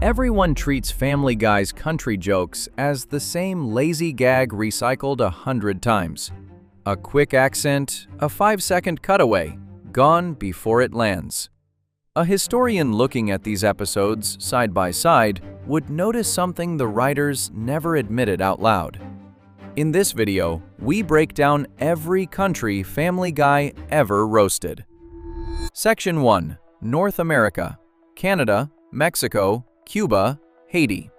Everyone treats Family Guy's country jokes as the same lazy gag recycled 100 times. A quick accent, a 5-second cutaway, gone before it lands. A historian looking at these episodes side by side would notice something the writers never admitted out loud. In this video, we break down every country Family Guy ever roasted. Section 1. North America, Canada, Mexico, Cuba, Haiti.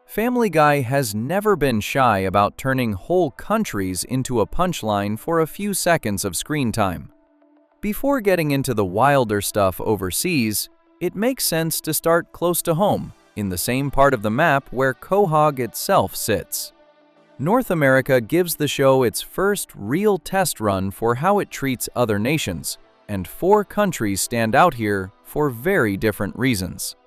Family Guy has never been shy about turning whole countries into a punchline for a few seconds of screen time. Before getting into the wilder stuff overseas, it makes sense to start close to home, in the same part of the map where Quahog itself sits. North America gives the show its first real test run for how it treats other nations, and 4 countries stand out here for very different reasons.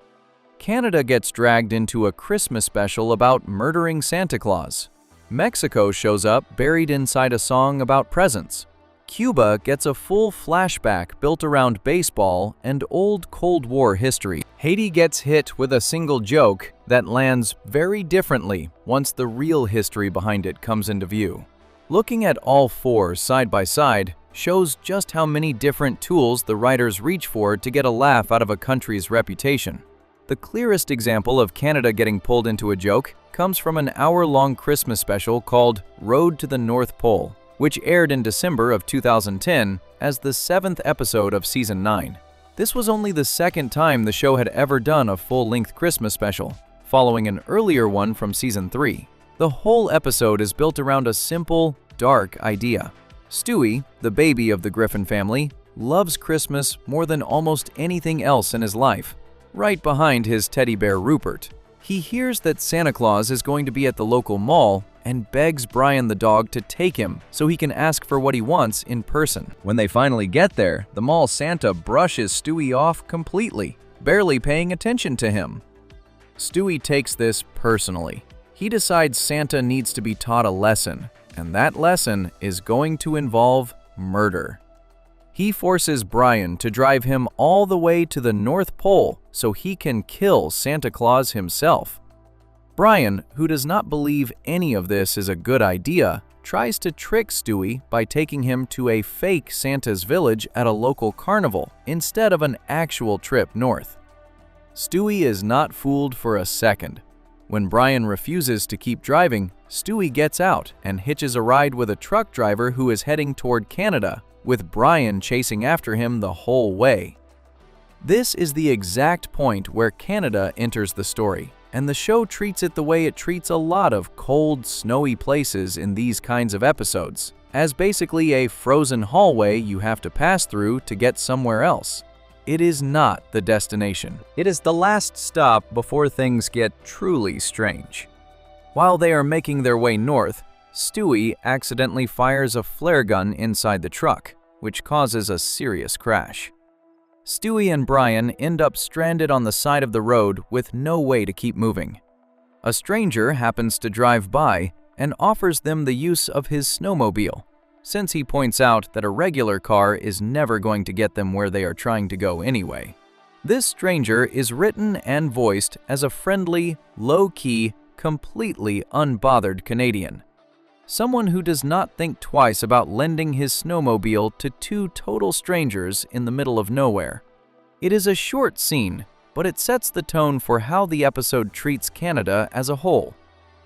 Canada gets dragged into a Christmas special about murdering Santa Claus. Mexico shows up buried inside a song about presents. Cuba gets a full flashback built around baseball and old Cold War history. Haiti gets hit with a single joke that lands very differently once the real history behind it comes into view. Looking at all 4 side by side shows just how many different tools the writers reach for to get a laugh out of a country's reputation. The clearest example of Canada getting pulled into a joke comes from an hour-long Christmas special called Road to the North Pole, which aired in December of 2010 as the 7th episode of Season 9. This was only the second time the show had ever done a full-length Christmas special, following an earlier one from Season 3. The whole episode is built around a simple, dark idea. Stewie, the baby of the Griffin family, loves Christmas more than almost anything else in his life. Right behind his teddy bear Rupert, he hears that Santa Claus is going to be at the local mall and begs Brian the dog to take him so he can ask for what he wants in person. When they finally get there, the mall Santa brushes Stewie off completely, barely paying attention to him. Stewie takes this personally. He decides Santa needs to be taught a lesson, and that lesson is going to involve murder. He forces Brian to drive him all the way to the North Pole so he can kill Santa Claus himself. Brian, who does not believe any of this is a good idea, tries to trick Stewie by taking him to a fake Santa's village at a local carnival instead of an actual trip north. Stewie is not fooled for a second. When Brian refuses to keep driving, Stewie gets out and hitches a ride with a truck driver who is heading toward Canada, with Brian chasing after him the whole way. This is the exact point where Canada enters the story, and the show treats it the way it treats a lot of cold, snowy places in these kinds of episodes, as basically a frozen hallway you have to pass through to get somewhere else. It is not the destination. It is the last stop before things get truly strange. While they are making their way north, Stewie accidentally fires a flare gun inside the truck, which causes a serious crash. Stewie and Brian end up stranded on the side of the road with no way to keep moving. A stranger happens to drive by and offers them the use of his snowmobile, since he points out that a regular car is never going to get them where they are trying to go anyway. This stranger is written and voiced as a friendly, low-key, completely unbothered Canadian. Someone who does not think twice about lending his snowmobile to 2 total strangers in the middle of nowhere. It is a short scene, but it sets the tone for how the episode treats Canada as a whole.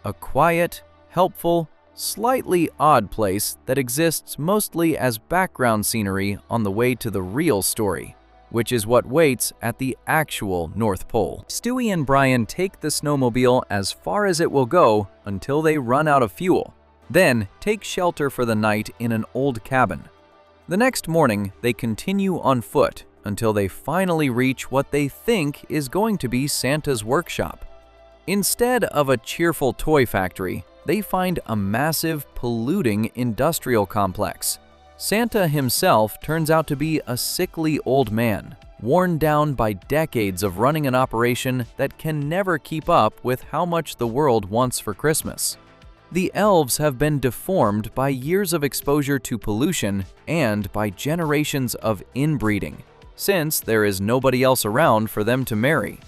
A quiet, helpful, slightly odd place that exists mostly as background scenery on the way to the real story, which is what waits at the actual North Pole. Stewie and Brian take the snowmobile as far as it will go until they run out of fuel, then take shelter for the night in an old cabin. The next morning, they continue on foot until they finally reach what they think is going to be Santa's workshop. Instead of a cheerful toy factory, they find a massive, polluting industrial complex. Santa himself turns out to be a sickly old man, worn down by decades of running an operation that can never keep up with how much the world wants for Christmas. The elves have been deformed by years of exposure to pollution and by generations of inbreeding, since there is nobody else around for them to marry.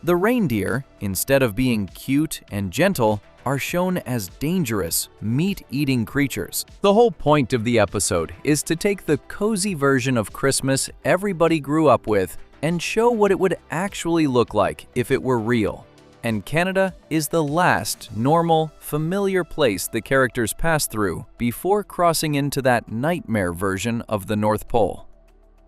The reindeer, instead of being cute and gentle, are shown as dangerous, meat-eating creatures. The whole point of the episode is to take the cozy version of Christmas everybody grew up with and show what it would actually look like if it were real. And Canada is the last normal, familiar place the characters pass through before crossing into that nightmare version of the North Pole.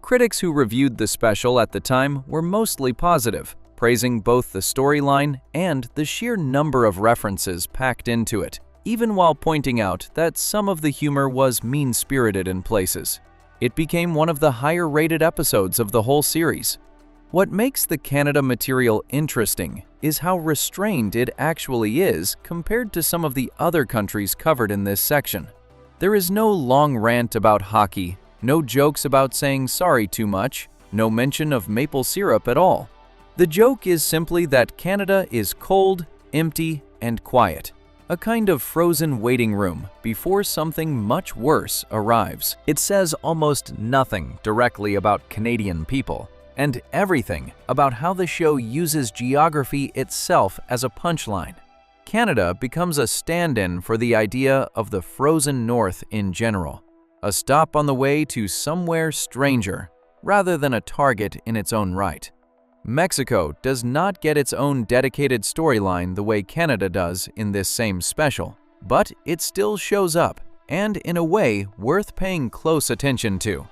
Critics who reviewed the special at the time were mostly positive, praising both the storyline and the sheer number of references packed into it, even while pointing out that some of the humor was mean-spirited in places. It became one of the higher-rated episodes of the whole series. What makes the Canada material interesting is how restrained it actually is compared to some of the other countries covered in this section. There is no long rant about hockey, no jokes about saying sorry too much, no mention of maple syrup at all. The joke is simply that Canada is cold, empty, and quiet, a kind of frozen waiting room before something much worse arrives. It says almost nothing directly about Canadian people, and everything about how the show uses geography itself as a punchline. Canada becomes a stand-in for the idea of the frozen North in general, a stop on the way to somewhere stranger, rather than a target in its own right. Mexico does not get its own dedicated storyline the way Canada does in this same special, but it still shows up, and in a way worth paying close attention to.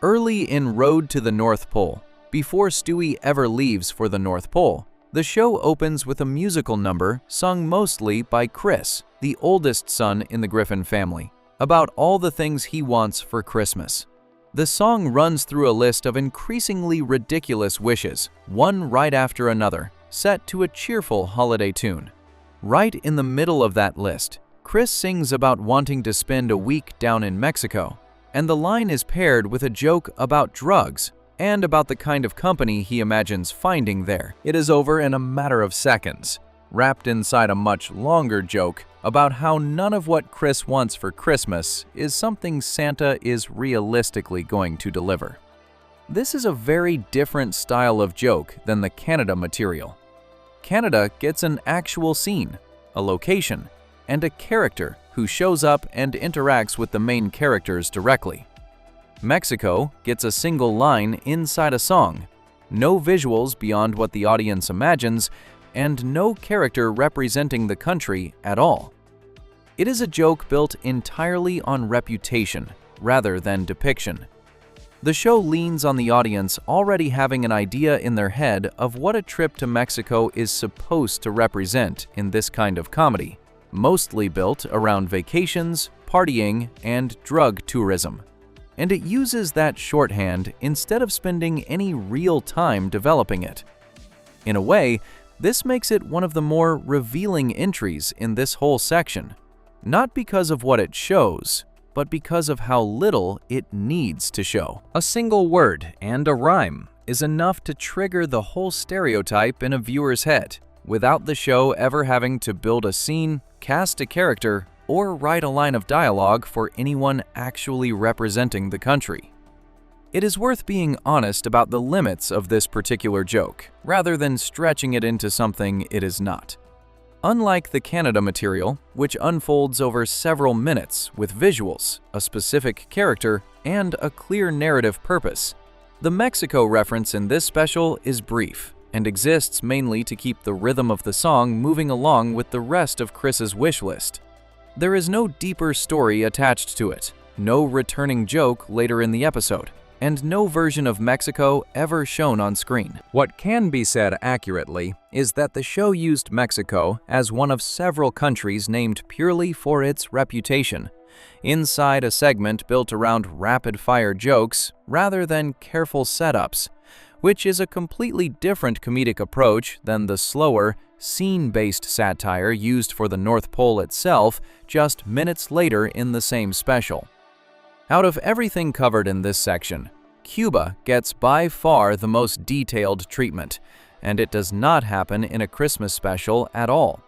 Early in Road to the North Pole, before Stewie ever leaves for the North Pole, the show opens with a musical number sung mostly by Chris, the oldest son in the Griffin family, about all the things he wants for Christmas. The song runs through a list of increasingly ridiculous wishes, one right after another, set to a cheerful holiday tune. Right in the middle of that list, Chris sings about wanting to spend a week down in Mexico, and the line is paired with a joke about drugs and about the kind of company he imagines finding there. It is over in a matter of seconds, wrapped inside a much longer joke about how none of what Chris wants for Christmas is something Santa is realistically going to deliver. This is a very different style of joke than the Canada material. Canada gets an actual scene, a location, and a character who shows up and interacts with the main characters directly. Mexico gets a single line inside a song, no visuals beyond what the audience imagines, and no character representing the country at all. It is a joke built entirely on reputation rather than depiction. The show leans on the audience already having an idea in their head of what a trip to Mexico is supposed to represent in this kind of comedy, mostly built around vacations, partying, and drug tourism. And it uses that shorthand instead of spending any real time developing it. In a way, this makes it one of the more revealing entries in this whole section, not because of what it shows, but because of how little it needs to show. A single word and a rhyme is enough to trigger the whole stereotype in a viewer's head, without the show ever having to build a scene, cast a character, or write a line of dialogue for anyone actually representing the country. It is worth being honest about the limits of this particular joke, rather than stretching it into something it is not. Unlike the Canada material, which unfolds over several minutes with visuals, a specific character, and a clear narrative purpose, the Mexico reference in this special is brief and exists mainly to keep the rhythm of the song moving along with the rest of Chris's wish list. There is no deeper story attached to it, no returning joke later in the episode, and no version of Mexico ever shown on screen. What can be said accurately is that the show used Mexico as one of several countries named purely for its reputation, inside a segment built around rapid-fire jokes rather than careful setups, which is a completely different comedic approach than the slower, scene-based satire used for the North Pole itself just minutes later in the same special. Out of everything covered in this section, Cuba gets by far the most detailed treatment, and it does not happen in a Christmas special at all.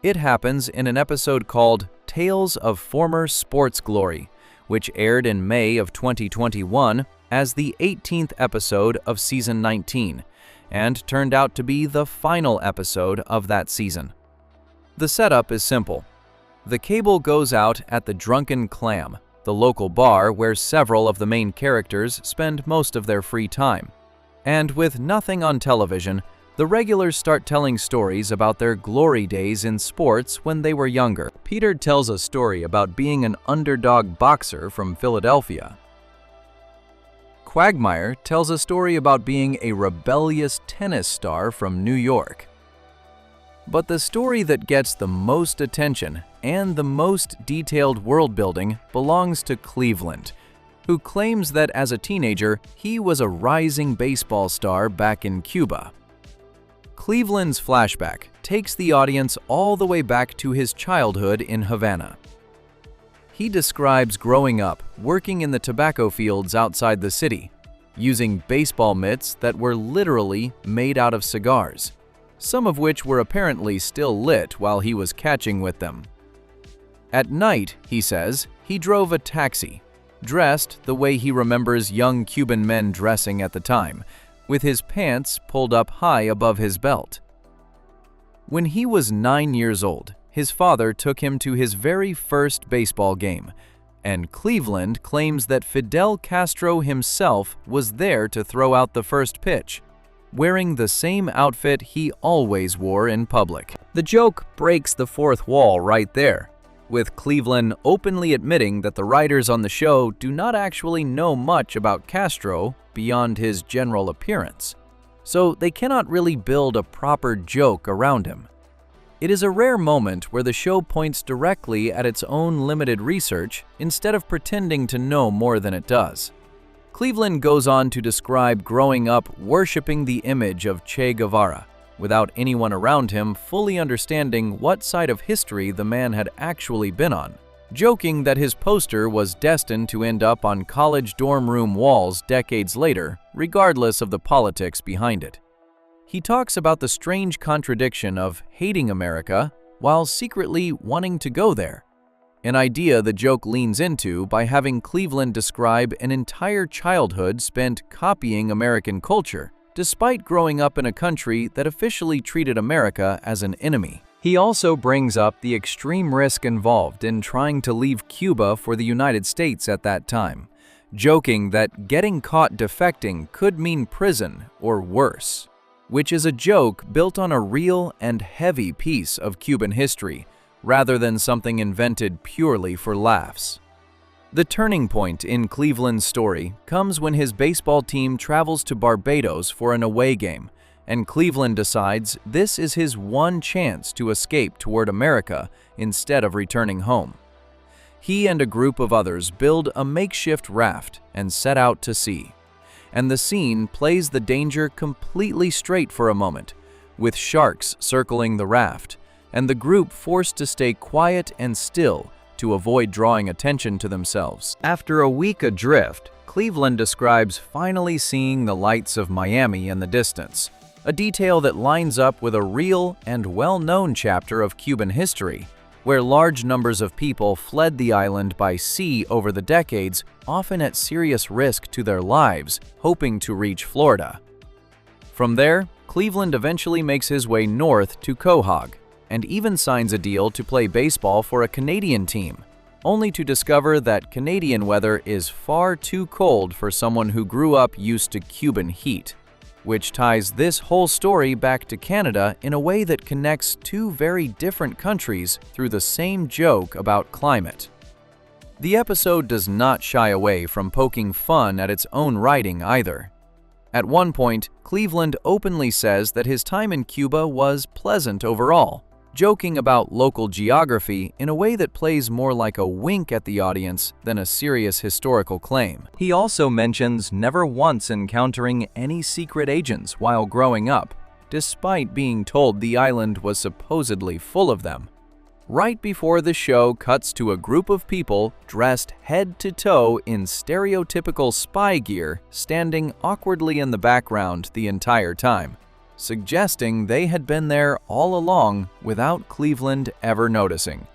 It happens in an episode called Tales of Former Sports Glory, which aired in May of 2021 as the 18th episode of Season 19, and turned out to be the final episode of that season. The setup is simple. The cable goes out at the Drunken Clam, the local bar where several of the main characters spend most of their free time. And with nothing on television, the regulars start telling stories about their glory days in sports when they were younger. Peter tells a story about being an underdog boxer from Philadelphia. Quagmire tells a story about being a rebellious tennis star from New York. But the story that gets the most attention and the most detailed world building belongs to Cleveland, who claims that as a teenager, he was a rising baseball star back in Cuba. Cleveland's flashback takes the audience all the way back to his childhood in Havana. He describes growing up working in the tobacco fields outside the city, using baseball mitts that were literally made out of cigars, some of which were apparently still lit while he was catching with them. At night, he says, he drove a taxi, dressed the way he remembers young Cuban men dressing at the time, with his pants pulled up high above his belt. When he was 9 years old, his father took him to his very first baseball game, and Cleveland claims that Fidel Castro himself was there to throw out the first pitch, wearing the same outfit he always wore in public. The joke breaks the fourth wall right there, with Cleveland openly admitting that the writers on the show do not actually know much about Castro beyond his general appearance, so they cannot really build a proper joke around him. It is a rare moment where the show points directly at its own limited research instead of pretending to know more than it does. Cleveland goes on to describe growing up worshiping the image of Che Guevara, without anyone around him fully understanding what side of history the man had actually been on, joking that his poster was destined to end up on college dorm room walls decades later, regardless of the politics behind it. He talks about the strange contradiction of hating America while secretly wanting to go there, an idea the joke leans into by having Cleveland describe an entire childhood spent copying American culture, despite growing up in a country that officially treated America as an enemy. He also brings up the extreme risk involved in trying to leave Cuba for the United States at that time, joking that getting caught defecting could mean prison or worse, which is a joke built on a real and heavy piece of Cuban history, rather than something invented purely for laughs. The turning point in Cleveland's story comes when his baseball team travels to Barbados for an away game, and Cleveland decides this is his one chance to escape toward America instead of returning home. He and a group of others build a makeshift raft and set out to sea, and the scene plays the danger completely straight for a moment, with sharks circling the raft, and the group forced to stay quiet and still to avoid drawing attention to themselves. After a week adrift, Cleveland describes finally seeing the lights of Miami in the distance, a detail that lines up with a real and well-known chapter of Cuban history, where large numbers of people fled the island by sea over the decades, often at serious risk to their lives, hoping to reach Florida. From there, Cleveland eventually makes his way north to Quahog, and even signs a deal to play baseball for a Canadian team, only to discover that Canadian weather is far too cold for someone who grew up used to Cuban heat, which ties this whole story back to Canada in a way that connects two very different countries through the same joke about climate. The episode does not shy away from poking fun at its own writing either. At one point, Cleveland openly says that his time in Cuba was pleasant overall, joking about local geography in a way that plays more like a wink at the audience than a serious historical claim. He also mentions never once encountering any secret agents while growing up, despite being told the island was supposedly full of them. Right before the show cuts to a group of people dressed head to toe in stereotypical spy gear standing awkwardly in the background the entire time, suggesting they had been there all along without Cleveland ever noticing.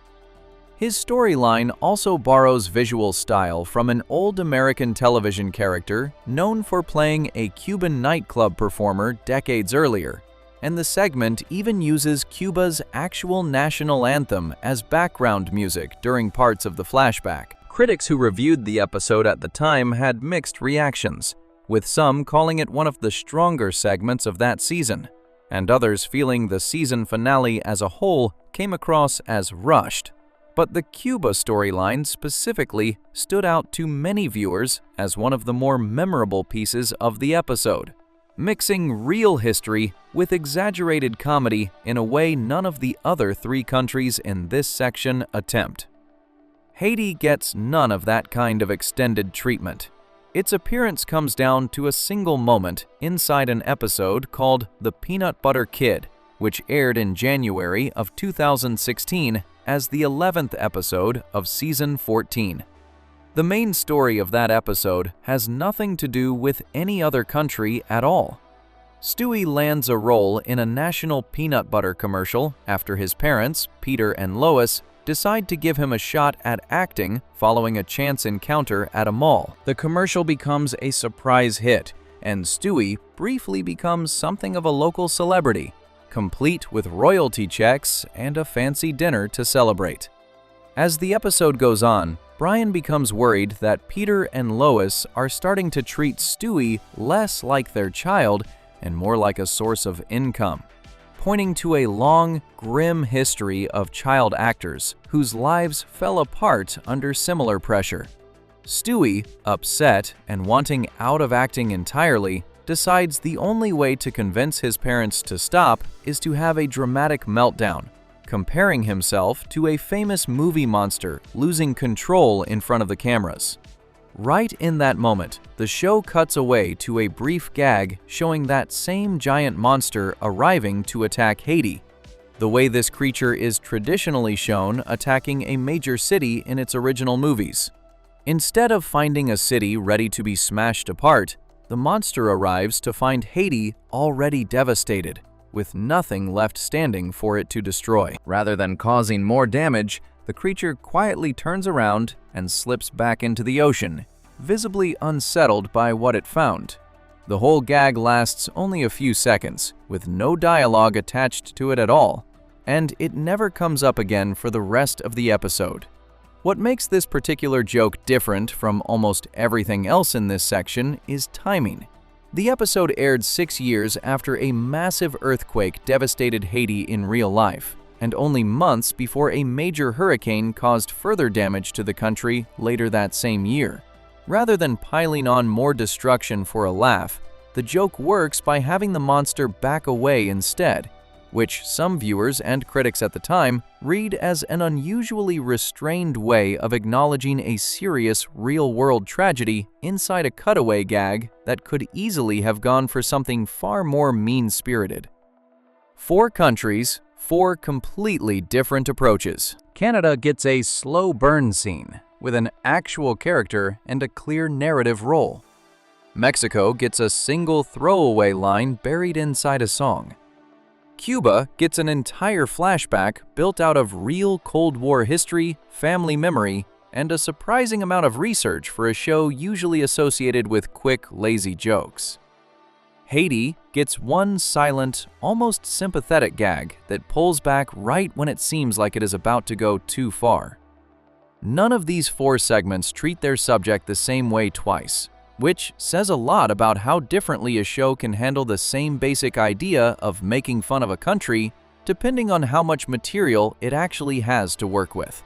His storyline also borrows visual style from an old American television character known for playing a Cuban nightclub performer decades earlier, and the segment even uses Cuba's actual national anthem as background music during parts of the flashback. Critics who reviewed the episode at the time had mixed reactions, with some calling it one of the stronger segments of that season, and others feeling the season finale as a whole came across as rushed. But the Cuba storyline specifically stood out to many viewers as one of the more memorable pieces of the episode, mixing real history with exaggerated comedy in a way none of the other 3 countries in this section attempt. Haiti gets none of that kind of extended treatment. Its appearance comes down to a single moment inside an episode called The Peanut Butter Kid, which aired in January of 2016 as the 11th episode of Season 14. The main story of that episode has nothing to do with any other country at all. Stewie lands a role in a national peanut butter commercial after his parents, Peter and Lois, decide to give him a shot at acting following a chance encounter at a mall. The commercial becomes a surprise hit, and Stewie briefly becomes something of a local celebrity, complete with royalty checks and a fancy dinner to celebrate. As the episode goes on, Brian becomes worried that Peter and Lois are starting to treat Stewie less like their child and more like a source of income, pointing to a long, grim history of child actors whose lives fell apart under similar pressure. Stewie, upset and wanting out of acting entirely, decides the only way to convince his parents to stop is to have a dramatic meltdown, comparing himself to a famous movie monster losing control in front of the cameras. Right in that moment, the show cuts away to a brief gag showing that same giant monster arriving to attack Haiti, the way this creature is traditionally shown attacking a major city in its original movies. Instead of finding a city ready to be smashed apart, the monster arrives to find Haiti already devastated, with nothing left standing for it to destroy. Rather than causing more damage, the creature quietly turns around and slips back into the ocean, visibly unsettled by what it found. The whole gag lasts only a few seconds, with no dialogue attached to it at all, and it never comes up again for the rest of the episode. What makes this particular joke different from almost everything else in this section is timing. The episode aired 6 years after a massive earthquake devastated Haiti in real life, and only months before a major hurricane caused further damage to the country later that same year. Rather than piling on more destruction for a laugh, the joke works by having the monster back away instead, which some viewers and critics at the time read as an unusually restrained way of acknowledging a serious real-world tragedy inside a cutaway gag that could easily have gone for something far more mean-spirited. 4 countries, 4 completely different approaches. Canada gets a slow burn scene with an actual character and a clear narrative role. Mexico gets a single throwaway line buried inside a song. Cuba gets an entire flashback built out of real Cold War history, family memory, and a surprising amount of research for a show usually associated with quick, lazy jokes. Haiti gets one silent, almost sympathetic gag that pulls back right when it seems like it is about to go too far. None of these 4 segments treat their subject the same way twice, which says a lot about how differently a show can handle the same basic idea of making fun of a country, depending on how much material it actually has to work with.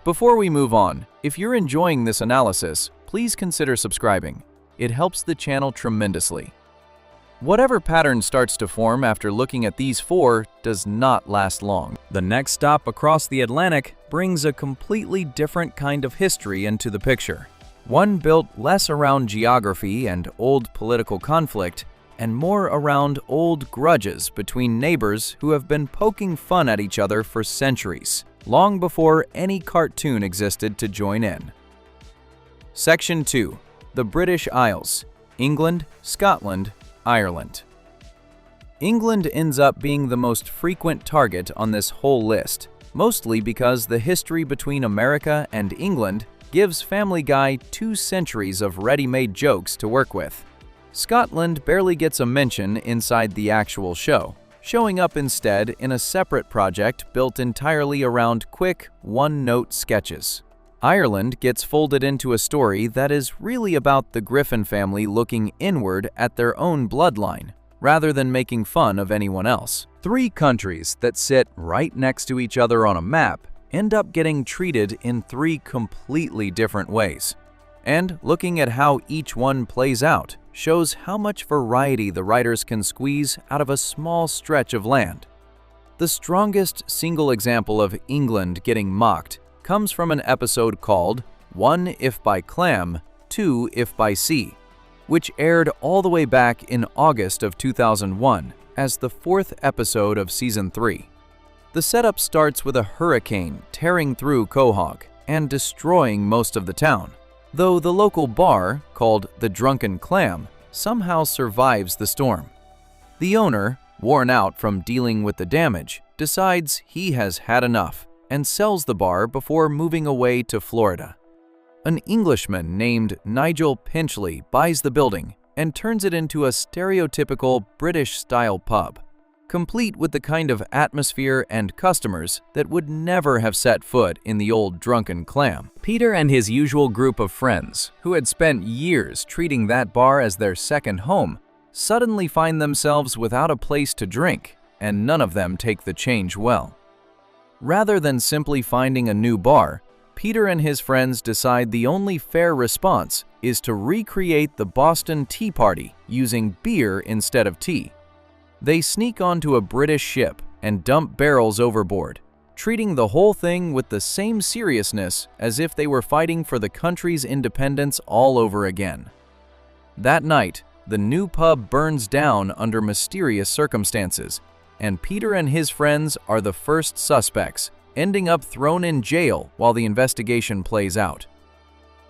Before we move on, if you're enjoying this analysis, please consider subscribing. It helps the channel tremendously. Whatever pattern starts to form after looking at these 4 does not last long. The next stop across the Atlantic brings a completely different kind of history into the picture. One built less around geography and old political conflict, and more around old grudges between neighbors who have been poking fun at each other for centuries, long before any cartoon existed to join in. Section 2. The British Isles, England, Scotland, Ireland. England ends up being the most frequent target on this whole list, mostly because the history between America and England gives Family Guy 2 centuries of ready-made jokes to work with. Scotland barely gets a mention inside the actual show, showing up instead in a separate project built entirely around quick, one-note sketches. Ireland gets folded into a story that is really about the Griffin family looking inward at their own bloodline, rather than making fun of anyone else. 3 countries that sit right next to each other on a map end up getting treated in 3 completely different ways. And looking at how each one plays out shows how much variety the writers can squeeze out of a small stretch of land. The strongest single example of England getting mocked comes from an episode called 1 If by Clam, 2 If by Sea, which aired all the way back in August of 2001 as the 4th episode of Season 3. The setup starts with a hurricane tearing through Quahog and destroying most of the town, though the local bar, called the Drunken Clam, somehow survives the storm. The owner, worn out from dealing with the damage, decides he has had enough and sells the bar before moving away to Florida. An Englishman named Nigel Pinchley buys the building and turns it into a stereotypical British-style pub, complete with the kind of atmosphere and customers that would never have set foot in the old Drunken Clam. Peter and his usual group of friends, who had spent years treating that bar as their second home, suddenly find themselves without a place to drink, and none of them take the change well. Rather than simply finding a new bar, Peter and his friends decide the only fair response is to recreate the Boston Tea Party using beer instead of tea. They sneak onto a British ship and dump barrels overboard, treating the whole thing with the same seriousness as if they were fighting for the country's independence all over again. That night, the new pub burns down under mysterious circumstances, and Peter and his friends are the first suspects, ending up thrown in jail while the investigation plays out.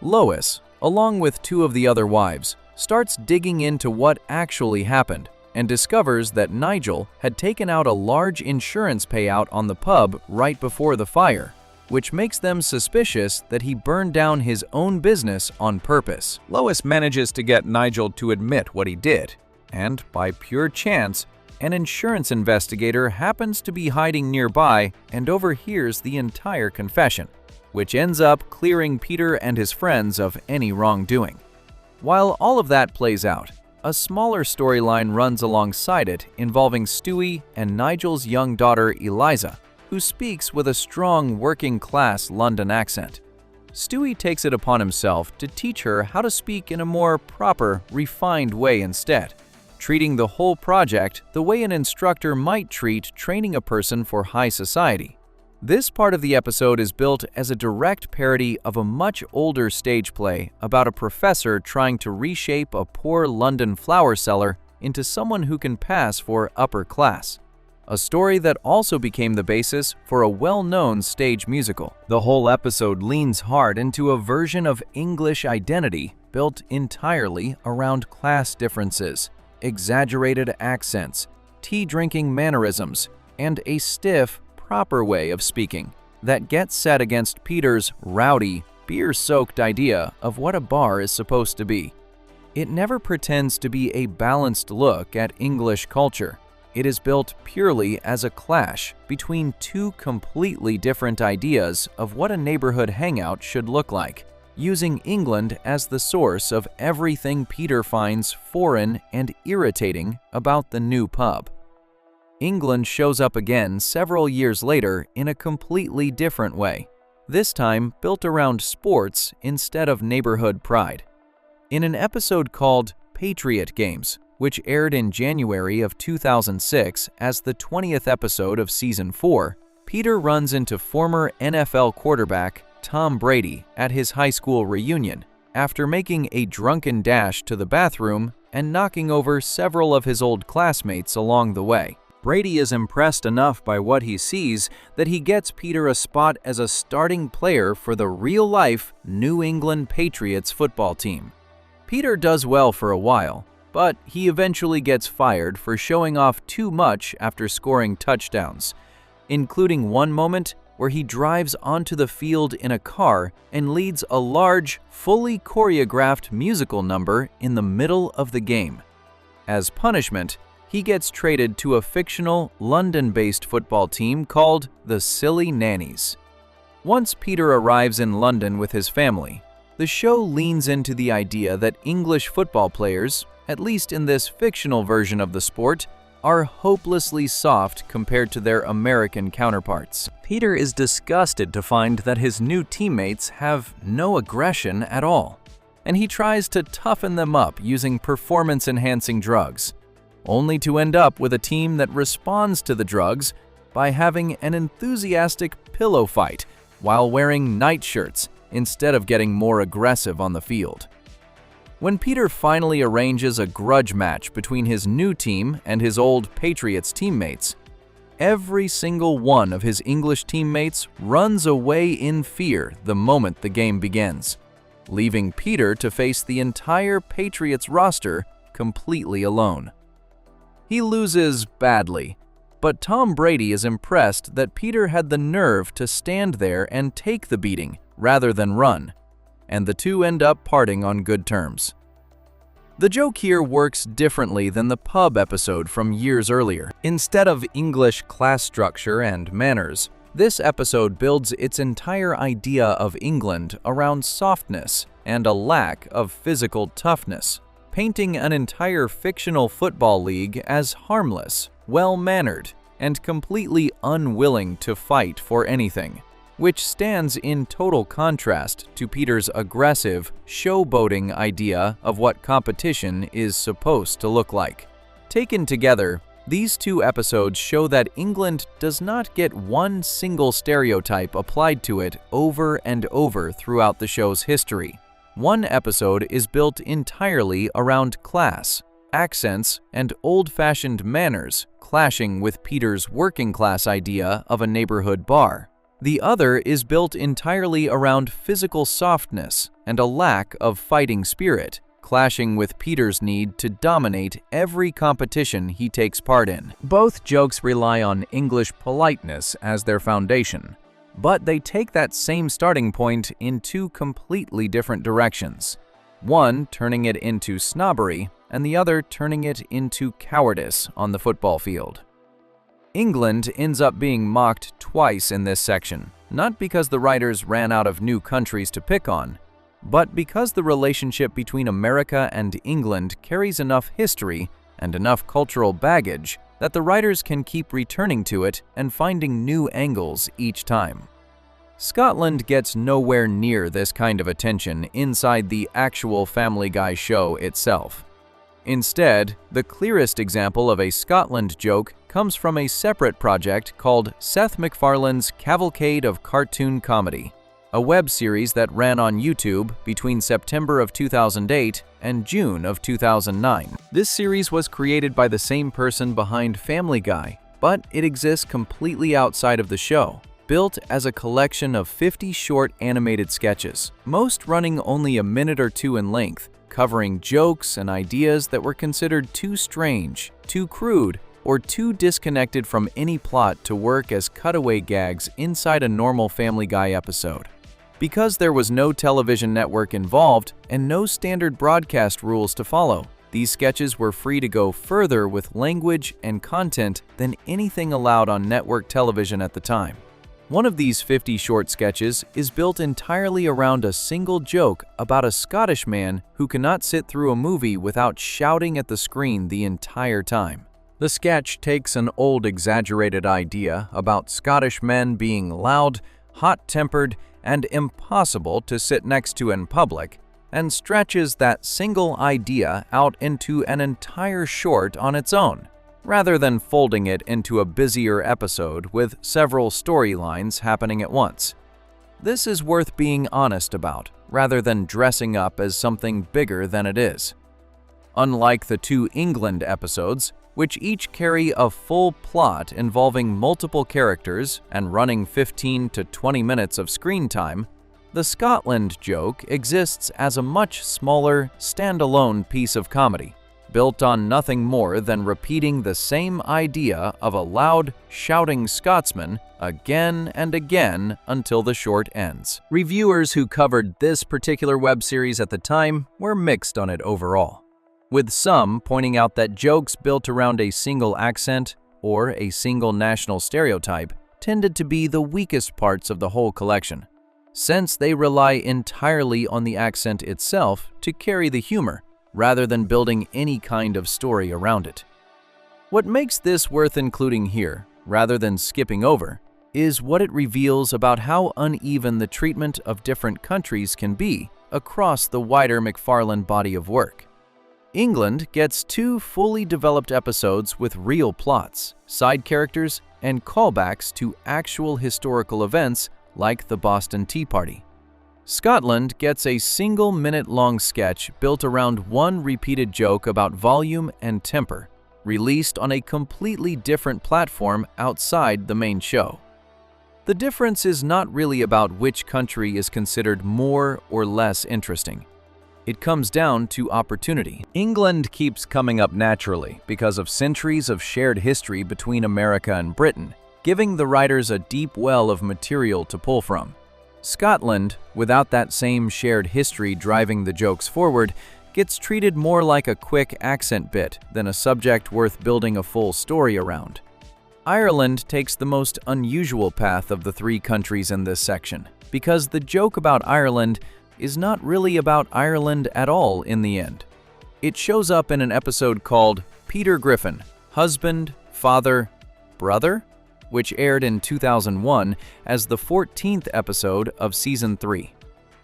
Lois, along with 2 of the other wives, starts digging into what actually happened and discovers that Nigel had taken out a large insurance payout on the pub right before the fire, which makes them suspicious that he burned down his own business on purpose. Lois manages to get Nigel to admit what he did, and by pure chance, an insurance investigator happens to be hiding nearby and overhears the entire confession, which ends up clearing Peter and his friends of any wrongdoing. While all of that plays out, a smaller storyline runs alongside it involving Stewie and Nigel's young daughter Eliza, who speaks with a strong working-class London accent. Stewie takes it upon himself to teach her how to speak in a more proper, refined way instead, treating the whole project the way an instructor might treat training a person for high society. This part of the episode is built as a direct parody of a much older stage play about a professor trying to reshape a poor London flower seller into someone who can pass for upper class, a story that also became the basis for a well-known stage musical. The whole episode leans hard into a version of English identity built entirely around class differences, exaggerated accents, tea-drinking mannerisms, and a stiff, proper way of speaking that gets set against Peter's rowdy, beer-soaked idea of what a bar is supposed to be. It never pretends to be a balanced look at English culture. It is built purely as a clash between 2 completely different ideas of what a neighborhood hangout should look like, using England as the source of everything Peter finds foreign and irritating about the new pub. England shows up again several years later in a completely different way, this time built around sports instead of neighborhood pride. In an episode called Patriot Games, which aired in January of 2006 as the 20th episode of Season 4, Peter runs into former NFL quarterback Tom Brady at his high school reunion after making a drunken dash to the bathroom and knocking over several of his old classmates along the way. Brady is impressed enough by what he sees that he gets Peter a spot as a starting player for the real-life New England Patriots football team. Peter does well for a while, but he eventually gets fired for showing off too much after scoring touchdowns, including one moment where he drives onto the field in a car and leads a large, fully choreographed musical number in the middle of the game. As punishment, he gets traded to a fictional, London-based football team called the Silly Nannies. Once Peter arrives in London with his family, the show leans into the idea that English football players, at least in this fictional version of the sport, are hopelessly soft compared to their American counterparts. Peter is disgusted to find that his new teammates have no aggression at all, and he tries to toughen them up using performance-enhancing drugs, only to end up with a team that responds to the drugs by having an enthusiastic pillow fight while wearing nightshirts instead of getting more aggressive on the field. When Peter finally arranges a grudge match between his new team and his old Patriots teammates, every single one of his English teammates runs away in fear the moment the game begins, leaving Peter to face the entire Patriots roster completely alone. He loses badly, but Tom Brady is impressed that Peter had the nerve to stand there and take the beating rather than run, and the two end up parting on good terms. The joke here works differently than the pub episode from years earlier. Instead of English class structure and manners, this episode builds its entire idea of England around softness and a lack of physical toughness, painting an entire fictional football league as harmless, well-mannered, and completely unwilling to fight for anything, which stands in total contrast to Peter's aggressive, showboating idea of what competition is supposed to look like. Taken together, these two episodes show that England does not get one single stereotype applied to it over and over throughout the show's history. One episode is built entirely around class, accents, and old-fashioned manners clashing with Peter's working-class idea of a neighborhood bar. The other is built entirely around physical softness and a lack of fighting spirit, clashing with Peter's need to dominate every competition he takes part in. Both jokes rely on English politeness as their foundation, but they take that same starting point in two completely different directions, one turning it into snobbery and the other turning it into cowardice on the football field. England ends up being mocked twice in this section, not because the writers ran out of new countries to pick on, but because the relationship between America and England carries enough history and enough cultural baggage that the writers can keep returning to it and finding new angles each time. Scotland gets nowhere near this kind of attention inside the actual Family Guy show itself. Instead, the clearest example of a Scotland joke comes from a separate project called Seth MacFarlane's Cavalcade of Cartoon Comedy, a web series that ran on YouTube between September of 2008 and June of 2009. This series was created by the same person behind Family Guy, but it exists completely outside of the show, built as a collection of 50 short animated sketches, most running only a minute or two in length, covering jokes and ideas that were considered too strange, too crude, or too disconnected from any plot to work as cutaway gags inside a normal Family Guy episode. Because there was no television network involved and no standard broadcast rules to follow, these sketches were free to go further with language and content than anything allowed on network television at the time. One of these 50 short sketches is built entirely around a single joke about a Scottish man who cannot sit through a movie without shouting at the screen the entire time. The sketch takes an old exaggerated idea about Scottish men being loud, hot-tempered, and impossible to sit next to in public, and stretches that single idea out into an entire short on its own, rather than folding it into a busier episode with several storylines happening at once. This is worth being honest about, rather than dressing up as something bigger than it is. Unlike the two England episodes, which each carry a full plot involving multiple characters and running 15 to 20 minutes of screen time, the Scotland joke exists as a much smaller, standalone piece of comedy, built on nothing more than repeating the same idea of a loud, shouting Scotsman again and again until the short ends. Reviewers who covered this particular web series at the time were mixed on it overall, with some pointing out that jokes built around a single accent or a single national stereotype tended to be the weakest parts of the whole collection, since they rely entirely on the accent itself to carry the humor, rather than building any kind of story around it. What makes this worth including here, rather than skipping over, is what it reveals about how uneven the treatment of different countries can be across the wider McFarlane body of work. England gets 2 fully developed episodes with real plots, side characters, and callbacks to actual historical events like the Boston Tea Party. Scotland gets a single-minute-long sketch built around one repeated joke about volume and temper, released on a completely different platform outside the main show. The difference is not really about which country is considered more or less interesting. It comes down to opportunity. England keeps coming up naturally because of centuries of shared history between America and Britain, giving the writers a deep well of material to pull from. Scotland, without that same shared history driving the jokes forward, gets treated more like a quick accent bit than a subject worth building a full story around. Ireland takes the most unusual path of the 3 countries in this section, because the joke about Ireland is not really about Ireland at all in the end. It shows up in an episode called Peter Griffin, Husband, Father, Brother?, which aired in 2001 as the 14th episode of Season 3.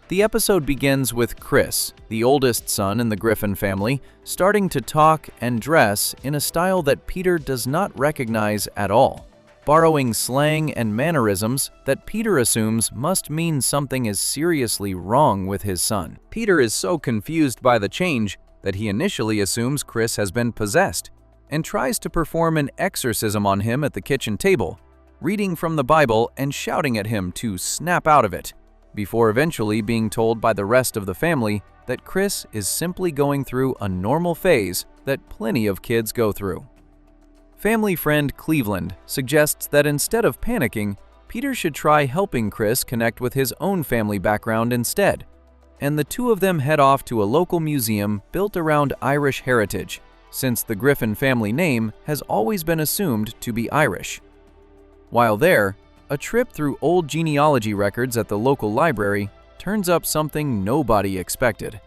The episode begins with Chris, the oldest son in the Griffin family, starting to talk and dress in a style that Peter does not recognize at all, borrowing slang and mannerisms that Peter assumes must mean something is seriously wrong with his son. Peter is so confused by the change that he initially assumes Chris has been possessed, and tries to perform an exorcism on him at the kitchen table, reading from the Bible and shouting at him to snap out of it, before eventually being told by the rest of the family that Chris is simply going through a normal phase that plenty of kids go through. Family friend Cleveland suggests that instead of panicking, Peter should try helping Chris connect with his own family background instead, and the 2 of them head off to a local museum built around Irish heritage, since the Griffin family name has always been assumed to be Irish. While there, a trip through old genealogy records at the local library turns up something nobody expected.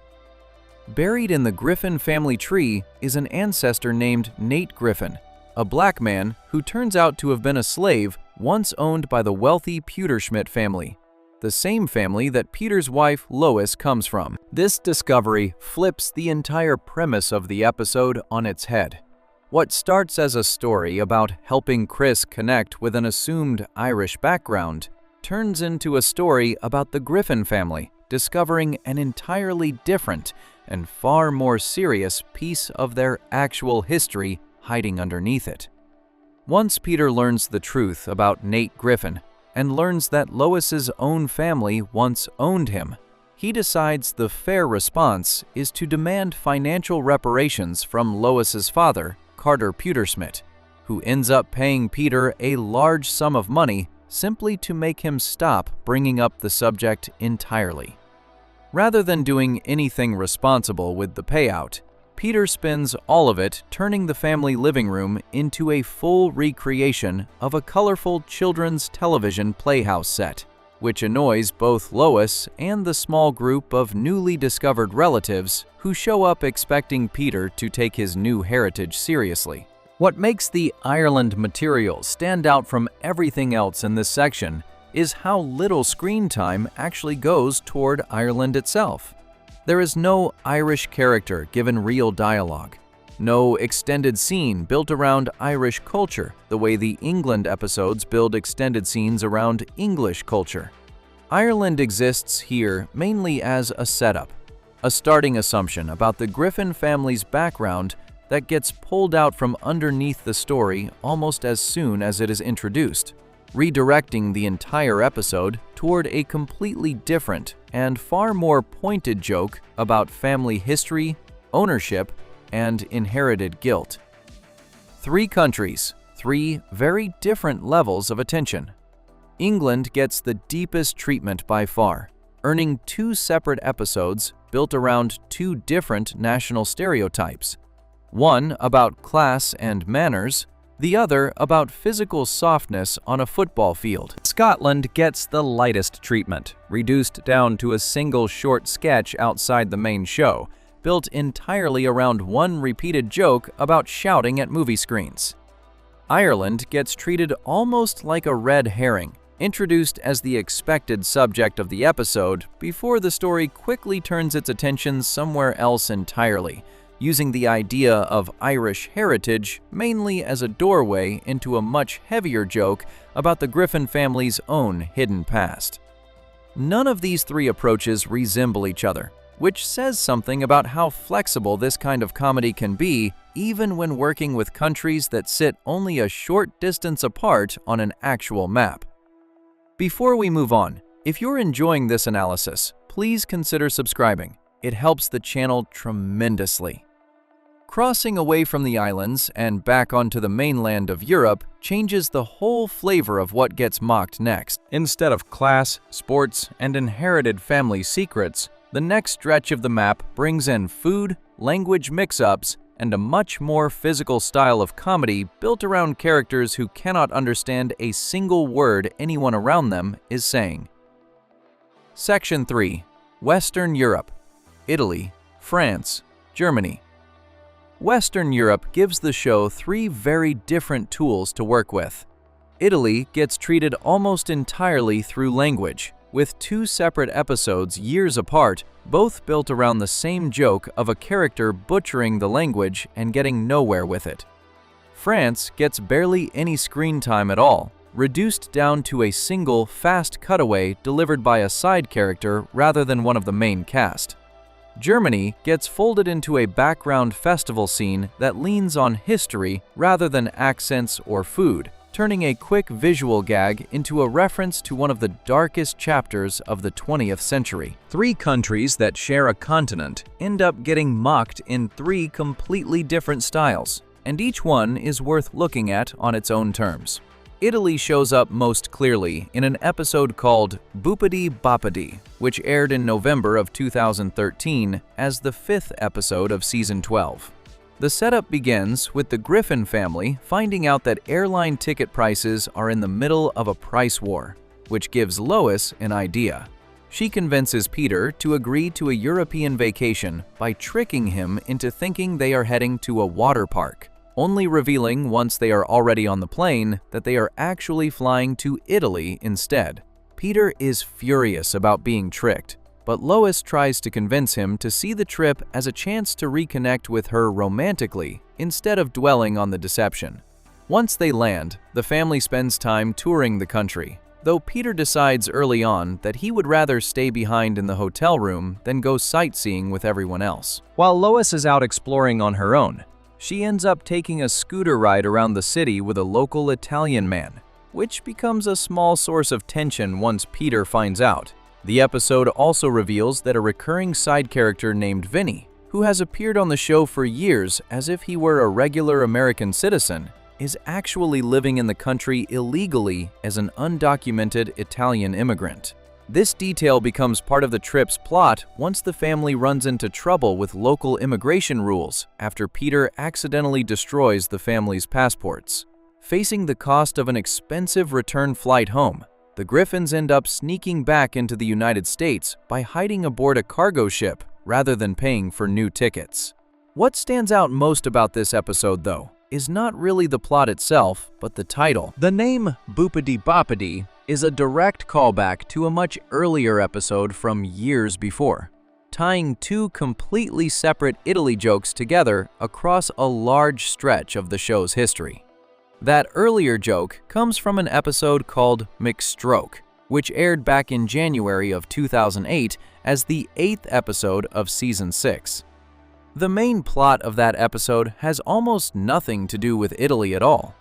Buried in the Griffin family tree is an ancestor named Nate Griffin, a black man who turns out to have been a slave once owned by the wealthy Pewterschmidt family, the same family that Peter's wife Lois comes from. This discovery flips the entire premise of the episode on its head. What starts as a story about helping Chris connect with an assumed Irish background turns into a story about the Griffin family discovering an entirely different and far more serious piece of their actual history hiding underneath it. Once Peter learns the truth about Nate Griffin, and learns that Lois's own family once owned him, he decides the fair response is to demand financial reparations from Lois's father, Carter Pewterschmidt, who ends up paying Peter a large sum of money simply to make him stop bringing up the subject entirely. Rather than doing anything responsible with the payout, Peter spends all of it turning the family living room into a full recreation of a colorful children's television playhouse set, which annoys both Lois and the small group of newly discovered relatives who show up expecting Peter to take his new heritage seriously. What makes the Ireland material stand out from everything else in this section is how little screen time actually goes toward Ireland itself. There is no Irish character given real dialogue, no extended scene built around Irish culture the way the England episodes build extended scenes around English culture. Ireland exists here mainly as a setup, a starting assumption about the Griffin family's background that gets pulled out from underneath the story almost as soon as it is introduced, redirecting the entire episode toward a completely different and far more pointed joke about family history, ownership, and inherited guilt. Three countries, three very different levels of attention. England gets the deepest treatment by far, earning two separate episodes built around two different national stereotypes. One about class and manners, the other about physical softness on a football field. Scotland gets the lightest treatment, reduced down to a single short sketch outside the main show, built entirely around one repeated joke about shouting at movie screens. Ireland gets treated almost like a red herring, introduced as the expected subject of the episode before the story quickly turns its attention somewhere else entirely, using the idea of Irish heritage mainly as a doorway into a much heavier joke about the Griffin family's own hidden past. None of these three approaches resemble each other, which says something about how flexible this kind of comedy can be even when working with countries that sit only a short distance apart on an actual map. Before we move on, if you're enjoying this analysis, please consider subscribing. It helps the channel tremendously. Crossing away from the islands and back onto the mainland of Europe changes the whole flavor of what gets mocked next. Instead of class, sports, and inherited family secrets, the next stretch of the map brings in food, language mix-ups, and a much more physical style of comedy built around characters who cannot understand a single word anyone around them is saying. Section 3. Western Europe. Italy, France, Germany. Western Europe gives the show three very different tools to work with. Italy gets treated almost entirely through language, with two separate episodes years apart, both built around the same joke of a character butchering the language and getting nowhere with it. France gets barely any screen time at all, reduced down to a single fast cutaway delivered by a side character rather than one of the main cast. Germany gets folded into a background festival scene that leans on history rather than accents or food, turning a quick visual gag into a reference to one of the darkest chapters of the 20th century. Three countries that share a continent end up getting mocked in three completely different styles, and each one is worth looking at on its own terms. Italy shows up most clearly in an episode called Boopity Boppity, which aired in November of 2013 as the fifth episode of Season 12. The setup begins with the Griffin family finding out that airline ticket prices are in the middle of a price war, which gives Lois an idea. She convinces Peter to agree to a European vacation by tricking him into thinking they are heading to a water park, only revealing once they are already on the plane that they are actually flying to Italy instead. Peter is furious about being tricked, but Lois tries to convince him to see the trip as a chance to reconnect with her romantically instead of dwelling on the deception. Once they land, the family spends time touring the country, though Peter decides early on that he would rather stay behind in the hotel room than go sightseeing with everyone else. While Lois is out exploring on her own, she ends up taking a scooter ride around the city with a local Italian man, which becomes a small source of tension once Peter finds out. The episode also reveals that a recurring side character named Vinny, who has appeared on the show for years as if he were a regular American citizen, is actually living in the country illegally as an undocumented Italian immigrant. This detail becomes part of the trip's plot once the family runs into trouble with local immigration rules after Peter accidentally destroys the family's passports. Facing the cost of an expensive return flight home, the Griffins end up sneaking back into the United States by hiding aboard a cargo ship rather than paying for new tickets. What stands out most about this episode, though, is not really the plot itself, but the title. The name Boopity Boppity is a direct callback to a much earlier episode from years before, tying two completely separate Italy jokes together across a large stretch of the show's history. That earlier joke comes from an episode called McStroke, which aired back in January of 2008 as the 8th episode of Season 6. The main plot of that episode has almost nothing to do with Italy at all.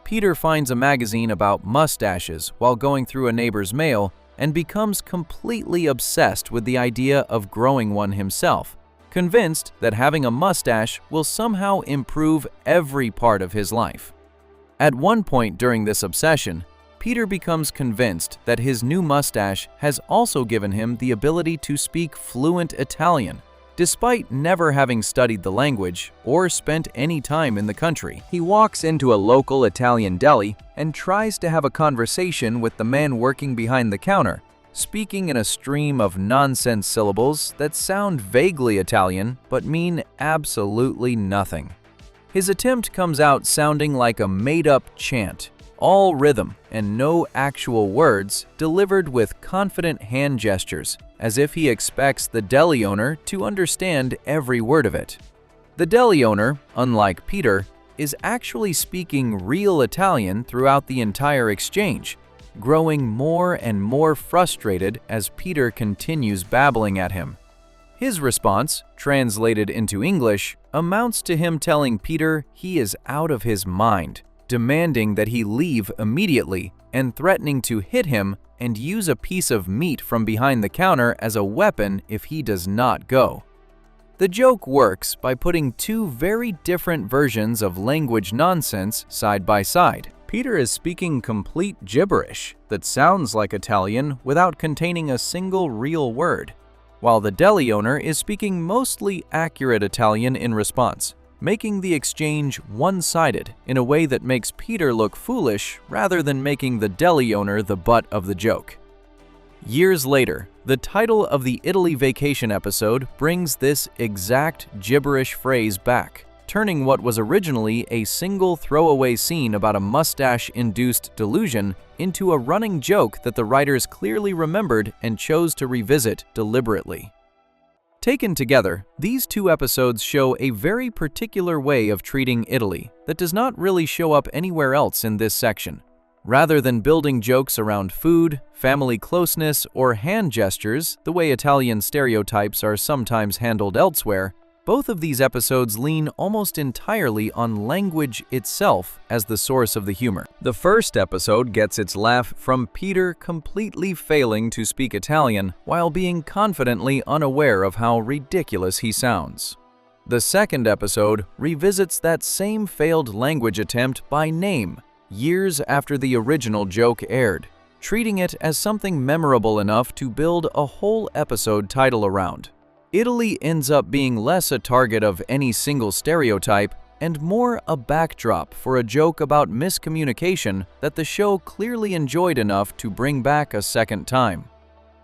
Peter finds a magazine about mustaches while going through a neighbor's mail and becomes completely obsessed with the idea of growing one himself, convinced that having a mustache will somehow improve every part of his life. At one point during this obsession, Peter becomes convinced that his new mustache has also given him the ability to speak fluent Italian, despite never having studied the language or spent any time in the country. He walks into a local Italian deli and tries to have a conversation with the man working behind the counter, speaking in a stream of nonsense syllables that sound vaguely Italian but mean absolutely nothing. His attempt comes out sounding like a made-up chant, all rhythm and no actual words, delivered with confident hand gestures, as if he expects the deli owner to understand every word of it. The deli owner, unlike Peter, is actually speaking real Italian throughout the entire exchange, growing more and more frustrated as Peter continues babbling at him. His response, translated into English, amounts to him telling Peter he is out of his mind, demanding that he leave immediately and threatening to hit him and use a piece of meat from behind the counter as a weapon if he does not go. The joke works by putting two very different versions of language nonsense side by side. Peter is speaking complete gibberish that sounds like Italian without containing a single real word, while the deli owner is speaking mostly accurate Italian in response, making the exchange one-sided in a way that makes Peter look foolish rather than making the deli owner the butt of the joke. Years later, the title of the Italy vacation episode brings this exact gibberish phrase back, turning what was originally a single throwaway scene about a mustache-induced delusion into a running joke that the writers clearly remembered and chose to revisit deliberately. Taken together, these two episodes show a very particular way of treating Italy that does not really show up anywhere else in this section. Rather than building jokes around food, family closeness, or hand gestures the way Italian stereotypes are sometimes handled elsewhere, both of these episodes lean almost entirely on language itself as the source of the humor. The first episode gets its laugh from Peter completely failing to speak Italian while being confidently unaware of how ridiculous he sounds. The second episode revisits that same failed language attempt by name, years after the original joke aired, treating it as something memorable enough to build a whole episode title around. Italy ends up being less a target of any single stereotype and more a backdrop for a joke about miscommunication that the show clearly enjoyed enough to bring back a second time.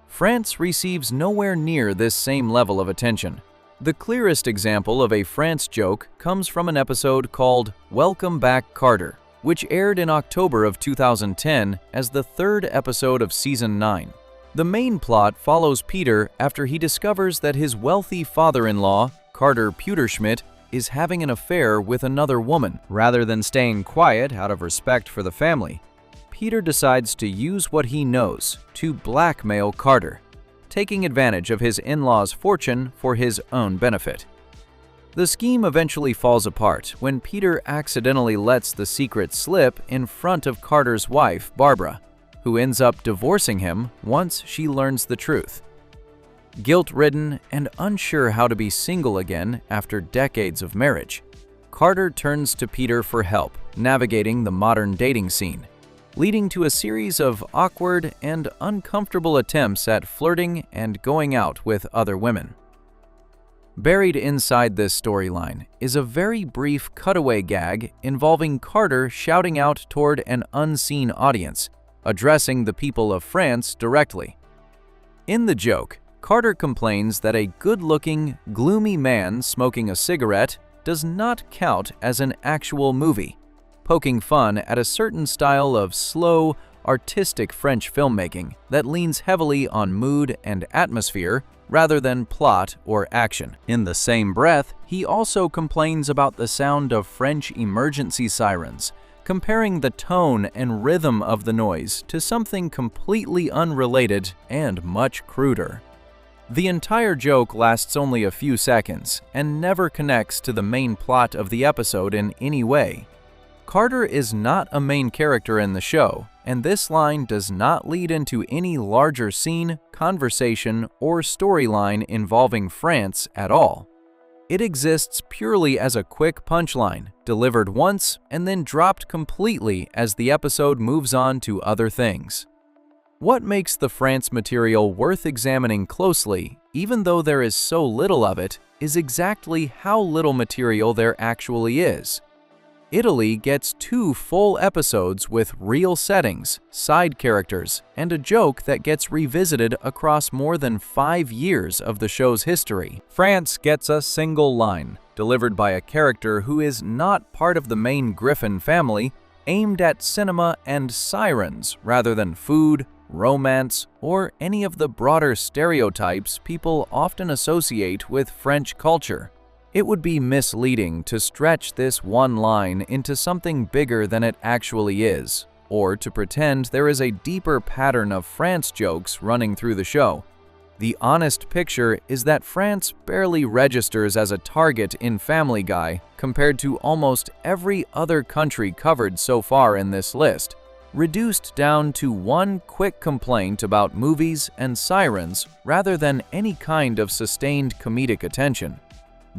France receives nowhere near this same level of attention. The clearest example of a France joke comes from an episode called Welcome Back, Carter, which aired in October of 2010 as the third episode of Season 9. The main plot follows Peter after he discovers that his wealthy father-in-law, Carter Pewterschmidt, is having an affair with another woman. Rather than staying quiet out of respect for the family, Peter decides to use what he knows to blackmail Carter, taking advantage of his in-laws' fortune for his own benefit. The scheme eventually falls apart when Peter accidentally lets the secret slip in front of Carter's wife, Barbara, who ends up divorcing him once she learns the truth. Guilt-ridden and unsure how to be single again after decades of marriage, Carter turns to Peter for help navigating the modern dating scene, leading to a series of awkward and uncomfortable attempts at flirting and going out with other women. Buried inside this storyline is a very brief cutaway gag involving Carter shouting out toward an unseen audience, addressing the people of France directly. In the joke, Carter complains that a good-looking, gloomy man smoking a cigarette does not count as an actual movie, poking fun at a certain style of slow, artistic French filmmaking that leans heavily on mood and atmosphere rather than plot or action. In the same breath, he also complains about the sound of French emergency sirens, comparing the tone and rhythm of the noise to something completely unrelated and much cruder. The entire joke lasts only a few seconds and never connects to the main plot of the episode in any way. Carter is not a main character in the show, and this line does not lead into any larger scene, conversation, or storyline involving France at all. It exists purely as a quick punchline, delivered once and then dropped completely as the episode moves on to other things. What makes the France material worth examining closely, even though there is so little of it, is exactly how little material there actually is. Italy gets 2 full episodes with real settings, side characters, and a joke that gets revisited across more than 5 years of the show's history. France gets a single line, delivered by a character who is not part of the main Griffin family, aimed at cinema and sirens rather than food, romance, or any of the broader stereotypes people often associate with French culture. It would be misleading to stretch this one line into something bigger than it actually is, or to pretend there is a deeper pattern of France jokes running through the show. The honest picture is that France barely registers as a target in Family Guy compared to almost every other country covered so far in this list, reduced down to one quick complaint about movies and sirens rather than any kind of sustained comedic attention.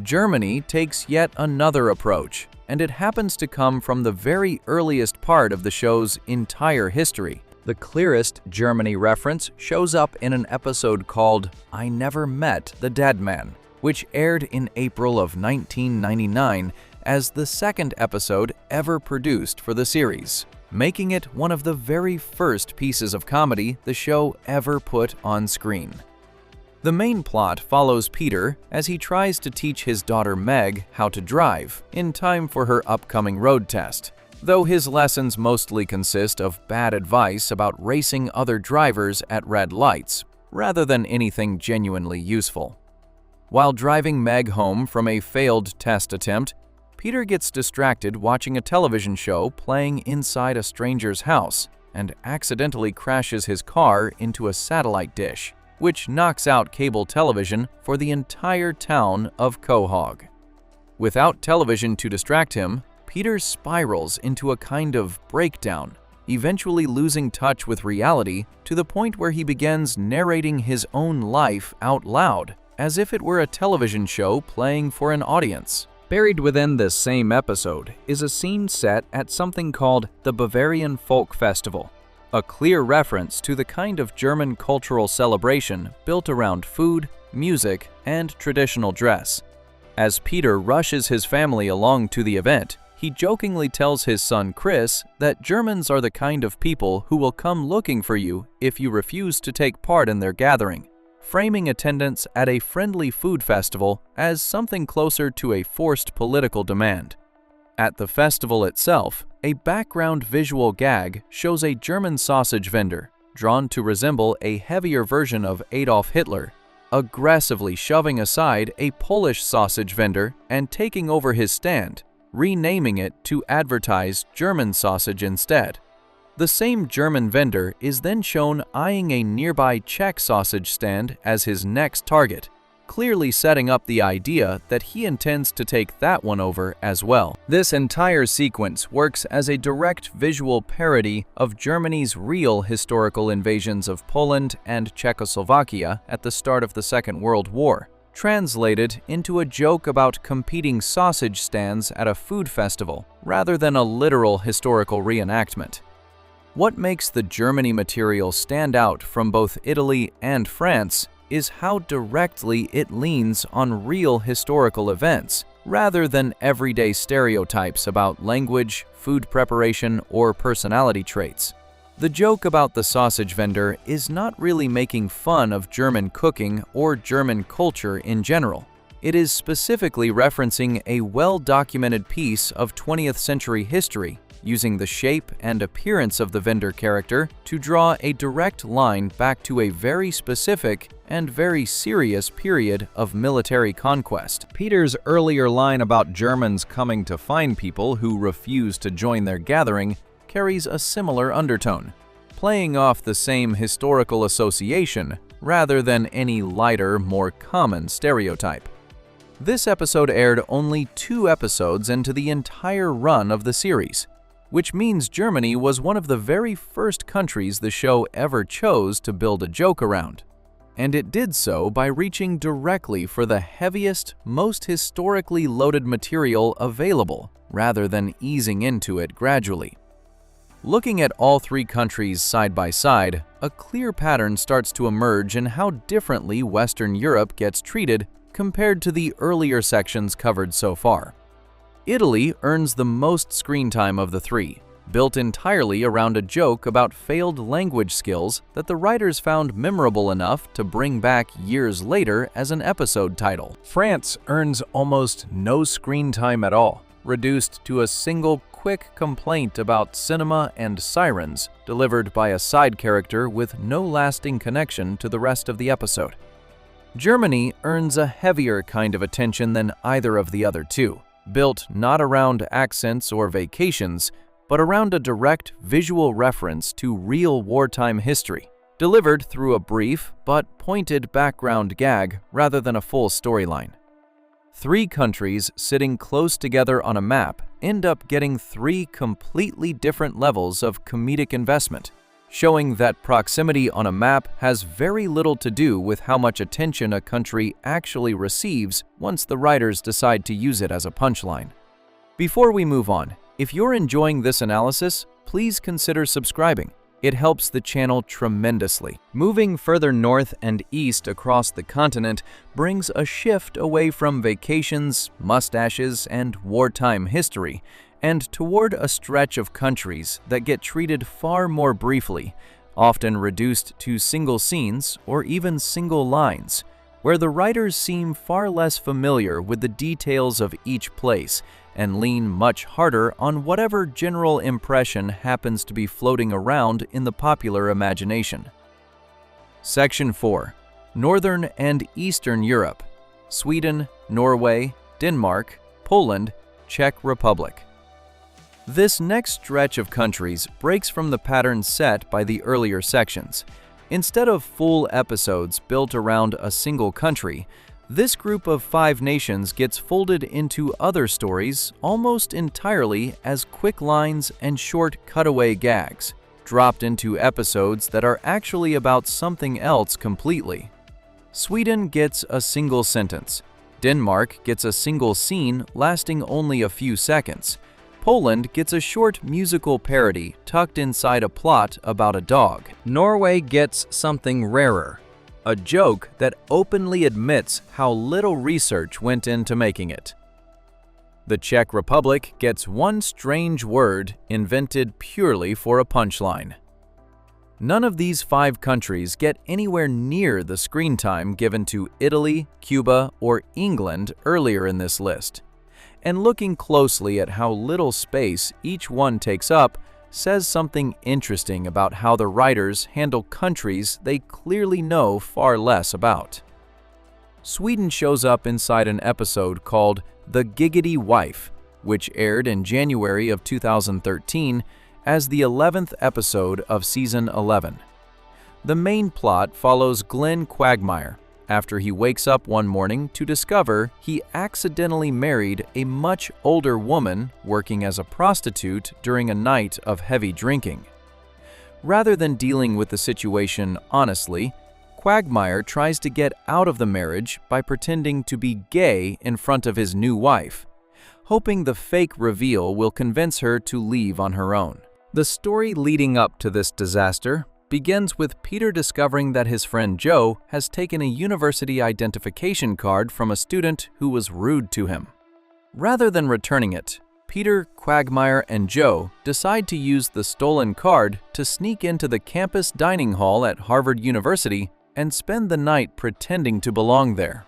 Germany takes yet another approach, and it happens to come from the very earliest part of the show's entire history. The clearest Germany reference shows up in an episode called I Never Met the Dead Man, which aired in April of 1999 as the second episode ever produced for the series, making it one of the very first pieces of comedy the show ever put on screen. The main plot follows Peter as he tries to teach his daughter Meg how to drive in time for her upcoming road test, though his lessons mostly consist of bad advice about racing other drivers at red lights, rather than anything genuinely useful. While driving Meg home from a failed test attempt, Peter gets distracted watching a television show playing inside a stranger's house and accidentally crashes his car into a satellite dish, which knocks out cable television for the entire town of Quahog. Without television to distract him, Peter spirals into a kind of breakdown, eventually losing touch with reality to the point where he begins narrating his own life out loud, as if it were a television show playing for an audience. Buried within this same episode is a scene set at something called the Bavarian Folk Festival, a clear reference to the kind of German cultural celebration built around food, music, and traditional dress. As Peter rushes his family along to the event, he jokingly tells his son Chris that Germans are the kind of people who will come looking for you if you refuse to take part in their gathering, framing attendance at a friendly food festival as something closer to a forced political demand. At the festival itself, a background visual gag shows a German sausage vendor, drawn to resemble a heavier version of Adolf Hitler, aggressively shoving aside a Polish sausage vendor and taking over his stand, renaming it to advertise German sausage instead. The same German vendor is then shown eyeing a nearby Czech sausage stand as his next target, clearly setting up the idea that he intends to take that one over as well. This entire sequence works as a direct visual parody of Germany's real historical invasions of Poland and Czechoslovakia at the start of the Second World War, translated into a joke about competing sausage stands at a food festival, rather than a literal historical reenactment. What makes the Germany material stand out from both Italy and France is how directly it leans on real historical events, rather than everyday stereotypes about language, food preparation, or personality traits. The joke about the sausage vendor is not really making fun of German cooking or German culture in general. It is specifically referencing a well-documented piece of 20th century history, using the shape and appearance of the vendor character to draw a direct line back to a very specific and very serious period of military conquest. Peter's earlier line about Germans coming to find people who refuse to join their gathering carries a similar undertone, playing off the same historical association rather than any lighter, more common stereotype. This episode aired only 2 episodes into the entire run of the series, which means Germany was one of the very first countries the show ever chose to build a joke around. and it did so by reaching directly for the heaviest, most historically loaded material available, rather than easing into it gradually. Looking at all three countries side by side, a clear pattern starts to emerge in how differently Western Europe gets treated compared to the earlier sections covered so far. Italy earns the most screen time of the three, built entirely around a joke about failed language skills that the writers found memorable enough to bring back years later as an episode title. France earns almost no screen time at all, reduced to a single quick complaint about cinema and sirens delivered by a side character with no lasting connection to the rest of the episode. Germany earns a heavier kind of attention than either of the other two, built not around accents or vacations, but around a direct visual reference to real wartime history, delivered through a brief but pointed background gag rather than a full storyline. Three countries sitting close together on a map end up getting three completely different levels of comedic investment, showing that proximity on a map has very little to do with how much attention a country actually receives once the writers decide to use it as a punchline. Before we move on, if you're enjoying this analysis, please consider subscribing. It helps the channel tremendously. Moving further north and east across the continent brings a shift away from vacations, mustaches, and wartime history, and toward a stretch of countries that get treated far more briefly, often reduced to single scenes or even single lines, where the writers seem far less familiar with the details of each place and lean much harder on whatever general impression happens to be floating around in the popular imagination. Section 4. Northern and Eastern Europe: Sweden, Norway, Denmark, Poland, Czech Republic. This next stretch of countries breaks from the pattern set by the earlier sections. Instead of full episodes built around a single country, this group of 5 nations gets folded into other stories almost entirely as quick lines and short cutaway gags, dropped into episodes that are actually about something else completely. Sweden gets a single sentence. Denmark gets a single scene lasting only a few seconds. Poland gets a short musical parody tucked inside a plot about a dog. Norway gets something rarer, a joke that openly admits how little research went into making it. The Czech Republic gets one strange word invented purely for a punchline. None of these 5 countries get anywhere near the screen time given to Italy, Cuba, or England earlier in this list. And looking closely at how little space each one takes up says something interesting about how the writers handle countries they clearly know far less about. Sweden shows up inside an episode called The Giggity Wife, which aired in January of 2013 as the 11th episode of Season 11. The main plot follows Glenn Quagmire after he wakes up one morning to discover he accidentally married a much older woman working as a prostitute during a night of heavy drinking. Rather than dealing with the situation honestly, Quagmire tries to get out of the marriage by pretending to be gay in front of his new wife, hoping the fake reveal will convince her to leave on her own. The story leading up to this disaster begins with Peter discovering that his friend Joe has taken a university identification card from a student who was rude to him. Rather than returning it, Peter, Quagmire, and Joe decide to use the stolen card to sneak into the campus dining hall at Harvard University and spend the night pretending to belong there.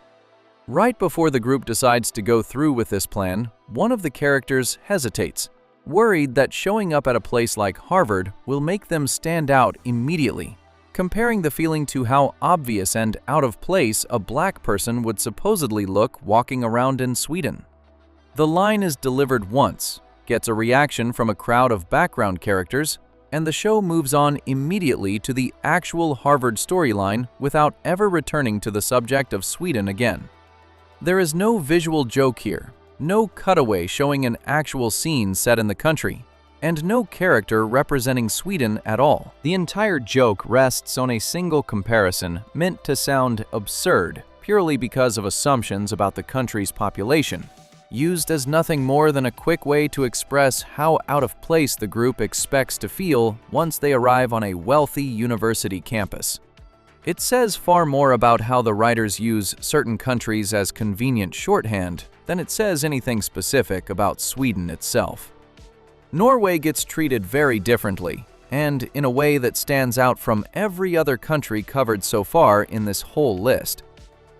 Right before the group decides to go through with this plan, one of the characters hesitates, worried that showing up at a place like Harvard will make them stand out immediately, comparing the feeling to how obvious and out of place a black person would supposedly look walking around in Sweden. The line is delivered once, gets a reaction from a crowd of background characters, and the show moves on immediately to the actual Harvard storyline without ever returning to the subject of Sweden again. There is no visual joke here, no cutaway showing an actual scene set in the country, and no character representing Sweden at all. The entire joke rests on a single comparison meant to sound absurd purely because of assumptions about the country's population, used as nothing more than a quick way to express how out of place the group expects to feel once they arrive on a wealthy university campus. It says far more about how the writers use certain countries as convenient shorthand than it says anything specific about Sweden itself. Norway gets treated very differently, and in a way that stands out from every other country covered so far in this whole list.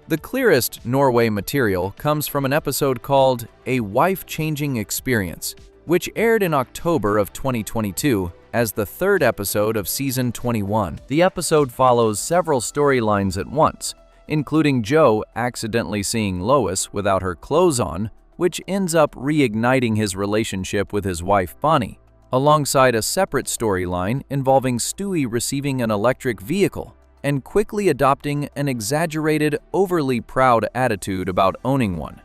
The clearest Norway material comes from an episode called A Wife-Changing Experience, which aired in October of 2022 as the third episode of Season 21. The episode follows several storylines at once, including Joe accidentally seeing Lois without her clothes on, which ends up reigniting his relationship with his wife Bonnie, alongside a separate storyline involving Stewie receiving an electric vehicle and quickly adopting an exaggerated, overly proud attitude about owning one.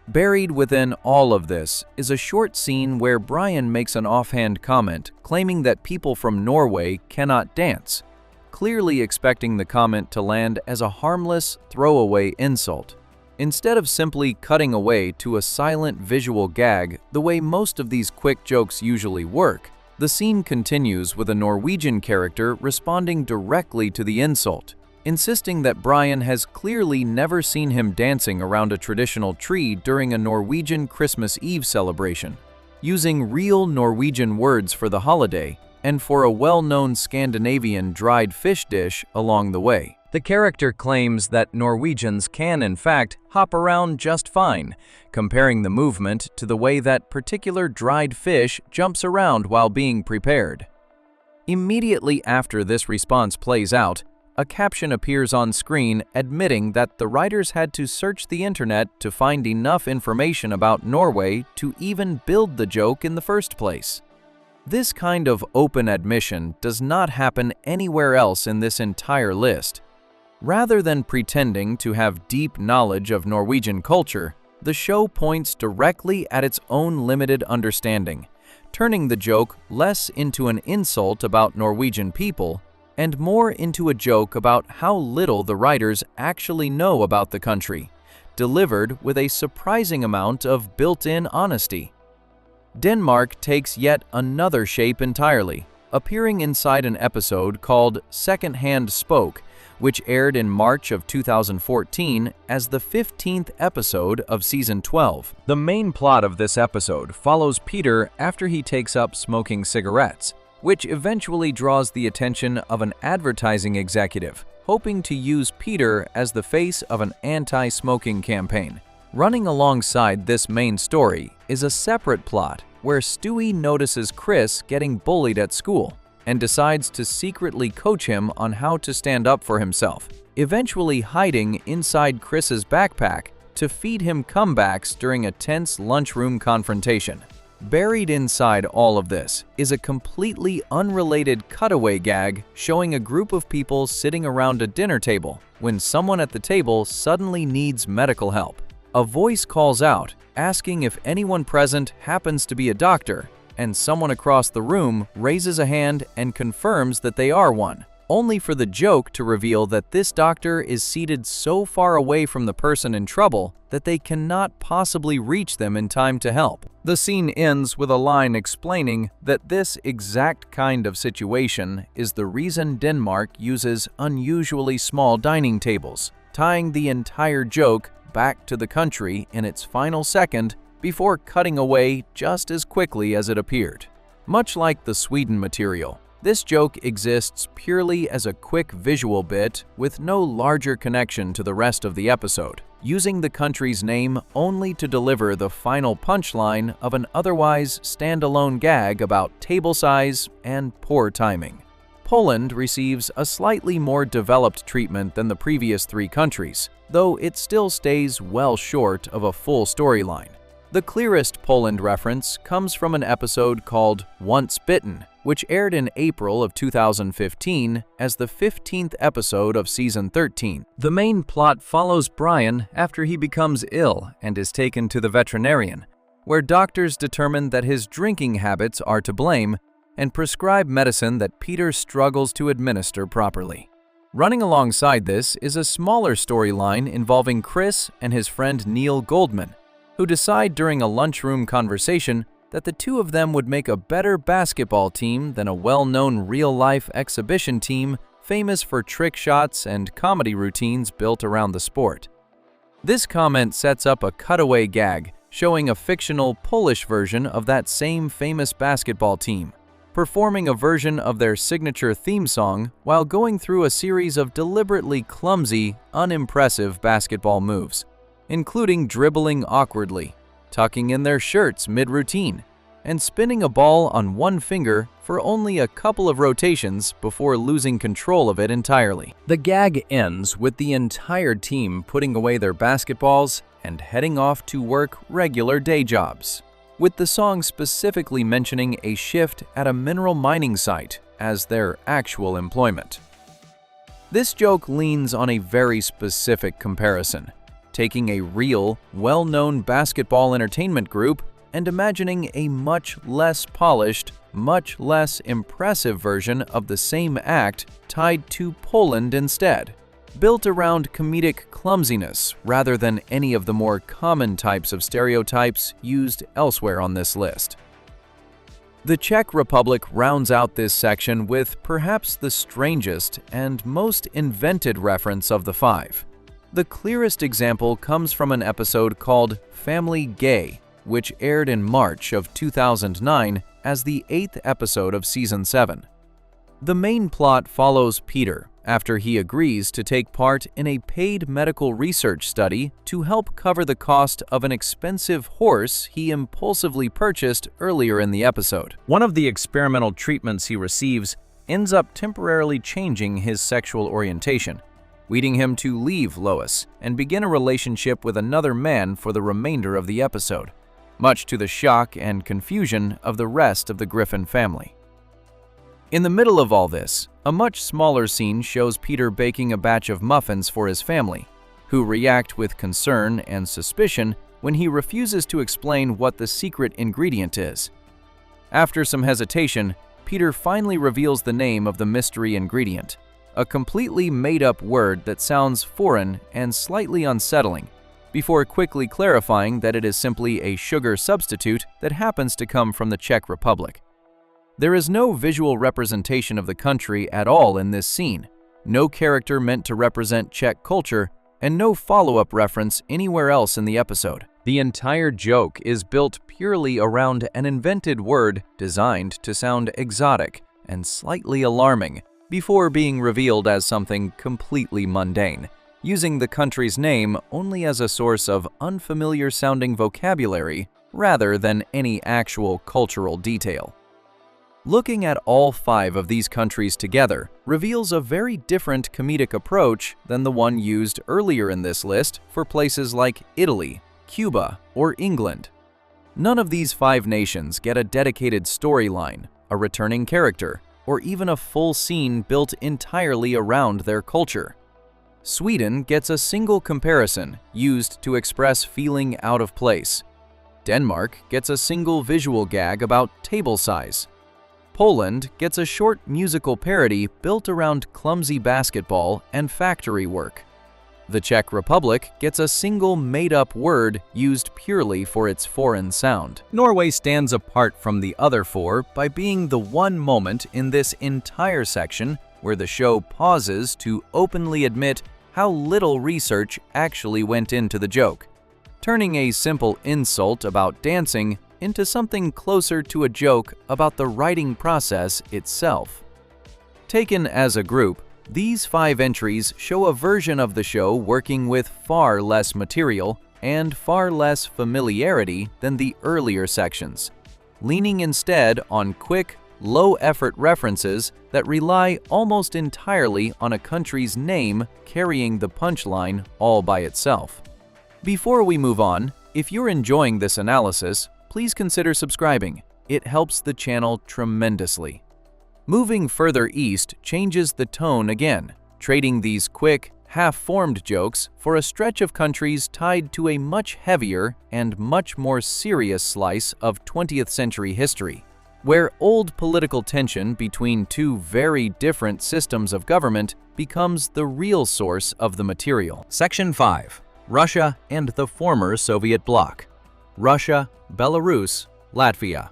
Buried within all of this is a short scene where Brian makes an offhand comment claiming that people from Norway cannot dance, clearly expecting the comment to land as a harmless, throwaway insult. Instead of simply cutting away to a silent visual gag the way most of these quick jokes usually work, the scene continues with a Norwegian character responding directly to the insult, insisting that Brian has clearly never seen him dancing around a traditional tree during a Norwegian Christmas Eve celebration, using real Norwegian words for the holiday and for a well-known Scandinavian dried fish dish along the way. The character claims that Norwegians can, in fact, hop around just fine, comparing the movement to the way that particular dried fish jumps around while being prepared. Immediately after this response plays out, a caption appears on screen admitting that the writers had to search the internet to find enough information about Norway to even build the joke in the first place. This kind of open admission does not happen anywhere else in this entire list. Rather than pretending to have deep knowledge of Norwegian culture, the show points directly at its own limited understanding, turning the joke less into an insult about Norwegian people and more into a joke about how little the writers actually know about the country, delivered with a surprising amount of built-in honesty. Denmark takes yet another shape entirely, appearing inside an episode called Second-Hand Spoke, which aired in March of 2014 as the 15th episode of Season 12. The main plot of this episode follows Peter after he takes up smoking cigarettes, which eventually draws the attention of an advertising executive, hoping to use Peter as the face of an anti-smoking campaign. Running alongside this main story is a separate plot where Stewie notices Chris getting bullied at school and decides to secretly coach him on how to stand up for himself, eventually hiding inside Chris's backpack to feed him comebacks during a tense lunchroom confrontation. Buried inside all of this is a completely unrelated cutaway gag showing a group of people sitting around a dinner table when someone at the table suddenly needs medical help. A voice calls out, asking if anyone present happens to be a doctor, and someone across the room raises a hand and confirms that they are one, only for the joke to reveal that this doctor is seated so far away from the person in trouble that they cannot possibly reach them in time to help. The scene ends with a line explaining that this exact kind of situation is the reason Denmark uses unusually small dining tables, tying the entire joke back to the country in its final second before cutting away just as quickly as it appeared. Much like the Sweden material, this joke exists purely as a quick visual bit with no larger connection to the rest of the episode, using the country's name only to deliver the final punchline of an otherwise standalone gag about table size and poor timing. Poland receives a slightly more developed treatment than the previous three countries, though it still stays well short of a full storyline. The clearest Poland reference comes from an episode called Once Bitten, which aired in April of 2015 as the 15th episode of Season 13. The main plot follows Brian after he becomes ill and is taken to the veterinarian, where doctors determine that his drinking habits are to blame and prescribe medicine that Peter struggles to administer properly. Running alongside this is a smaller storyline involving Chris and his friend Neil Goldman, who decide during a lunchroom conversation that the two of them would make a better basketball team than a well-known real-life exhibition team famous for trick shots and comedy routines built around the sport. This comment sets up a cutaway gag showing a fictional Polish version of that same famous basketball team, performing a version of their signature theme song while going through a series of deliberately clumsy, unimpressive basketball moves, including dribbling awkwardly, tucking in their shirts mid-routine, and spinning a ball on one finger for only a couple of rotations before losing control of it entirely. The gag ends with the entire team putting away their basketballs and heading off to work regular day jobs, with the song specifically mentioning a shift at a mineral mining site as their actual employment. This joke leans on a very specific comparison, taking a real, well-known basketball entertainment group and imagining a much less polished, much less impressive version of the same act tied to Poland instead, built around comedic clumsiness rather than any of the more common types of stereotypes used elsewhere on this list. The Czech Republic rounds out this section with perhaps the strangest and most invented reference of the five. The clearest example comes from an episode called Family Gay, which aired in March of 2009 as the 8th episode of Season 7. The main plot follows Peter after he agrees to take part in a paid medical research study to help cover the cost of an expensive horse he impulsively purchased earlier in the episode. One of the experimental treatments he receives ends up temporarily changing his sexual orientation, leading him to leave Lois and begin a relationship with another man for the remainder of the episode, much to the shock and confusion of the rest of the Griffin family. In the middle of all this, a much smaller scene shows Peter baking a batch of muffins for his family, who react with concern and suspicion when he refuses to explain what the secret ingredient is. After some hesitation, Peter finally reveals the name of the mystery ingredient, a completely made-up word that sounds foreign and slightly unsettling, before quickly clarifying that it is simply a sugar substitute that happens to come from the Czech Republic. There is no visual representation of the country at all in this scene, no character meant to represent Czech culture, and no follow-up reference anywhere else in the episode. The entire joke is built purely around an invented word designed to sound exotic and slightly alarming before being revealed as something completely mundane, using the country's name only as a source of unfamiliar-sounding vocabulary rather than any actual cultural detail. Looking at all five of these countries together reveals a very different comedic approach than the one used earlier in this list for places like Italy, Cuba, or England. None of these five nations get a dedicated storyline, a returning character, or even a full scene built entirely around their culture. Sweden gets a single comparison used to express feeling out of place. Denmark gets a single visual gag about table size. Poland gets a short musical parody built around clumsy basketball and factory work. The Czech Republic gets a single made-up word used purely for its foreign sound. Norway stands apart from the other four by being the one moment in this entire section where the show pauses to openly admit how little research actually went into the joke, turning a simple insult about dancing into something closer to a joke about the writing process itself. Taken as a group, these five entries show a version of the show working with far less material and far less familiarity than the earlier sections, leaning instead on quick, low-effort references that rely almost entirely on a country's name carrying the punchline all by itself. Before we move on, if you're enjoying this analysis, please consider subscribing. It helps the channel tremendously. Moving further east changes the tone again, trading these quick, half-formed jokes for a stretch of countries tied to a much heavier and much more serious slice of 20th century history, where old political tension between two very different systems of government becomes the real source of the material. Section 5. Russia and the former Soviet bloc. Russia, Belarus, Latvia.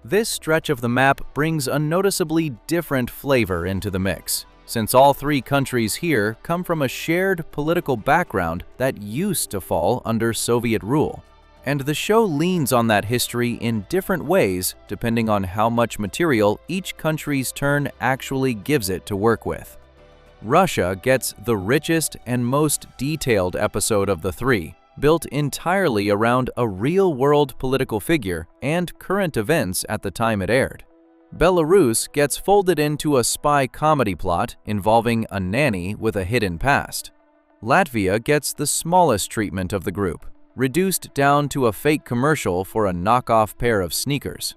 This stretch of the map brings a noticeably different flavor into the mix, since all three countries here come from a shared political background that used to fall under Soviet rule. And the show leans on that history in different ways depending on how much material each country's turn actually gives it to work with. Russia gets the richest and most detailed episode of the three, built entirely around a real-world political figure and current events at the time it aired. Belarus gets folded into a spy comedy plot involving a nanny with a hidden past. Latvia gets the smallest treatment of the group, reduced down to a fake commercial for a knockoff pair of sneakers.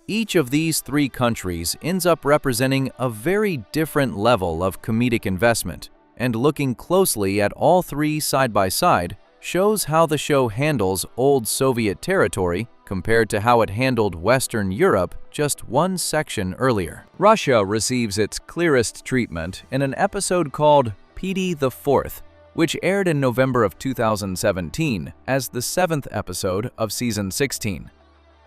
Each of these three countries ends up representing a very different level of comedic investment, and looking closely at all three side by side shows how the show handles old Soviet territory compared to how it handled Western Europe just one section earlier. Russia receives its clearest treatment in an episode called Petey the Fourth, which aired in November of 2017 as the 7th episode of Season 16.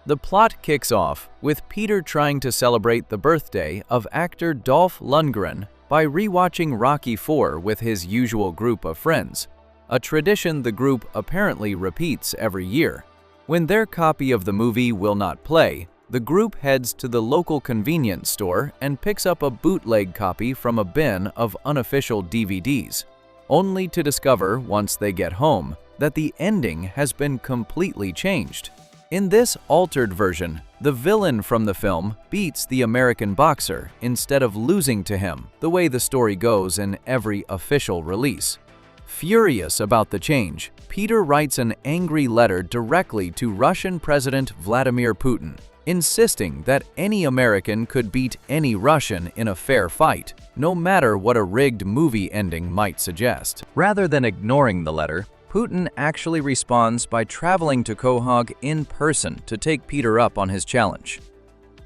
The plot kicks off with Peter trying to celebrate the birthday of actor Dolph Lundgren by rewatching Rocky IV with his usual group of friends, a tradition the group apparently repeats every year. When their copy of the movie will not play, the group heads to the local convenience store and picks up a bootleg copy from a bin of unofficial DVDs, only to discover once they get home that the ending has been completely changed. In this altered version, the villain from the film beats the American boxer instead of losing to him, the way the story goes in every official release. Furious about the change, Peter writes an angry letter directly to Russian President Vladimir Putin, insisting that any American could beat any Russian in a fair fight, no matter what a rigged movie ending might suggest. Rather than ignoring the letter, Putin actually responds by traveling to Quahog in person to take Peter up on his challenge.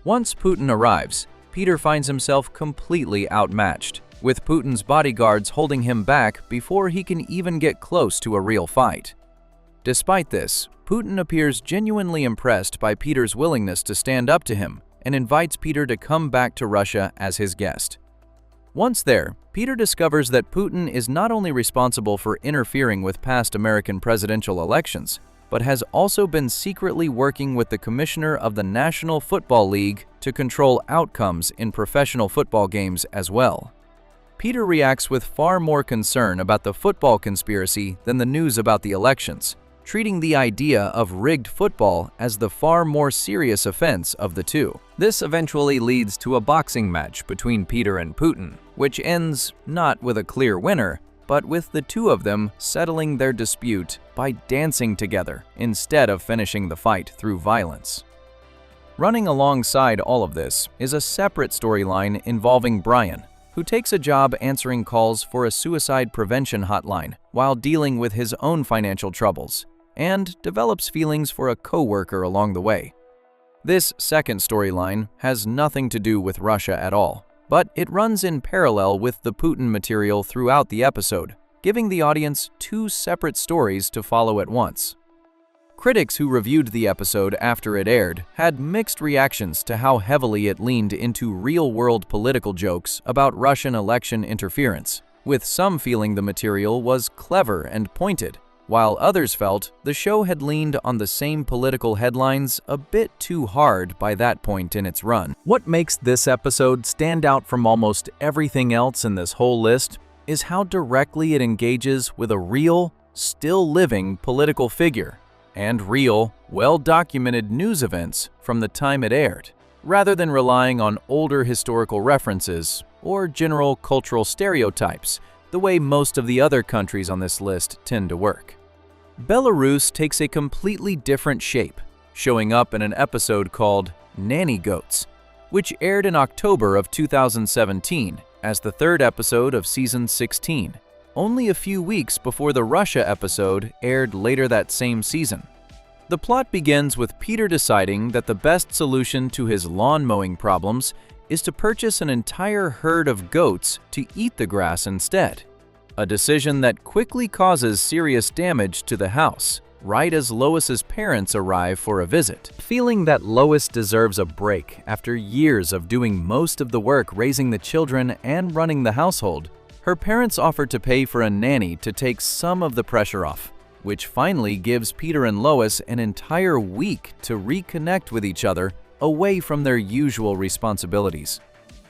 Once Putin arrives, Peter finds himself completely outmatched, with Putin's bodyguards holding him back before he can even get close to a real fight. Despite this, Putin appears genuinely impressed by Peter's willingness to stand up to him and invites Peter to come back to Russia as his guest. Once there, Peter discovers that Putin is not only responsible for interfering with past American presidential elections, but has also been secretly working with the commissioner of the National Football League to control outcomes in professional football games as well. Peter reacts with far more concern about the football conspiracy than the news about the elections, treating the idea of rigged football as the far more serious offense of the two. This eventually leads to a boxing match between Peter and Putin, which ends not with a clear winner, but with the two of them settling their dispute by dancing together instead of finishing the fight through violence. Running alongside all of this is a separate storyline involving Brian, who takes a job answering calls for a suicide prevention hotline while dealing with his own financial troubles, and develops feelings for a co-worker along the way. This second storyline has nothing to do with Russia at all, but it runs in parallel with the Putin material throughout the episode, giving the audience two separate stories to follow at once. Critics who reviewed the episode after it aired had mixed reactions to how heavily it leaned into real-world political jokes about Russian election interference, with some feeling the material was clever and pointed, while others felt the show had leaned on the same political headlines a bit too hard by that point in its run. What makes this episode stand out from almost everything else in this whole list is how directly it engages with a real, still-living political figure and real, well-documented news events from the time it aired, rather than relying on older historical references or general cultural stereotypes the way most of the other countries on this list tend to work. Belarus takes a completely different shape, showing up in an episode called Nanny Goats, which aired in October of 2017 as the third episode of Season 16, only a few weeks before the Russia episode aired later that same season. The plot begins with Peter deciding that the best solution to his lawn mowing problems is to purchase an entire herd of goats to eat the grass instead. A decision that quickly causes serious damage to the house, right as Lois's parents arrive for a visit. Feeling that Lois deserves a break after years of doing most of the work raising the children and running the household, her parents offer to pay for a nanny to take some of the pressure off, which finally gives Peter and Lois an entire week to reconnect with each other away from their usual responsibilities.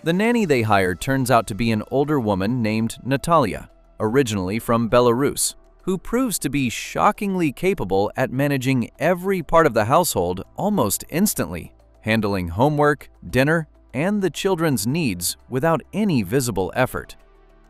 The nanny they hired turns out to be an older woman named Natalia, originally from Belarus, who proves to be shockingly capable at managing every part of the household almost instantly, handling homework, dinner, and the children's needs without any visible effort.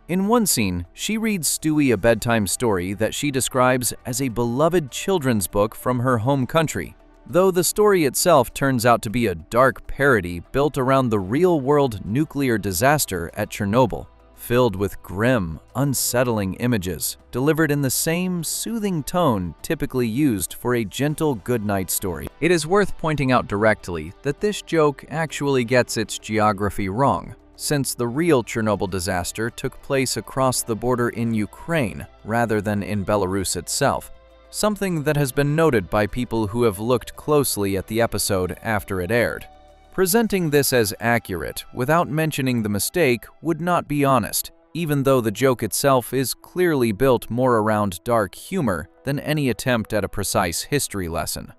In one scene, she reads Stewie a bedtime story that she describes as a beloved children's book from her home country, though the story itself turns out to be a dark parody built around the real-world nuclear disaster at Chernobyl, filled with grim, unsettling images, delivered in the same soothing tone typically used for a gentle goodnight story. It is worth pointing out directly that this joke actually gets its geography wrong, since the real Chernobyl disaster took place across the border in Ukraine rather than in Belarus itself, something that has been noted by people who have looked closely at the episode after it aired. Presenting this as accurate without mentioning the mistake would not be honest, even though the joke itself is clearly built more around dark humor than any attempt at a precise history lesson.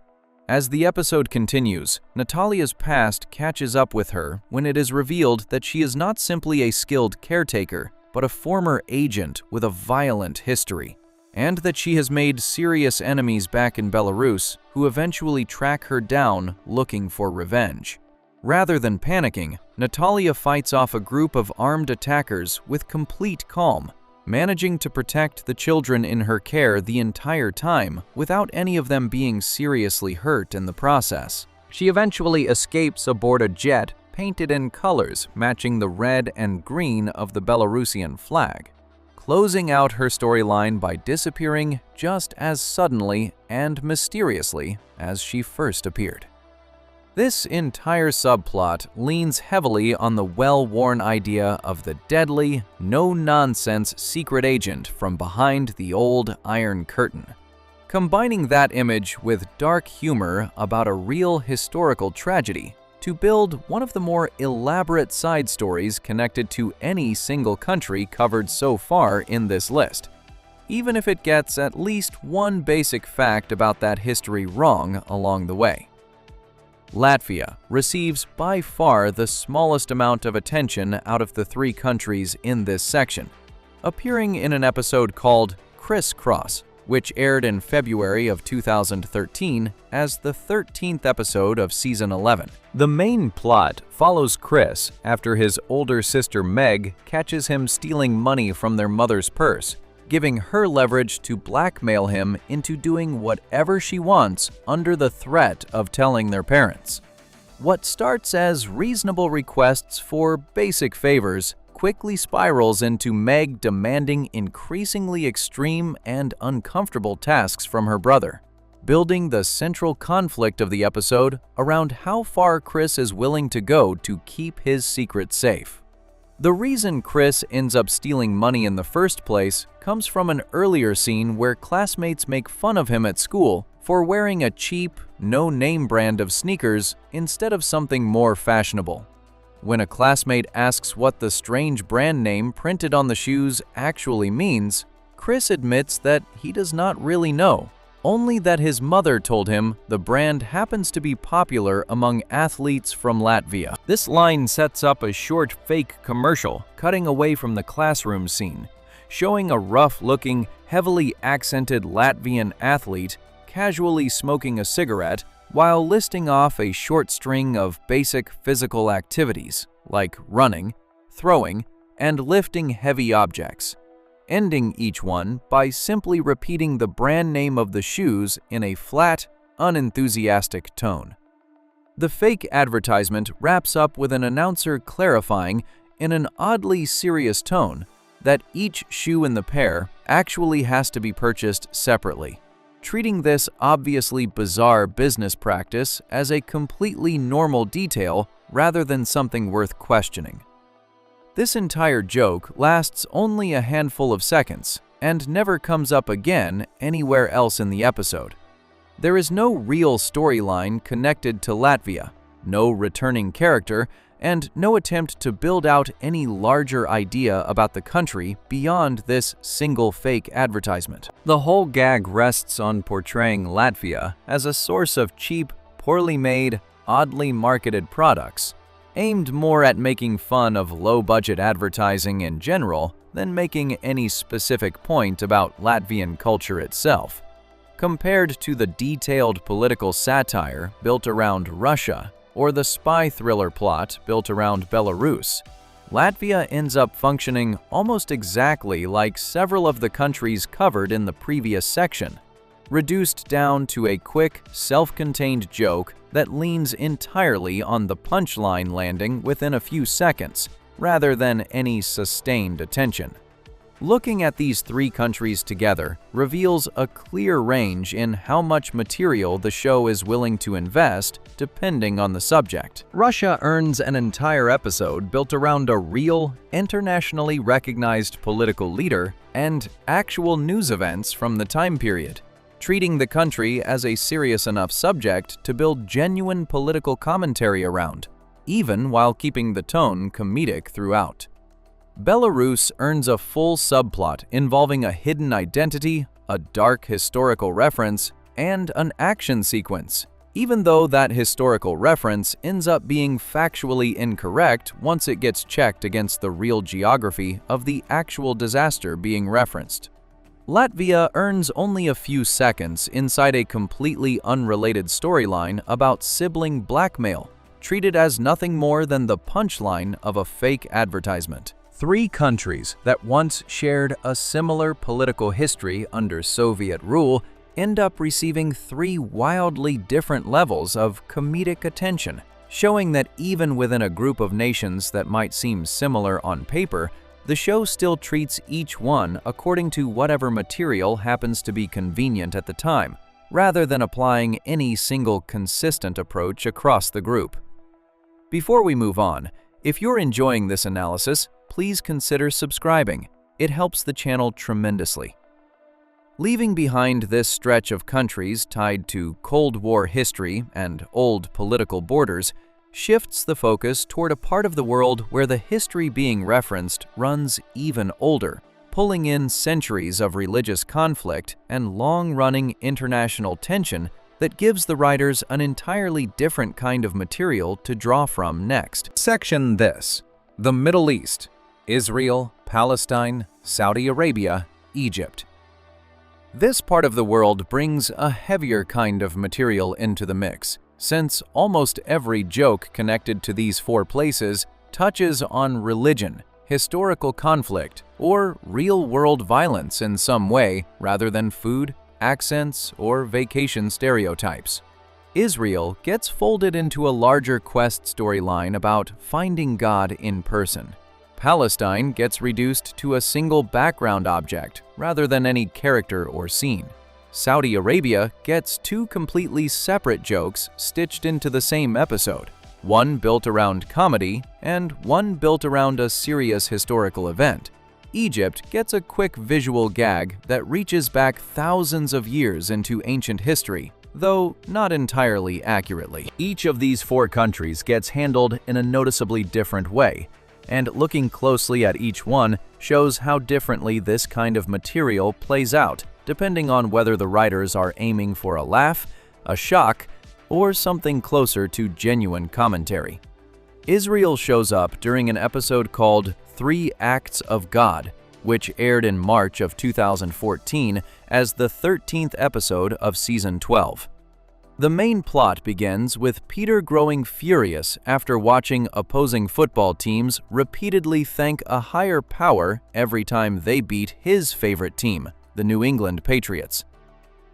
As the episode continues, Natalia's past catches up with her when it is revealed that she is not simply a skilled caretaker, but a former agent with a violent history, and that she has made serious enemies back in Belarus who eventually track her down looking for revenge. Rather than panicking, Natalia fights off a group of armed attackers with complete calm, managing to protect the children in her care the entire time without any of them being seriously hurt in the process. She eventually escapes aboard a jet painted in colors matching the red and green of the Belarusian flag, closing out her storyline by disappearing just as suddenly and mysteriously as she first appeared. This entire subplot leans heavily on the well-worn idea of the deadly, no-nonsense secret agent from behind the old Iron Curtain. Combining that image with dark humor about a real historical tragedy to build one of the more elaborate side stories connected to any single country covered so far in this list, even if it gets at least one basic fact about that history wrong along the way. Latvia receives by far the smallest amount of attention out of the three countries in this section, appearing in an episode called Criss-Cross, which aired in February of 2013 as the 13th episode of Season 11. The main plot follows Chris after his older sister Meg catches him stealing money from their mother's purse, giving her leverage to blackmail him into doing whatever she wants under the threat of telling their parents. What starts as reasonable requests for basic favors quickly spirals into Meg demanding increasingly extreme and uncomfortable tasks from her brother, building the central conflict of the episode around how far Chris is willing to go to keep his secret safe. The reason Chris ends up stealing money in the first place comes from an earlier scene where classmates make fun of him at school for wearing a cheap, no-name brand of sneakers instead of something more fashionable. When a classmate asks what the strange brand name printed on the shoes actually means, Chris admits that he does not really know, only that his mother told him the brand happens to be popular among athletes from Latvia. This line sets up a short fake commercial cutting away from the classroom scene, showing a rough-looking, heavily accented Latvian athlete casually smoking a cigarette while listing off a short string of basic physical activities like running, throwing, and lifting heavy objects, ending each one by simply repeating the brand name of the shoes in a flat, unenthusiastic tone. The fake advertisement wraps up with an announcer clarifying, in an oddly serious tone, that each shoe in the pair actually has to be purchased separately, treating this obviously bizarre business practice as a completely normal detail rather than something worth questioning. This entire joke lasts only a handful of seconds and never comes up again anywhere else in the episode. There is no real storyline connected to Latvia, no returning character, and no attempt to build out any larger idea about the country beyond this single fake advertisement. The whole gag rests on portraying Latvia as a source of cheap, poorly made, oddly marketed products, aimed more at making fun of low-budget advertising in general than making any specific point about Latvian culture itself. Compared to the detailed political satire built around Russia or the spy thriller plot built around Belarus, Latvia ends up functioning almost exactly like several of the countries covered in the previous section, reduced down to a quick, self-contained joke that leans entirely on the punchline landing within a few seconds, rather than any sustained attention. Looking at these three countries together reveals a clear range in how much material the show is willing to invest depending on the subject. Russia earns an entire episode built around a real, internationally recognized political leader and actual news events from the time period, treating the country as a serious enough subject to build genuine political commentary around, even while keeping the tone comedic throughout. Belarus earns a full subplot involving a hidden identity, a dark historical reference, and an action sequence, even though that historical reference ends up being factually incorrect once it gets checked against the real geography of the actual disaster being referenced. Latvia earns only a few seconds inside a completely unrelated storyline about sibling blackmail, treated as nothing more than the punchline of a fake advertisement. Three countries that once shared a similar political history under Soviet rule end up receiving three wildly different levels of comedic attention, showing that even within a group of nations that might seem similar on paper, the show still treats each one according to whatever material happens to be convenient at the time, rather than applying any single consistent approach across the group. Before we move on, if you're enjoying this analysis, please consider subscribing. It helps the channel tremendously. Leaving behind this stretch of countries tied to Cold War history and old political borders shifts the focus toward a part of the world where the history being referenced runs even older, pulling in centuries of religious conflict and long-running international tension that gives the writers an entirely different kind of material to draw from next. Section this: the Middle East, Israel, Palestine, Saudi Arabia, Egypt. This part of the world brings a heavier kind of material into the mix, since almost every joke connected to these four places touches on religion, historical conflict, or real-world violence in some way rather than food, accents, or vacation stereotypes. Israel gets folded into a larger quest storyline about finding God in person. Palestine gets reduced to a single background object rather than any character or scene. Saudi Arabia gets two completely separate jokes stitched into the same episode, one built around comedy and one built around a serious historical event. Egypt gets a quick visual gag that reaches back thousands of years into ancient history, though not entirely accurately. Each of these four countries gets handled in a noticeably different way, and looking closely at each one shows how differently this kind of material plays out, depending on whether the writers are aiming for a laugh, a shock, or something closer to genuine commentary. Israel shows up during an episode called 3 Acts of God, which aired in March of 2014 as the 13th episode of Season 12. The main plot begins with Peter growing furious after watching opposing football teams repeatedly thank a higher power every time they beat his favorite team, the New England Patriots.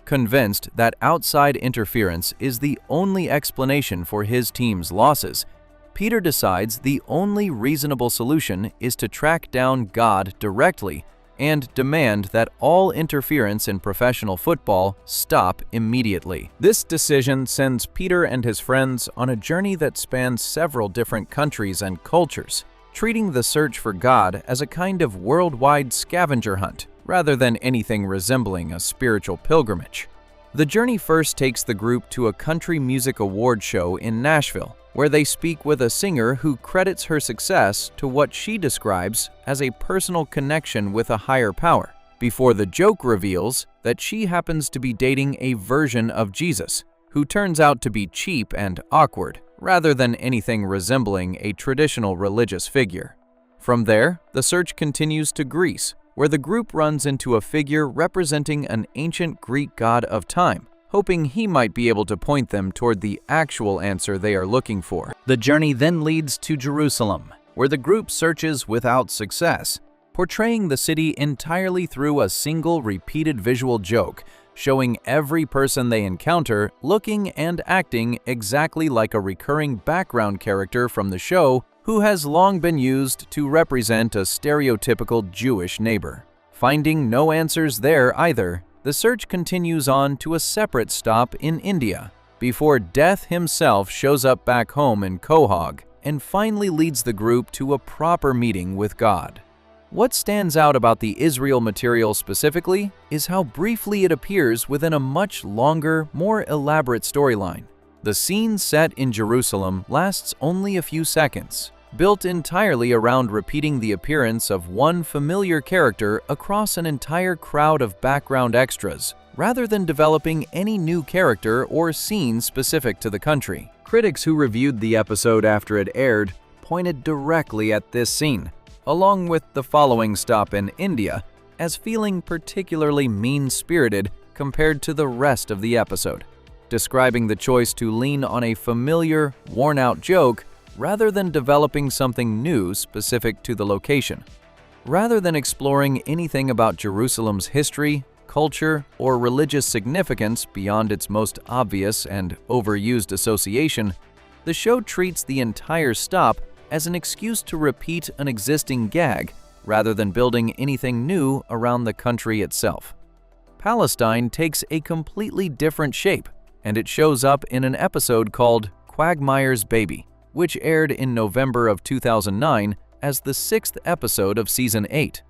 Convinced that outside interference is the only explanation for his team's losses, Peter decides the only reasonable solution is to track down God directly and demand that all interference in professional football stop immediately. This decision sends Peter and his friends on a journey that spans several different countries and cultures, treating the search for God as a kind of worldwide scavenger hunt rather than anything resembling a spiritual pilgrimage. The journey first takes the group to a country music award show in Nashville, where they speak with a singer who credits her success to what she describes as a personal connection with a higher power, before the joke reveals that she happens to be dating a version of Jesus, who turns out to be cheap and awkward, rather than anything resembling a traditional religious figure. From there, the search continues to Greece, where the group runs into a figure representing an ancient Greek god of time, hoping he might be able to point them toward the actual answer they are looking for. The journey then leads to Jerusalem, where the group searches without success, portraying the city entirely through a single repeated visual joke, showing every person they encounter looking and acting exactly like a recurring background character from the show who has long been used to represent a stereotypical Jewish neighbor. Finding no answers there either, the search continues on to a separate stop in India, before Death himself shows up back home in Quahog and finally leads the group to a proper meeting with God. What stands out about the Israel material specifically is how briefly it appears within a much longer, more elaborate storyline. The scene set in Jerusalem lasts only a few seconds, built entirely around repeating the appearance of one familiar character across an entire crowd of background extras, rather than developing any new character or scene specific to the country. Critics who reviewed the episode after it aired pointed directly at this scene, along with the following stop in India, as feeling particularly mean-spirited compared to the rest of the episode, describing the choice to lean on a familiar, worn-out joke rather than developing something new specific to the location. Rather than exploring anything about Jerusalem's history, culture, or religious significance beyond its most obvious and overused association, the show treats the entire stop as an excuse to repeat an existing gag rather than building anything new around the country itself. Palestine takes a completely different shape, and it shows up in an episode called Quagmire's Baby, which aired in November of 2009 as the 6th episode of Season 8.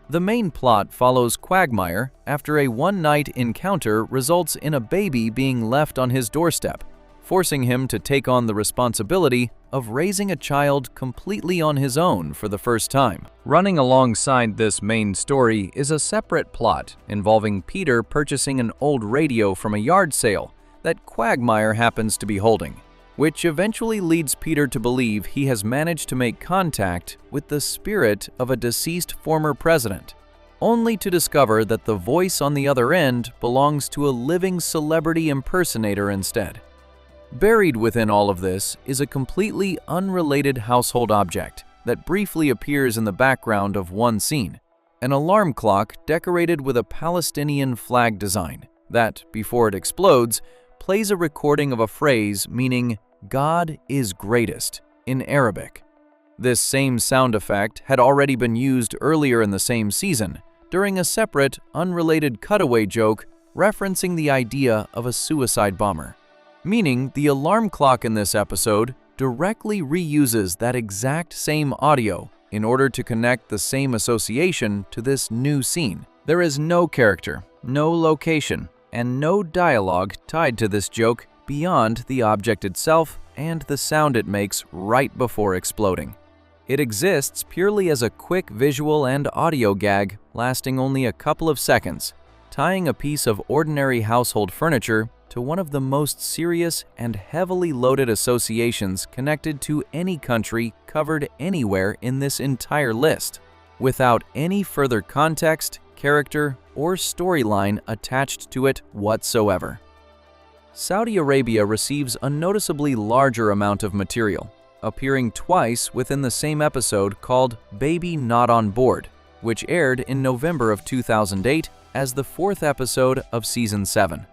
The main plot follows Quagmire after a one-night encounter results in a baby being left on his doorstep, forcing him to take on the responsibility of raising a child completely on his own for the first time. Running alongside this main story is a separate plot involving Peter purchasing an old radio from a yard sale that Quagmire happens to be holding, which eventually leads Peter to believe he has managed to make contact with the spirit of a deceased former president, only to discover that the voice on the other end belongs to a living celebrity impersonator instead. Buried within all of this is a completely unrelated household object that briefly appears in the background of one scene, an alarm clock decorated with a Palestinian flag design that, before it explodes, plays a recording of a phrase meaning "God is greatest" in Arabic. This same sound effect had already been used earlier in the same season during a separate, unrelated cutaway joke referencing the idea of a suicide bomber, meaning the alarm clock in this episode directly reuses that exact same audio in order to connect the same association to this new scene. There is no character, no location, and no dialogue tied to this joke beyond the object itself and the sound it makes right before exploding. It exists purely as a quick visual and audio gag lasting only a couple of seconds, tying a piece of ordinary household furniture to one of the most serious and heavily loaded associations connected to any country covered anywhere in this entire list, without any further context, character, or storyline attached to it whatsoever. Saudi Arabia receives a noticeably larger amount of material, appearing twice within the same episode called Baby Not On Board, which aired in November of 2008 as the 4th episode of Season 7.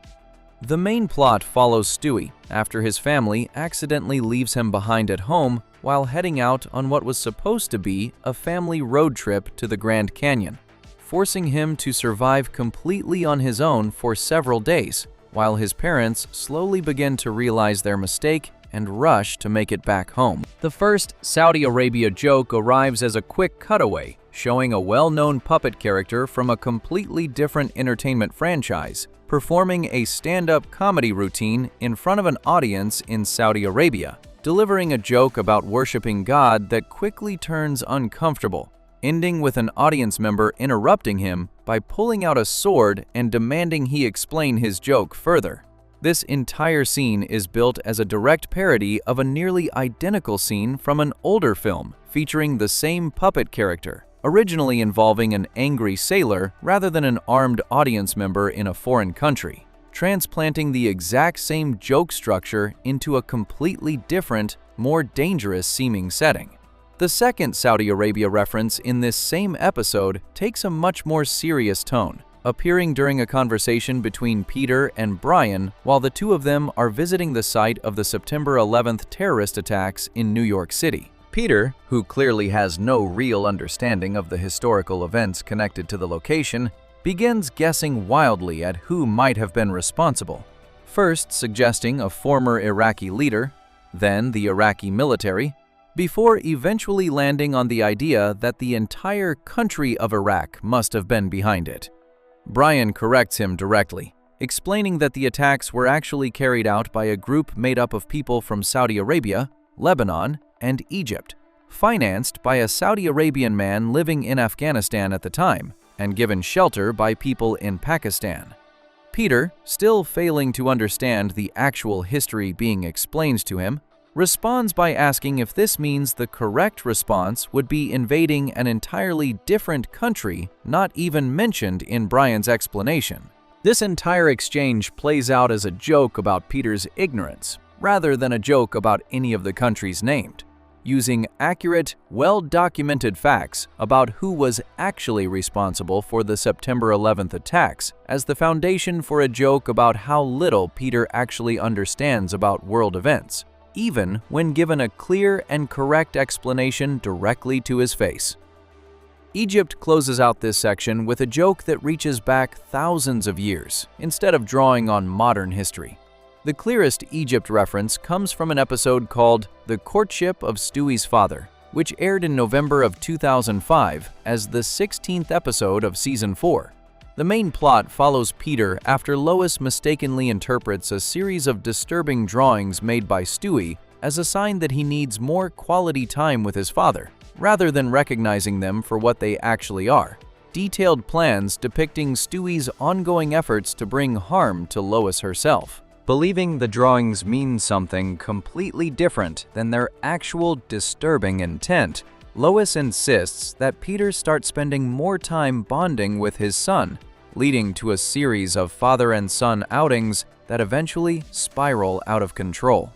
The main plot follows Stewie after his family accidentally leaves him behind at home while heading out on what was supposed to be a family road trip to the Grand Canyon, forcing him to survive completely on his own for several days, while his parents slowly begin to realize their mistake and rush to make it back home. The first Saudi Arabia joke arrives as a quick cutaway, showing a well-known puppet character from a completely different entertainment franchise performing a stand-up comedy routine in front of an audience in Saudi Arabia, delivering a joke about worshiping God that quickly turns uncomfortable, ending with an audience member interrupting him by pulling out a sword and demanding he explain his joke further. This entire scene is built as a direct parody of a nearly identical scene from an older film featuring the same puppet character, originally involving an angry sailor rather than an armed audience member in a foreign country, transplanting the exact same joke structure into a completely different, more dangerous-seeming setting. The second Saudi Arabia reference in this same episode takes a much more serious tone, appearing during a conversation between Peter and Brian while the two of them are visiting the site of the September 11th terrorist attacks in New York City. Peter, who clearly has no real understanding of the historical events connected to the location, begins guessing wildly at who might have been responsible, first suggesting a former Iraqi leader, then the Iraqi military, before eventually landing on the idea that the entire country of Iraq must have been behind it. Brian corrects him directly, explaining that the attacks were actually carried out by a group made up of people from Saudi Arabia, Lebanon, and Egypt, financed by a Saudi Arabian man living in Afghanistan at the time, and given shelter by people in Pakistan. Peter, still failing to understand the actual history being explained to him, responds by asking if this means the correct response would be invading an entirely different country not even mentioned in Brian's explanation. This entire exchange plays out as a joke about Peter's ignorance, rather than a joke about any of the countries named, using accurate, well-documented facts about who was actually responsible for the September 11th attacks as the foundation for a joke about how little Peter actually understands about world events, even when given a clear and correct explanation directly to his face. Egypt closes out this section with a joke that reaches back thousands of years, instead of drawing on modern history. The clearest Egypt reference comes from an episode called The Courtship of Stewie's Father, which aired in November of 2005 as the 16th episode of Season 4. The main plot follows Peter after Lois mistakenly interprets a series of disturbing drawings made by Stewie as a sign that he needs more quality time with his father, rather than recognizing them for what they actually are: detailed plans depicting Stewie's ongoing efforts to bring harm to Lois herself. Believing the drawings mean something completely different than their actual disturbing intent, Lois insists that Peter start spending more time bonding with his son, leading to a series of father and son outings that eventually spiral out of control.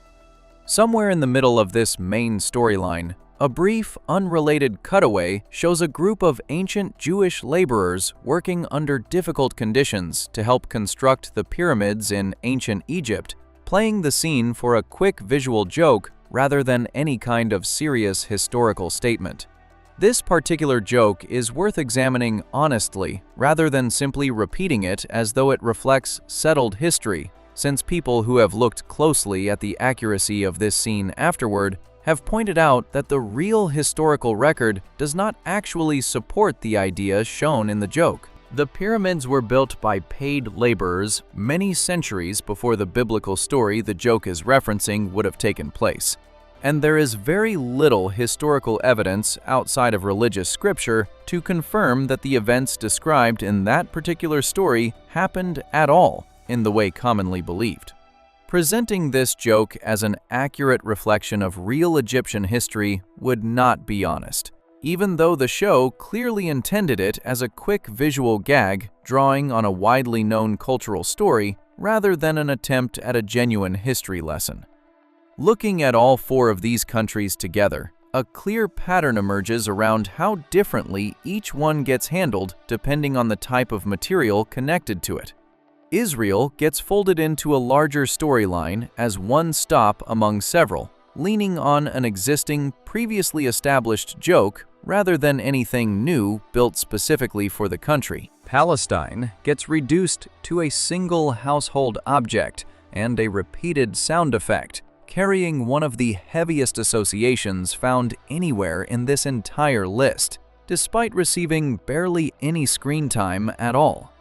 Somewhere in the middle of this main storyline, a brief, unrelated cutaway shows a group of ancient Jewish laborers working under difficult conditions to help construct the pyramids in ancient Egypt, playing the scene for a quick visual joke rather than any kind of serious historical statement. This particular joke is worth examining honestly rather than simply repeating it as though it reflects settled history, since people who have looked closely at the accuracy of this scene afterward have pointed out that the real historical record does not actually support the idea shown in the joke. The pyramids were built by paid laborers many centuries before the biblical story the joke is referencing would have taken place, and there is very little historical evidence outside of religious scripture to confirm that the events described in that particular story happened at all in the way commonly believed. Presenting this joke as an accurate reflection of real Egyptian history would not be honest, even though the show clearly intended it as a quick visual gag drawing on a widely known cultural story rather than an attempt at a genuine history lesson. Looking at all four of these countries together, a clear pattern emerges around how differently each one gets handled depending on the type of material connected to it. Israel gets folded into a larger storyline as one stop among several, leaning on an existing, previously established joke rather than anything new built specifically for the country. Palestine gets reduced to a single household object and a repeated sound effect, carrying one of the heaviest associations found anywhere in this entire list, despite receiving barely any screen time at all.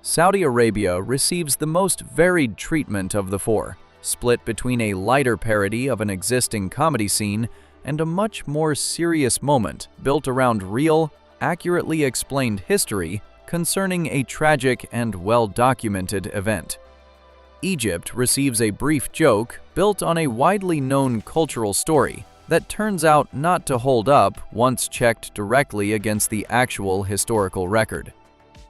Saudi Arabia receives the most varied treatment of the four, split between a lighter parody of an existing comedy scene and a much more serious moment built around real, accurately explained history concerning a tragic and well-documented event. Egypt receives a brief joke built on a widely known cultural story that turns out not to hold up once checked directly against the actual historical record.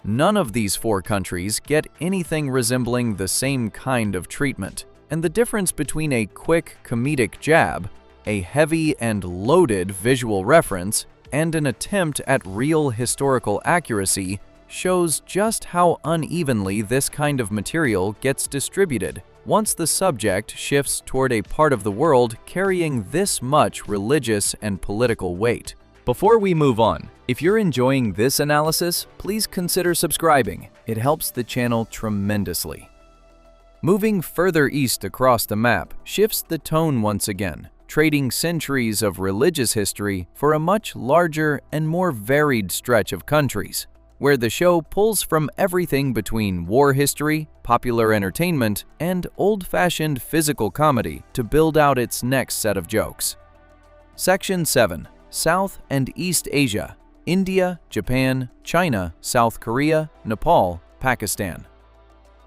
None of these four countries get anything resembling the same kind of treatment, and the difference between a quick comedic jab, a heavy and loaded visual reference, and an attempt at real historical accuracy shows just how unevenly this kind of material gets distributed once the subject shifts toward a part of the world carrying this much religious and political weight. Before we move on, if you're enjoying this analysis, please consider subscribing. It helps the channel tremendously. Moving further east across the map shifts the tone once again, trading centuries of religious history for a much larger and more varied stretch of countries, where the show pulls from everything between war history, popular entertainment, and old-fashioned physical comedy to build out its next set of jokes. Section 7. South and East Asia: India, Japan, China, South Korea, Nepal, Pakistan.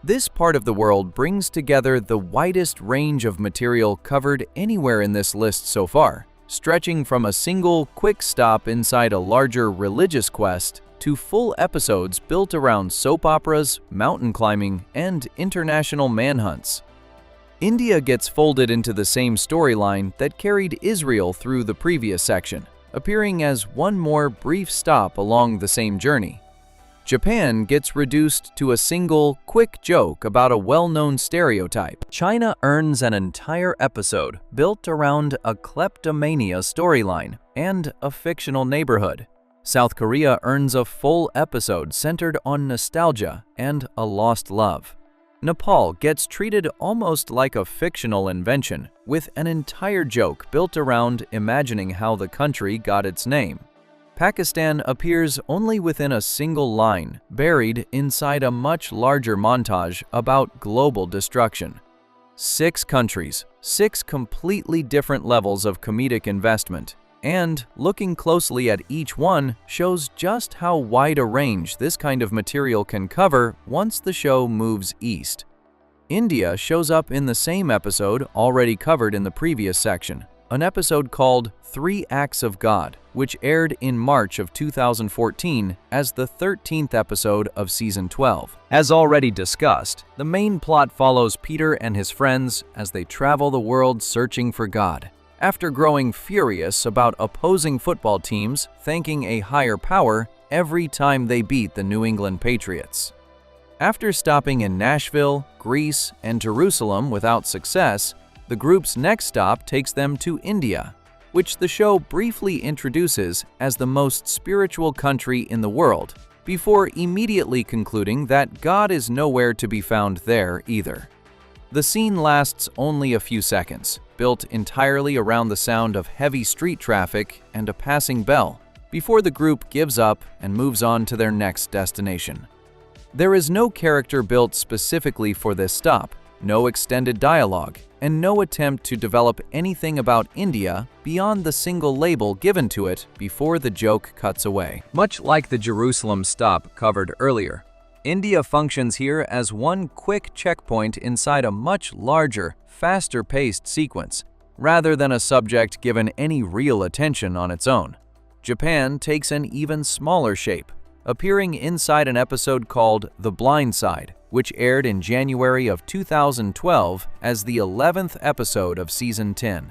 This part of the world brings together the widest range of material covered anywhere in this list so far, stretching from a single quick stop inside a larger religious quest to full episodes built around soap operas, mountain climbing, and international manhunts. India gets folded into the same storyline that carried Israel through the previous section, appearing as one more brief stop along the same journey. Japan gets reduced to a single, quick joke about a well-known stereotype. China earns an entire episode built around a kleptomania storyline and a fictional neighborhood. South Korea earns a full episode centered on nostalgia and a lost love. Nepal gets treated almost like a fictional invention, with an entire joke built around imagining how the country got its name. Pakistan appears only within a single line, buried inside a much larger montage about global destruction. 6 countries, 6 completely different levels of comedic investment, and looking closely at each one shows just how wide a range this kind of material can cover once the show moves east. India shows up in the same episode already covered in the previous section, an episode called 3 Acts of God, which aired in March of 2014 as the 13th episode of Season 12. As already discussed, the main plot follows Peter and his friends as they travel the world searching for God, after growing furious about opposing football teams thanking a higher power every time they beat the New England Patriots. After stopping in Nashville, Greece, and Jerusalem without success, the group's next stop takes them to India, which the show briefly introduces as the most spiritual country in the world, before immediately concluding that God is nowhere to be found there either. The scene lasts only a few seconds, built entirely around the sound of heavy street traffic and a passing bell, before the group gives up and moves on to their next destination. There is no character built specifically for this stop, no extended dialogue, and no attempt to develop anything about India beyond the single label given to it before the joke cuts away. Much like the Jerusalem stop covered earlier, India functions here as one quick checkpoint inside a much larger, faster-paced sequence, rather than a subject given any real attention on its own. Japan takes an even smaller shape, appearing inside an episode called The Blind Side, which aired in January of 2012 as the 11th episode of Season 10.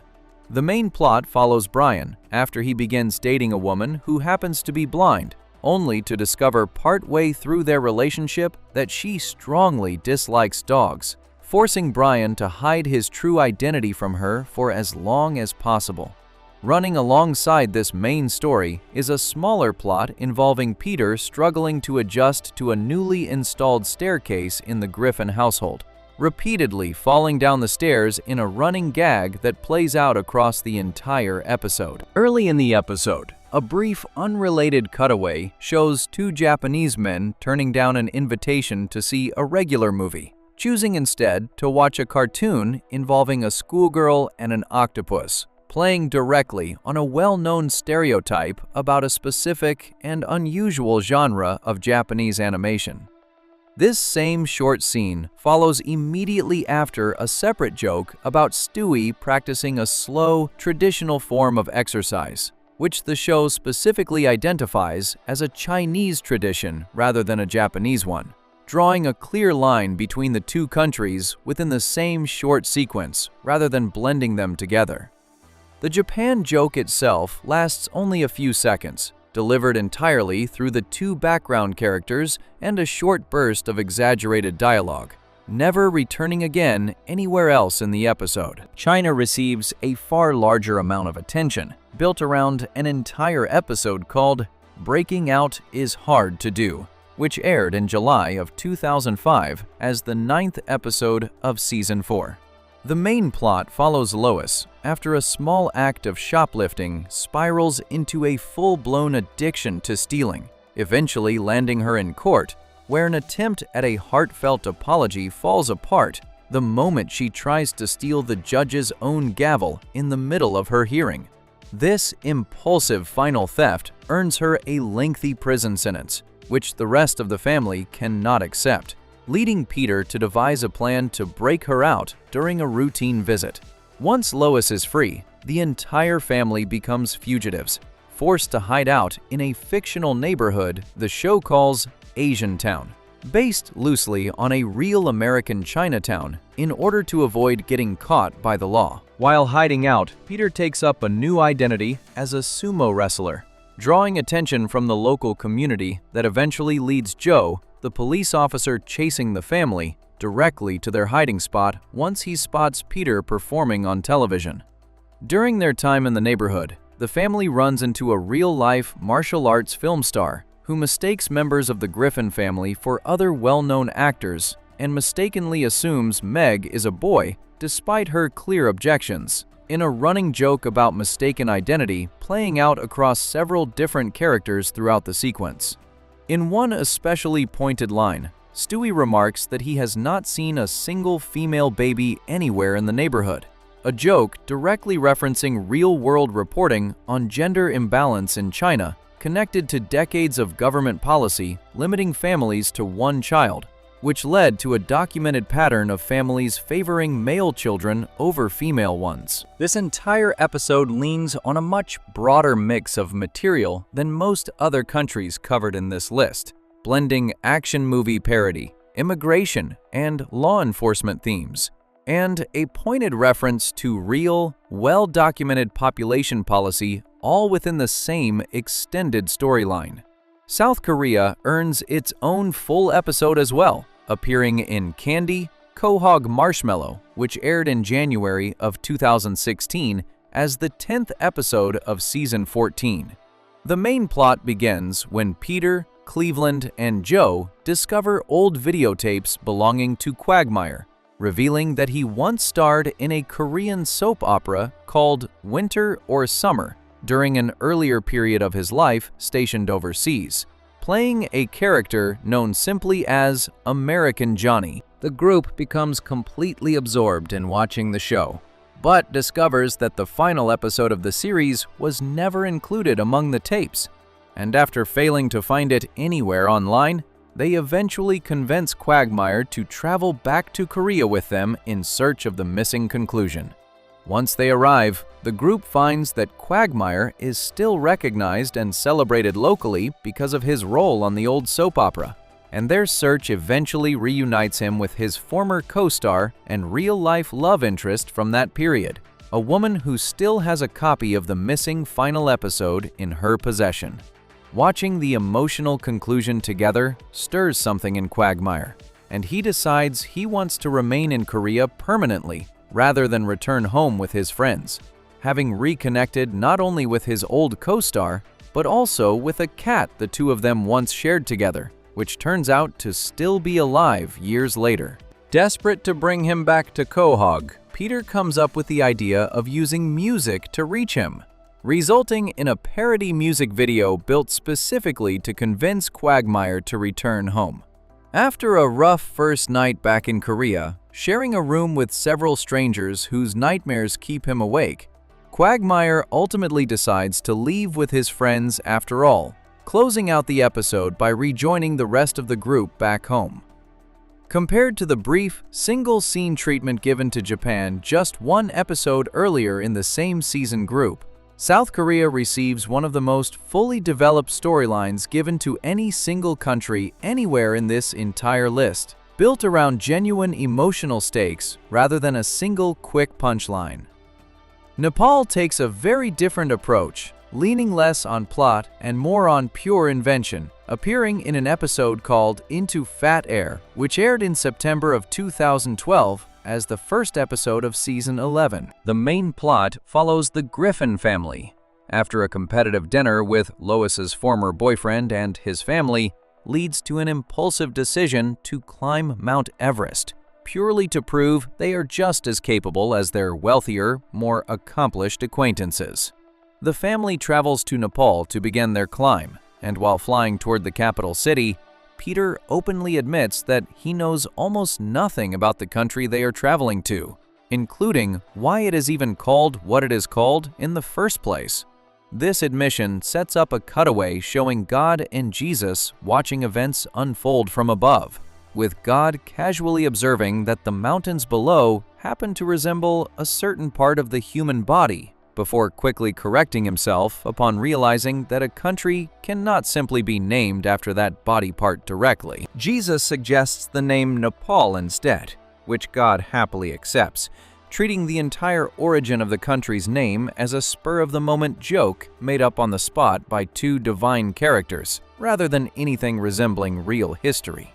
The main plot follows Brian after he begins dating a woman who happens to be blind, only to discover partway through their relationship that she strongly dislikes dogs, forcing Brian to hide his true identity from her for as long as possible. Running alongside this main story is a smaller plot involving Peter struggling to adjust to a newly installed staircase in the Griffin household, repeatedly falling down the stairs in a running gag that plays out across the entire episode. Early in the episode, a brief, unrelated cutaway shows two Japanese men turning down an invitation to see a regular movie, choosing instead to watch a cartoon involving a schoolgirl and an octopus, playing directly on a well-known stereotype about a specific and unusual genre of Japanese animation. This same short scene follows immediately after a separate joke about Stewie practicing a slow, traditional form of exercise, which the show specifically identifies as a Chinese tradition rather than a Japanese one, drawing a clear line between the two countries within the same short sequence rather than blending them together. The Japan joke itself lasts only a few seconds, delivered entirely through the two background characters and a short burst of exaggerated dialogue, never returning again anywhere else in the episode. China receives a far larger amount of attention, built around an entire episode called Breaking Out is Hard to Do, which aired in July of 2005 as the 9th episode of Season 4. The main plot follows Lois after a small act of shoplifting spirals into a full-blown addiction to stealing, eventually landing her in court, where an attempt at a heartfelt apology falls apart the moment she tries to steal the judge's own gavel in the middle of her hearing. This impulsive final theft earns her a lengthy prison sentence, which the rest of the family cannot accept, leading Peter to devise a plan to break her out during a routine visit. Once Lois is free, the entire family becomes fugitives, forced to hide out in a fictional neighborhood the show calls Asian Town, based loosely on a real American Chinatown in order to avoid getting caught by the law. While hiding out, Peter takes up a new identity as a sumo wrestler, drawing attention from the local community that eventually leads Joe, the police officer chasing the family, directly to their hiding spot once he spots Peter performing on television. During their time in the neighborhood, the family runs into a real-life martial arts film star who mistakes members of the Griffin family for other well-known actors and mistakenly assumes Meg is a boy despite her clear objections, in a running joke about mistaken identity playing out across several different characters throughout the sequence. In one especially pointed line, Stewie remarks that he has not seen a single female baby anywhere in the neighborhood, a joke directly referencing real-world reporting on gender imbalance in China connected to decades of government policy limiting families to one child, which led to a documented pattern of families favoring male children over female ones. This entire episode leans on a much broader mix of material than most other countries covered in this list, blending action movie parody, immigration, and law enforcement themes, and a pointed reference to real, well-documented population policy all within the same extended storyline. South Korea earns its own full episode as well, appearing in Candy, Quahog Marshmallow, which aired in January of 2016 as the 10th episode of Season 14. The main plot begins when Peter, Cleveland, and Joe discover old videotapes belonging to Quagmire, revealing that he once starred in a Korean soap opera called Winter or Summer during an earlier period of his life stationed overseas, playing a character known simply as American Johnny. The group becomes completely absorbed in watching the show, but discovers that the final episode of the series was never included among the tapes, and after failing to find it anywhere online, they eventually convince Quagmire to travel back to Korea with them in search of the missing conclusion. Once they arrive, the group finds that Quagmire is still recognized and celebrated locally because of his role on the old soap opera, and their search eventually reunites him with his former co-star and real-life love interest from that period, a woman who still has a copy of the missing final episode in her possession. Watching the emotional conclusion together stirs something in Quagmire, and he decides he wants to remain in Korea permanently rather than return home with his friends, having reconnected not only with his old co-star, but also with a cat the two of them once shared together, which turns out to still be alive years later. Desperate to bring him back to Quahog, Peter comes up with the idea of using music to reach him, resulting in a parody music video built specifically to convince Quagmire to return home. After a rough first night back in Korea, sharing a room with several strangers whose nightmares keep him awake, Quagmire ultimately decides to leave with his friends after all, closing out the episode by rejoining the rest of the group back home. Compared to the brief, single-scene treatment given to Japan just one episode earlier in the same season group, South Korea receives one of the most fully developed storylines given to any single country anywhere in this entire list, built around genuine emotional stakes rather than a single quick punchline. Nepal takes a very different approach, leaning less on plot and more on pure invention, appearing in an episode called Into Fat Air, which aired in September of 2012 as the first episode of Season 11. The main plot follows the Griffin family. After a competitive dinner with Lois's former boyfriend and his family, leads to an impulsive decision to climb Mount Everest, purely to prove they are just as capable as their wealthier, more accomplished acquaintances. The family travels to Nepal to begin their climb, and while flying toward the capital city, Peter openly admits that he knows almost nothing about the country they are traveling to, including why it is even called what it is called in the first place. This admission sets up a cutaway showing God and Jesus watching events unfold from above, with God casually observing that the mountains below happen to resemble a certain part of the human body, before quickly correcting himself upon realizing that a country cannot simply be named after that body part directly. Jesus suggests the name Nepal instead, which God happily accepts, treating the entire origin of the country's name as a spur-of-the-moment joke made up on the spot by two divine characters, rather than anything resembling real history.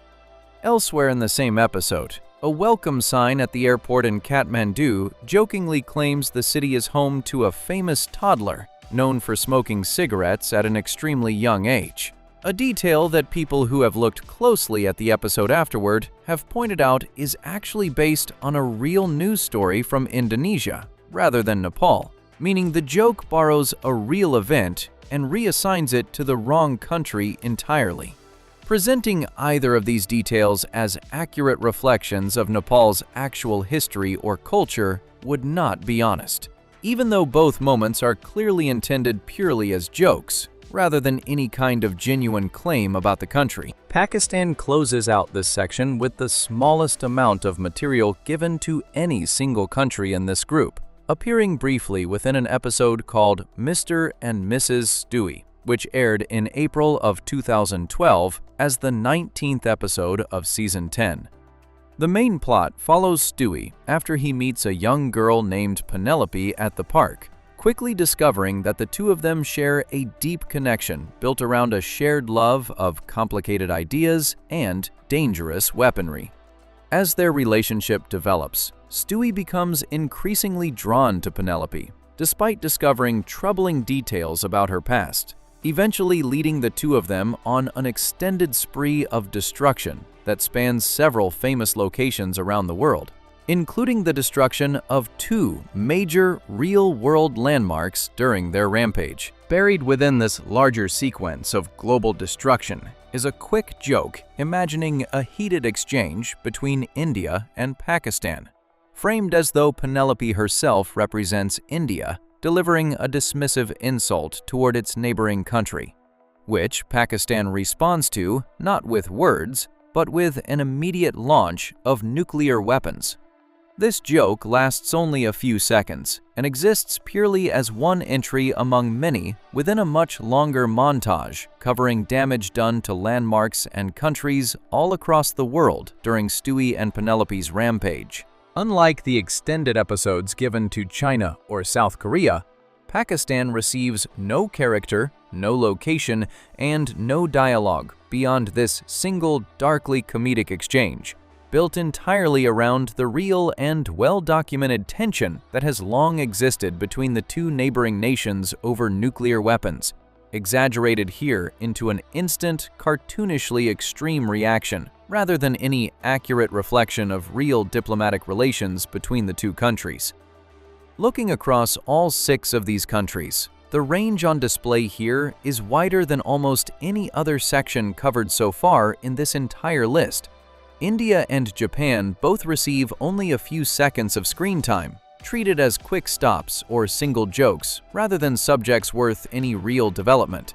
Elsewhere in the same episode, a welcome sign at the airport in Kathmandu jokingly claims the city is home to a famous toddler known for smoking cigarettes at an extremely young age, a detail that people who have looked closely at the episode afterward have pointed out is actually based on a real news story from Indonesia rather than Nepal, meaning the joke borrows a real event and reassigns it to the wrong country entirely. Presenting either of these details as accurate reflections of Nepal's actual history or culture would not be honest, even though both moments are clearly intended purely as jokes, rather than any kind of genuine claim about the country. Pakistan closes out this section with the smallest amount of material given to any single country in this group, appearing briefly within an episode called Mr. and Mrs. Stewie, which aired in April of 2012 as the 19th episode of Season 10. The main plot follows Stewie after he meets a young girl named Penelope at the park, quickly discovering that the two of them share a deep connection built around a shared love of complicated ideas and dangerous weaponry. As their relationship develops, Stewie becomes increasingly drawn to Penelope, despite discovering troubling details about her past, eventually leading the two of them on an extended spree of destruction that spans several famous locations around the world, including the destruction of two major real-world landmarks during their rampage. Buried within this larger sequence of global destruction is a quick joke imagining a heated exchange between India and Pakistan, framed as though Penelope herself represents India, delivering a dismissive insult toward its neighboring country, which Pakistan responds to not with words, but with an immediate launch of nuclear weapons. This joke lasts only a few seconds and exists purely as one entry among many within a much longer montage covering damage done to landmarks and countries all across the world during Stewie and Penelope's rampage. Unlike the extended episodes given to China or South Korea, Pakistan receives no character, no location, and no dialogue beyond this single, darkly comedic exchange, built entirely around the real and well-documented tension that has long existed between the two neighboring nations over nuclear weapons, exaggerated here into an instant, cartoonishly extreme reaction, rather than any accurate reflection of real diplomatic relations between the two countries. Looking across all 6 of these countries, the range on display here is wider than almost any other section covered so far in this entire list. India and Japan both receive only a few seconds of screen time, treated as quick stops or single jokes rather than subjects worth any real development.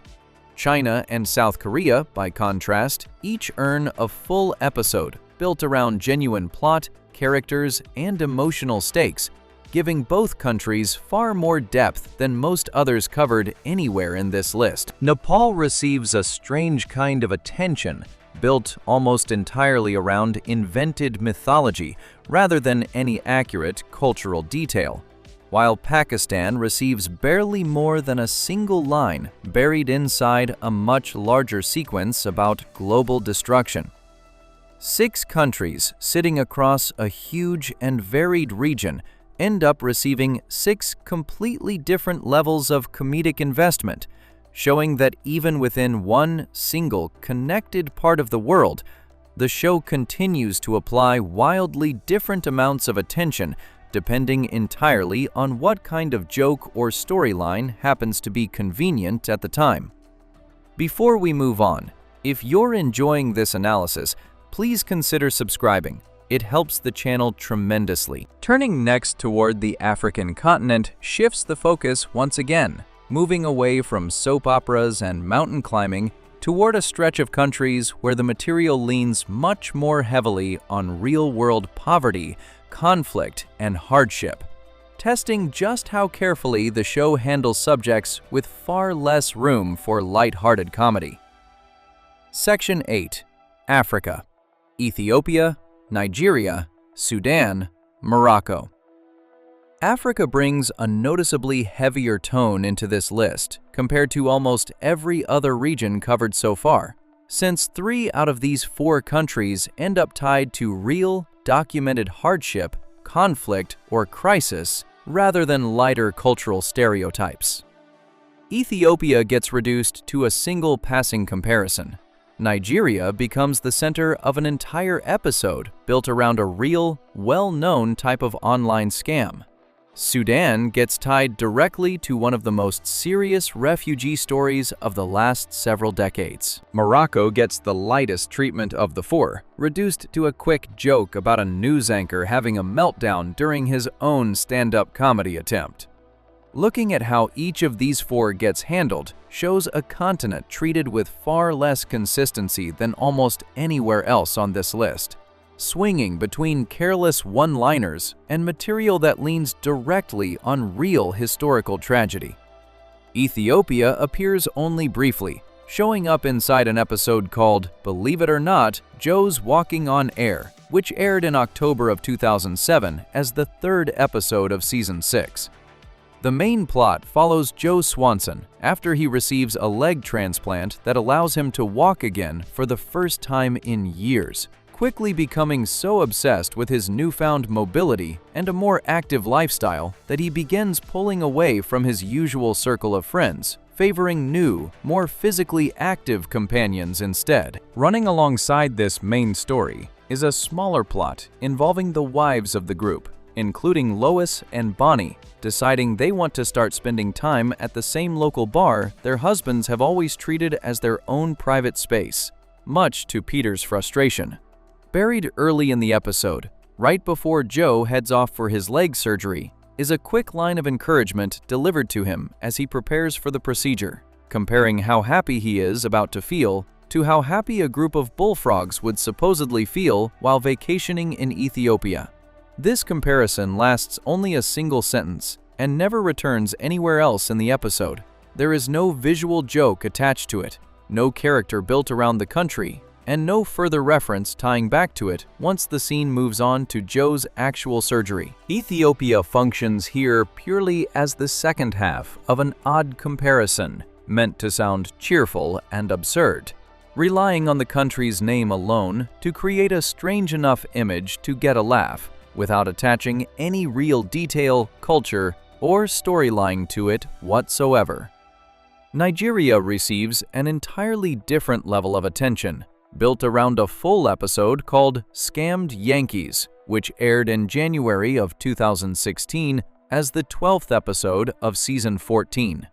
China and South Korea, by contrast, each earn a full episode built around genuine plot, characters, and emotional stakes, giving both countries far more depth than most others covered anywhere in this list. Nepal receives a strange kind of attention, built almost entirely around invented mythology rather than any accurate cultural detail, while Pakistan receives barely more than a single line buried inside a much larger sequence about global destruction. 6 countries sitting across a huge and varied region end up receiving 6 completely different levels of comedic investment, showing that even within one single connected part of the world, the show continues to apply wildly different amounts of attention depending entirely on what kind of joke or storyline happens to be convenient at the time. Before we move on, if you're enjoying this analysis, please consider subscribing. It helps the channel tremendously. Turning next toward the African continent shifts the focus once again, moving away from soap operas and mountain climbing toward a stretch of countries where the material leans much more heavily on real-world poverty, conflict, and hardship, testing just how carefully the show handles subjects with far less room for light-hearted comedy. Section 8. Africa. Ethiopia, Nigeria, Sudan, Morocco. Africa brings a noticeably heavier tone into this list compared to almost every other region covered so far, since 3 out of these 4 countries end up tied to real, documented hardship, conflict, or crisis rather than lighter cultural stereotypes. Ethiopia gets reduced to a single passing comparison. Nigeria becomes the center of an entire episode built around a real, well-known type of online scam. Sudan gets tied directly to one of the most serious refugee stories of the last several decades. Morocco gets the lightest treatment of the 4, reduced to a quick joke about a news anchor having a meltdown during his own stand-up comedy attempt. Looking at how each of these 4 gets handled shows a continent treated with far less consistency than almost anywhere else on this list, swinging between careless one-liners and material that leans directly on real historical tragedy. Ethiopia appears only briefly, showing up inside an episode called Believe It or Not, Joe's Walking on Air, which aired in October of 2007 as the 3rd episode of Season 6. The main plot follows Joe Swanson after he receives a leg transplant that allows him to walk again for the first time in years, quickly becoming so obsessed with his newfound mobility and a more active lifestyle that he begins pulling away from his usual circle of friends, favoring new, more physically active companions instead. Running alongside this main story is a smaller plot involving the wives of the group, including Lois and Bonnie, deciding they want to start spending time at the same local bar their husbands have always treated as their own private space, much to Peter's frustration. Buried early in the episode, right before Joe heads off for his leg surgery, is a quick line of encouragement delivered to him as he prepares for the procedure, comparing how happy he is about to feel to how happy a group of bullfrogs would supposedly feel while vacationing in Ethiopia. This comparison lasts only a single sentence and never returns anywhere else in the episode. There is no visual joke attached to it, no character built around the country, and no further reference tying back to it once the scene moves on to Joe's actual surgery. Ethiopia functions here purely as the second half of an odd comparison, meant to sound cheerful and absurd, relying on the country's name alone to create a strange enough image to get a laugh, without attaching any real detail, culture, or storyline to it whatsoever. Nigeria receives an entirely different level of attention, built around a full episode called Scammed Yankees, which aired in January of 2016 as the 12th episode of Season 14.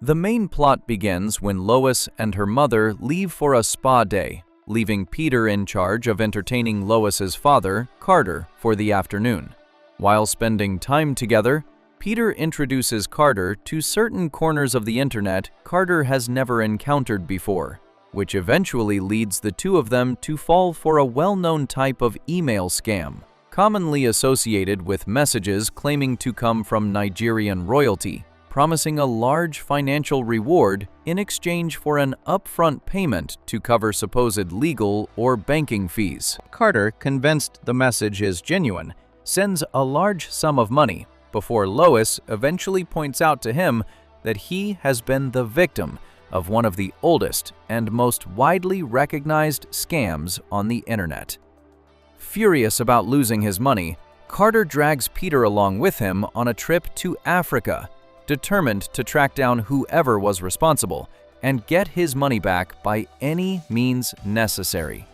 The main plot begins when Lois and her mother leave for a spa day, leaving Peter in charge of entertaining Lois's father, Carter, for the afternoon. While spending time together, Peter introduces Carter to certain corners of the internet Carter has never encountered before, which eventually leads the two of them to fall for a well-known type of email scam, commonly associated with messages claiming to come from Nigerian royalty, promising a large financial reward in exchange for an upfront payment to cover supposed legal or banking fees. Carter, convinced the message is genuine, sends a large sum of money, before Lois eventually points out to him that he has been the victim of one of the oldest and most widely recognized scams on the internet. Furious about losing his money, Carter drags Peter along with him on a trip to Africa, determined to track down whoever was responsible and get his money back by any means necessary.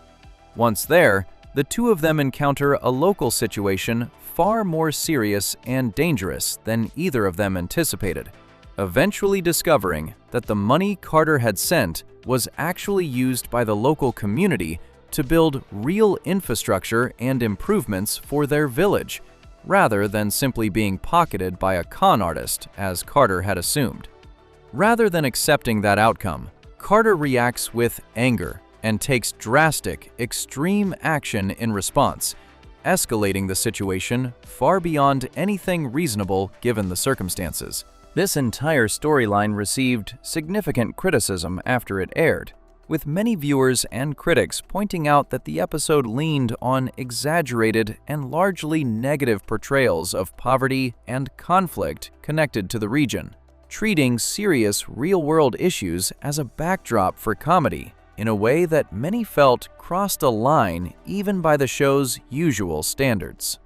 Once there, the two of them encounter a local situation far more serious and dangerous than either of them anticipated, eventually discovering that the money Carter had sent was actually used by the local community to build real infrastructure and improvements for their village, rather than simply being pocketed by a con artist, as Carter had assumed. Rather than accepting that outcome, Carter reacts with anger and takes drastic, extreme action in response, escalating the situation far beyond anything reasonable given the circumstances. This entire storyline received significant criticism after it aired, with many viewers and critics pointing out that the episode leaned on exaggerated and largely negative portrayals of poverty and conflict connected to the region, treating serious real-world issues as a backdrop for comedy in a way that many felt crossed a line even by the show's usual standards.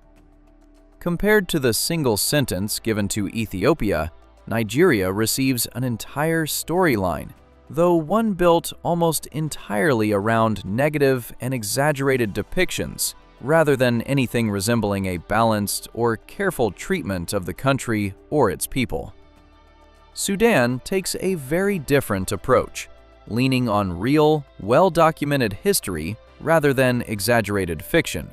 Compared to the single sentence given to Ethiopia, Nigeria receives an entire storyline, though one built almost entirely around negative and exaggerated depictions, rather than anything resembling a balanced or careful treatment of the country or its people. Sudan takes a very different approach, leaning on real, well-documented history rather than exaggerated fiction,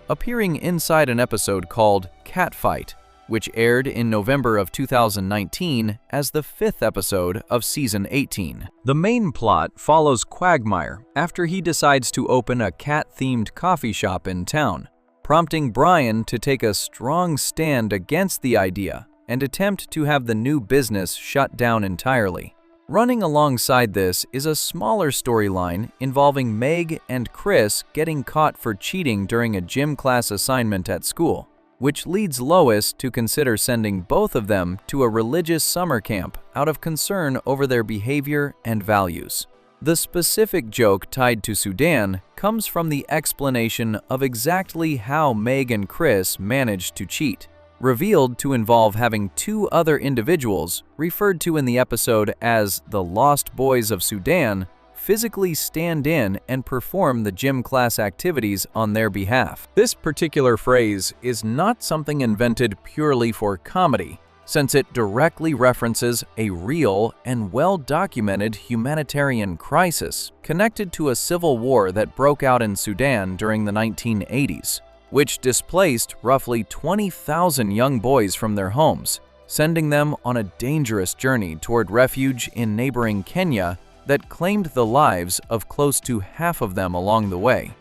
appearing inside an episode called Catfight, which aired in November of 2019 as the 5th episode of Season 18. The main plot follows Quagmire after he decides to open a cat-themed coffee shop in town, prompting Brian to take a strong stand against the idea and attempt to have the new business shut down entirely. Running alongside this is a smaller storyline involving Meg and Chris getting caught for cheating during a gym class assignment at school, which leads Lois to consider sending both of them to a religious summer camp out of concern over their behavior and values. The specific joke tied to Sudan comes from the explanation of exactly how Meg and Chris managed to cheat, revealed to involve having two other individuals, referred to in the episode as the Lost Boys of Sudan, physically stand in and perform the gym class activities on their behalf. This particular phrase is not something invented purely for comedy, since it directly references a real and well-documented humanitarian crisis connected to a civil war that broke out in Sudan during the 1980s. Which displaced roughly 20,000 young boys from their homes, sending them on a dangerous journey toward refuge in neighboring Kenya that claimed the lives of close to half of them along the way.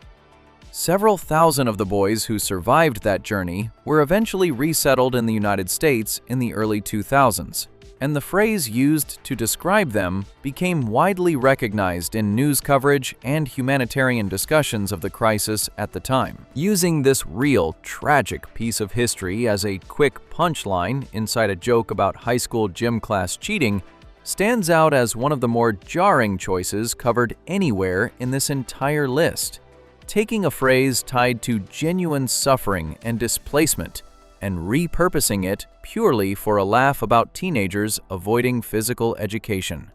Several thousand of the boys who survived that journey were eventually resettled in the United States in the early 2000s, and the phrase used to describe them became widely recognized in news coverage and humanitarian discussions of the crisis at the time. Using this real, tragic piece of history as a quick punchline inside a joke about high school gym class cheating, stands out as one of the more jarring choices covered anywhere in this entire list, taking a phrase tied to genuine suffering and displacement and repurposing it purely for a laugh about teenagers avoiding physical education.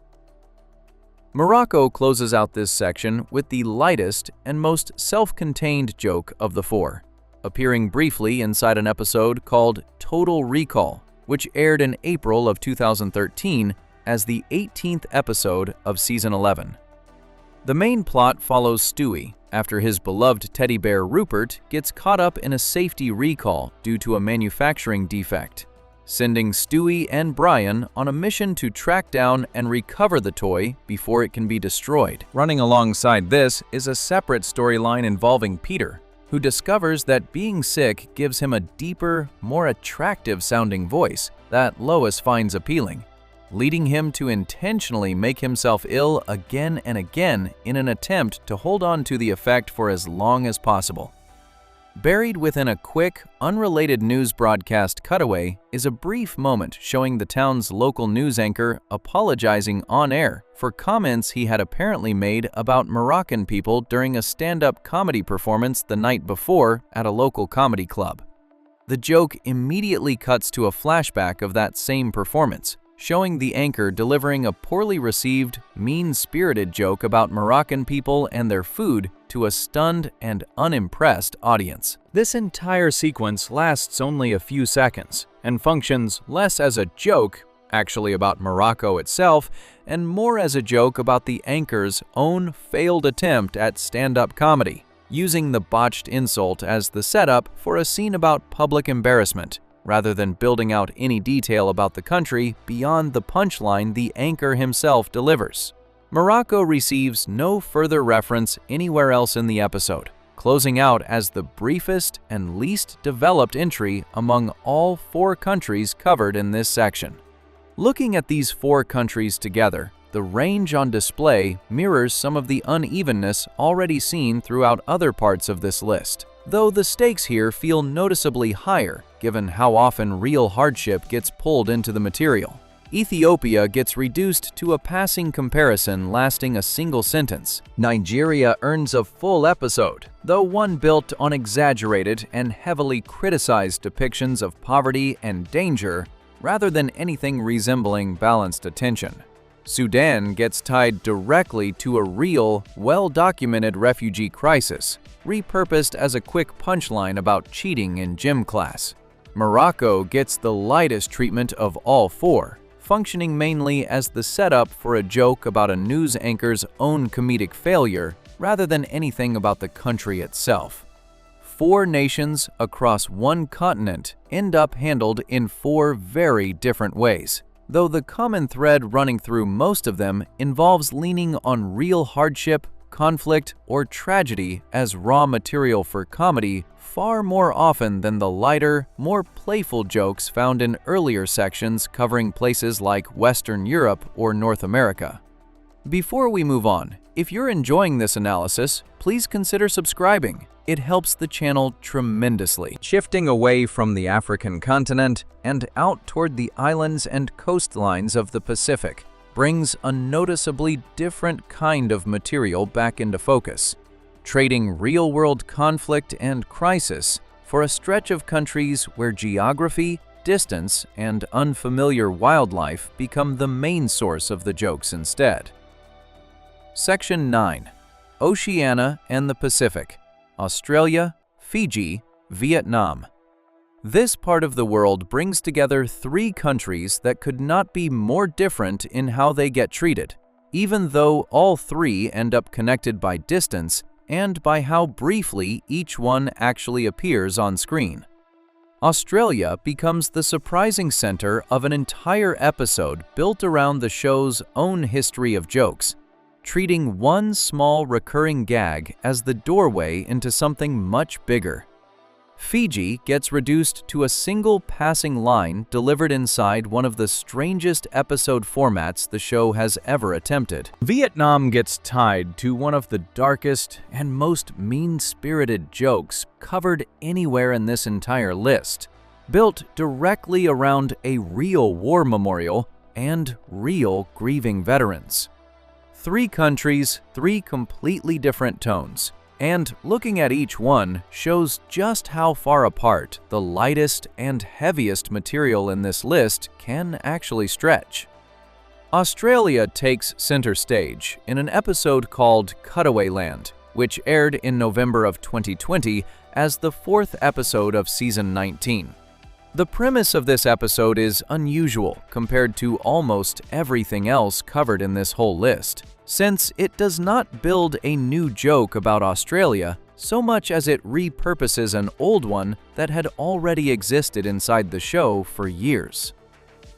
Morocco closes out this section with the lightest and most self-contained joke of the four, appearing briefly inside an episode called Total Recall, which aired in April of 2013 as the 18th episode of Season 11. The main plot follows Stewie after his beloved teddy bear Rupert gets caught up in a safety recall due to a manufacturing defect, sending Stewie and Brian on a mission to track down and recover the toy before it can be destroyed. Running alongside this is a separate storyline involving Peter, who discovers that being sick gives him a deeper, more attractive-sounding voice that Lois finds appealing, leading him to intentionally make himself ill again and again in an attempt to hold on to the effect for as long as possible. Buried within a quick, unrelated news broadcast cutaway is a brief moment showing the town's local news anchor apologizing on air for comments he had apparently made about Moroccan people during a stand-up comedy performance the night before at a local comedy club. The joke immediately cuts to a flashback of that same performance, showing the anchor delivering a poorly received, mean-spirited joke about Moroccan people and their food to a stunned and unimpressed audience. This entire sequence lasts only a few seconds and functions less as a joke, actually about Morocco itself, and more as a joke about the anchor's own failed attempt at stand-up comedy, using the botched insult as the setup for a scene about public embarrassment, rather than building out any detail about the country beyond the punchline the anchor himself delivers. Morocco receives no further reference anywhere else in the episode, closing out as the briefest and least developed entry among all four countries covered in this section. Looking at these four countries together, the range on display mirrors some of the unevenness already seen throughout other parts of this list, though the stakes here feel noticeably higher given how often real hardship gets pulled into the material. Ethiopia gets reduced to a passing comparison lasting a single sentence. Nigeria earns a full episode, though one built on exaggerated and heavily criticized depictions of poverty and danger rather than anything resembling balanced attention. Sudan gets tied directly to a real, well-documented refugee crisis, repurposed as a quick punchline about cheating in gym class. Morocco gets the lightest treatment of all four, functioning mainly as the setup for a joke about a news anchor's own comedic failure rather than anything about the country itself. Four nations across one continent end up handled in four very different ways, though the common thread running through most of them involves leaning on real hardship, conflict, or tragedy as raw material for comedy far more often than the lighter, more playful jokes found in earlier sections covering places like Western Europe or North America. Before we move on, if you're enjoying this analysis, please consider subscribing. It helps the channel tremendously. Shifting away from the African continent and out toward the islands and coastlines of the Pacific brings a noticeably different kind of material back into focus, trading real-world conflict and crisis for a stretch of countries where geography, distance, and unfamiliar wildlife become the main source of the jokes instead. Section 9. Oceania and the Pacific, Australia, Fiji, Vietnam. This part of the world brings together three countries that could not be more different in how they get treated, even though all three end up connected by distance and by how briefly each one actually appears on screen. Australia becomes the surprising center of an entire episode built around the show's own history of jokes, treating one small recurring gag as the doorway into something much bigger. Fiji gets reduced to a single passing line delivered inside one of the strangest episode formats the show has ever attempted. Vietnam gets tied to one of the darkest and most mean-spirited jokes covered anywhere in this entire list. Built directly around a real war memorial, and real grieving veterans. 3 countries, 3 completely different tones. And looking at each one shows just how far apart the lightest and heaviest material in this list can actually stretch. Australia takes center stage in an episode called Cutaway Land, which aired in November of 2020 as the 4th episode of Season 19. The premise of this episode is unusual compared to almost everything else covered in this whole list, since it does not build a new joke about Australia so much as it repurposes an old one that had already existed inside the show for years.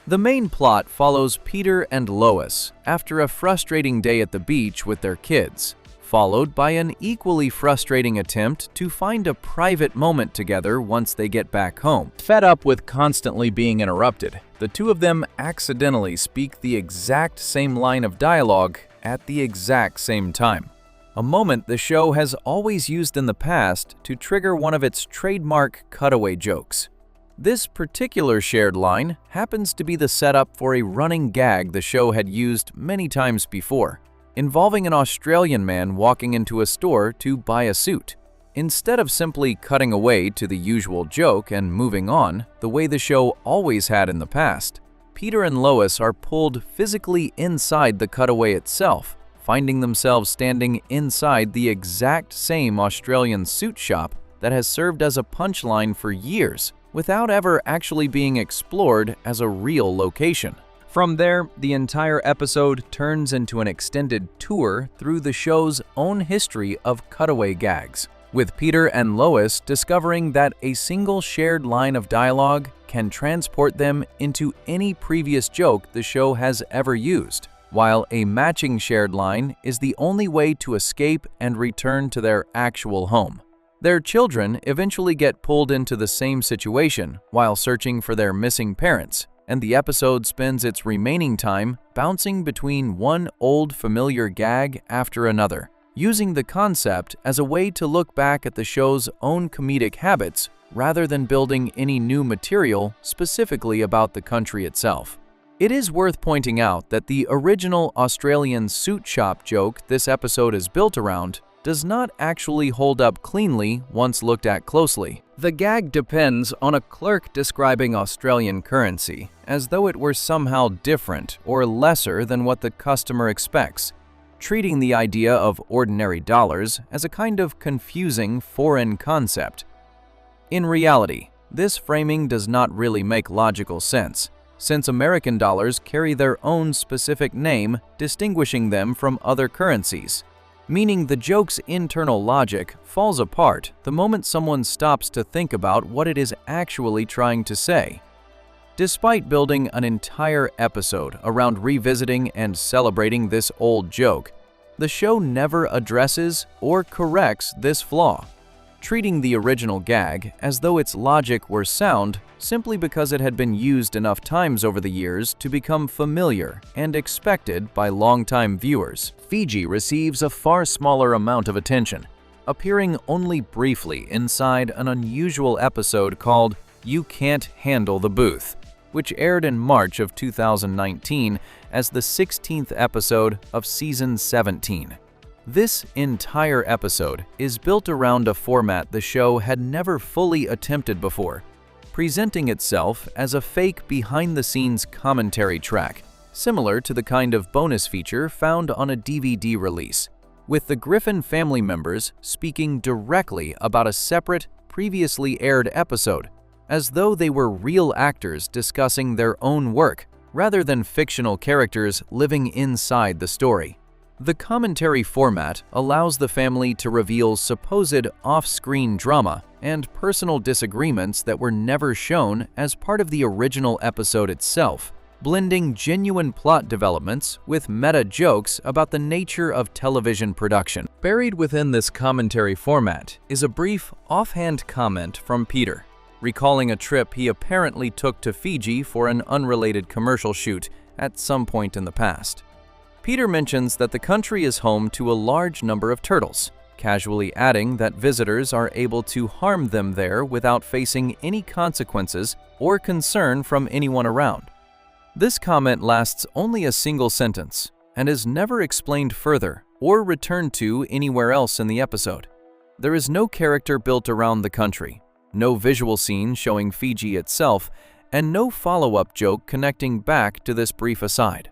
The main plot follows Peter and Lois after a frustrating day at the beach with their kids, followed by an equally frustrating attempt to find a private moment together once they get back home. Fed up with constantly being interrupted, the two of them accidentally speak the exact same line of dialogue at the exact same time. A moment the show has always used in the past to trigger one of its trademark cutaway jokes. This particular shared line happens to be the setup for a running gag the show had used many times before, involving an Australian man walking into a store to buy a suit. Instead of simply cutting away to the usual joke and moving on, the way the show always had in the past, Peter and Lois are pulled physically inside the cutaway itself, finding themselves standing inside the exact same Australian suit shop that has served as a punchline for years, without ever actually being explored as a real location. From there, the entire episode turns into an extended tour through the show's own history of cutaway gags, with Peter and Lois discovering that a single shared line of dialogue can transport them into any previous joke the show has ever used, while a matching shared line is the only way to escape and return to their actual home. Their children eventually get pulled into the same situation while searching for their missing parents, and the episode spends its remaining time bouncing between one old familiar gag after another, using the concept as a way to look back at the show's own comedic habits rather than building any new material specifically about the country itself. It is worth pointing out that the original Australian suit shop joke this episode is built around does not actually hold up cleanly once looked at closely. The gag depends on a clerk describing Australian currency as though it were somehow different or lesser than what the customer expects, treating the idea of ordinary dollars as a kind of confusing foreign concept. In reality, this framing does not really make logical sense, since American dollars carry their own specific name distinguishing them from other currencies, meaning the joke's internal logic falls apart the moment someone stops to think about what it is actually trying to say. Despite building an entire episode around revisiting and celebrating this old joke, the show never addresses or corrects this flaw, treating the original gag as though its logic were sound simply because it had been used enough times over the years to become familiar and expected by longtime viewers. Fiji receives a far smaller amount of attention, appearing only briefly inside an unusual episode called You Can't Handle the Booth, which aired in March of 2019 as the 16th episode of Season 17. This entire episode is built around a format the show had never fully attempted before, presenting itself as a fake behind-the-scenes commentary track, similar to the kind of bonus feature found on a DVD release, with the Griffin family members speaking directly about a separate, previously aired episode, as though they were real actors discussing their own work, rather than fictional characters living inside the story. The commentary format allows the family to reveal supposed off-screen drama and personal disagreements that were never shown as part of the original episode itself, blending genuine plot developments with meta jokes about the nature of television production. Buried within this commentary format is a brief, offhand comment from Peter, recalling a trip he apparently took to Fiji for an unrelated commercial shoot at some point in the past. Peter mentions that the country is home to a large number of turtles, casually adding that visitors are able to harm them there without facing any consequences or concern from anyone around. This comment lasts only a single sentence and is never explained further or returned to anywhere else in the episode. There is no character built around the country, no visual scene showing Fiji itself, and no follow-up joke connecting back to this brief aside.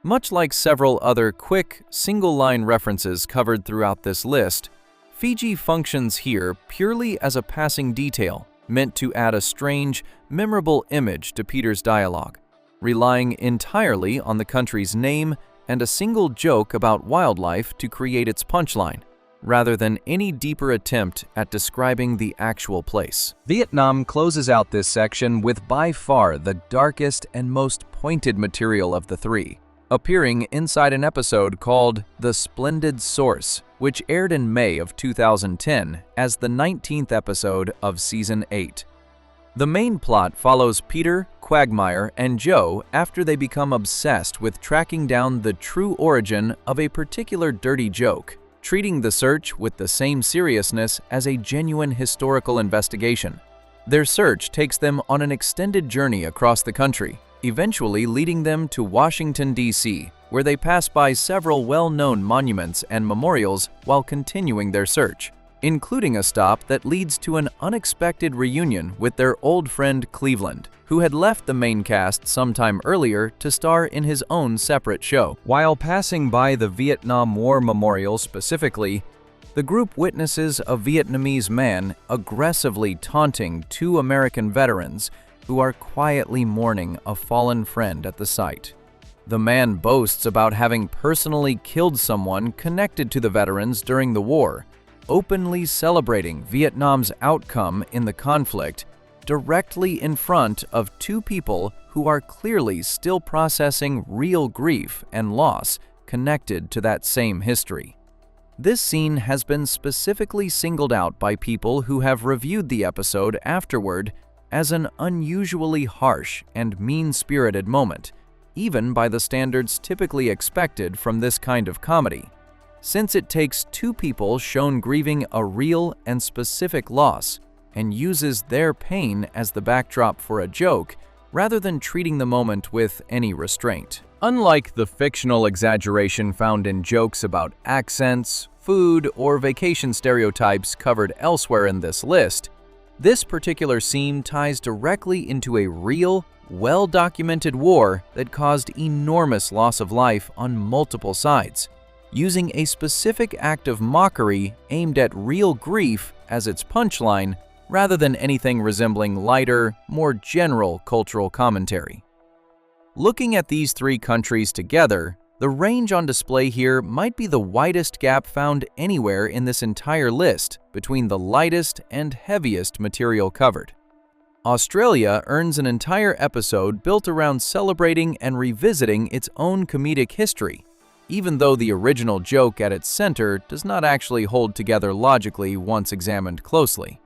Much like several other quick, single-line references covered throughout this list, Fiji functions here purely as a passing detail meant to add a strange, memorable image to Peter's dialogue, relying entirely on the country's name and a single joke about wildlife to create its punchline, rather than any deeper attempt at describing the actual place. Vietnam closes out this section with by far the darkest and most pointed material of the three, appearing inside an episode called The Splendid Source, which aired in May of 2010 as the 19th episode of Season 8. The main plot follows Peter, Quagmire, and Joe after they become obsessed with tracking down the true origin of a particular dirty joke, treating the search with the same seriousness as a genuine historical investigation. Their search takes them on an extended journey across the country, eventually leading them to Washington, D.C., where they pass by several well-known monuments and memorials while continuing their search, including a stop that leads to an unexpected reunion with their old friend Cleveland, who had left the main cast sometime earlier to star in his own separate show. While passing by the Vietnam War Memorial specifically, the group witnesses a Vietnamese man aggressively taunting two American veterans who are quietly mourning a fallen friend at the site. The man boasts about having personally killed someone connected to the veterans during the war, openly celebrating Vietnam's outcome in the conflict directly in front of two people who are clearly still processing real grief and loss connected to that same history. This scene has been specifically singled out by people who have reviewed the episode afterward as an unusually harsh and mean-spirited moment, even by the standards typically expected from this kind of comedy, since it takes two people shown grieving a real and specific loss and uses their pain as the backdrop for a joke rather than treating the moment with any restraint. Unlike the fictional exaggeration found in jokes about accents, food, or vacation stereotypes covered elsewhere in this list, this particular scene ties directly into a real, well-documented war that caused enormous loss of life on multiple sides, using a specific act of mockery aimed at real grief as its punchline rather than anything resembling lighter, more general cultural commentary. Looking at these three countries together, the range on display here might be the widest gap found anywhere in this entire list between the lightest and heaviest material covered. Australia earns an entire episode built around celebrating and revisiting its own comedic history, even though the original joke at its center does not actually hold together logically once examined closely.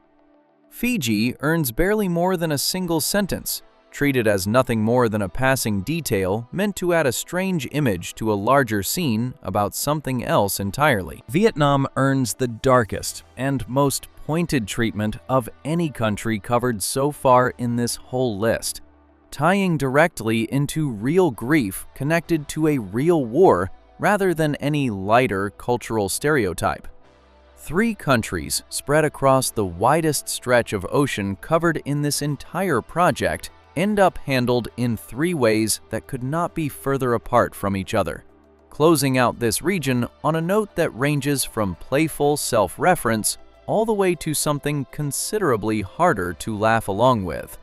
Fiji earns barely more than a single sentence, treated as nothing more than a passing detail meant to add a strange image to a larger scene about something else entirely. Vietnam earns the darkest and most pointed treatment of any country covered so far in this whole list, tying directly into real grief connected to a real war rather than any lighter cultural stereotype. Three countries spread across the widest stretch of ocean covered in this entire project end up handled in three ways that could not be further apart from each other, closing out this region on a note that ranges from playful self-reference all the way to something considerably harder to laugh along with.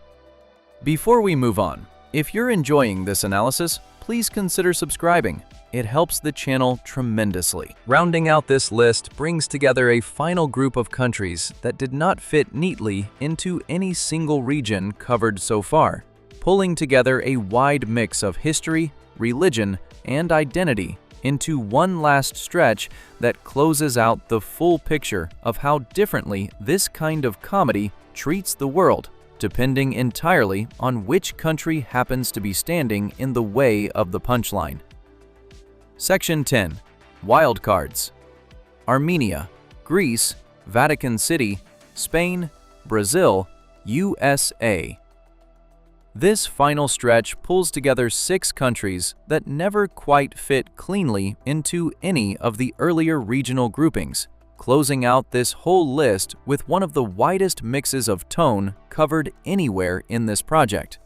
Before we move on, if you're enjoying this analysis, please consider subscribing. It helps the channel tremendously. Rounding out this list brings together a final group of countries that did not fit neatly into any single region covered so far, pulling together a wide mix of history, religion, and identity into one last stretch that closes out the full picture of how differently this kind of comedy treats the world, depending entirely on which country happens to be standing in the way of the punchline. Section 10. Wildcards. Armenia, Greece, Vatican City, Spain, Brazil, USA. This final stretch pulls together 6 countries that never quite fit cleanly into any of the earlier regional groupings, closing out this whole list with one of the widest mixes of tone covered anywhere in this project.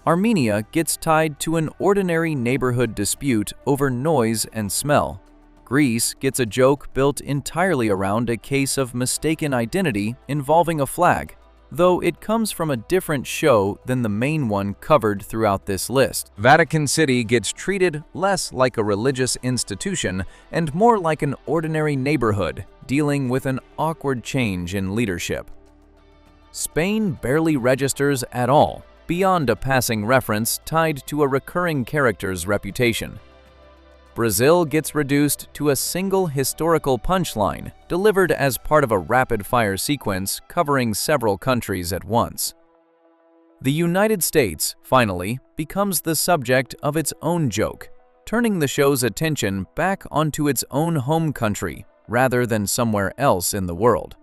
Armenia gets tied to an ordinary neighborhood dispute over noise and smell. Greece gets a joke built entirely around a case of mistaken identity involving a flag, though it comes from a different show than the main one covered throughout this list. Vatican City gets treated less like a religious institution and more like an ordinary neighborhood dealing with an awkward change in leadership. Spain barely registers at all, beyond a passing reference tied to a recurring character's reputation. Brazil gets reduced to a single historical punchline delivered as part of a rapid-fire sequence covering several countries at once. The United States, finally, becomes the subject of its own joke, turning the show's attention back onto its own home country rather than somewhere else in the world.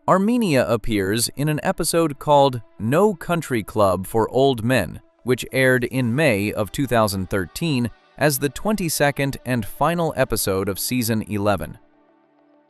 Armenia appears in an episode called No Country Club for Old Men, which aired in May of 2013 as the 22nd and final episode of Season 11.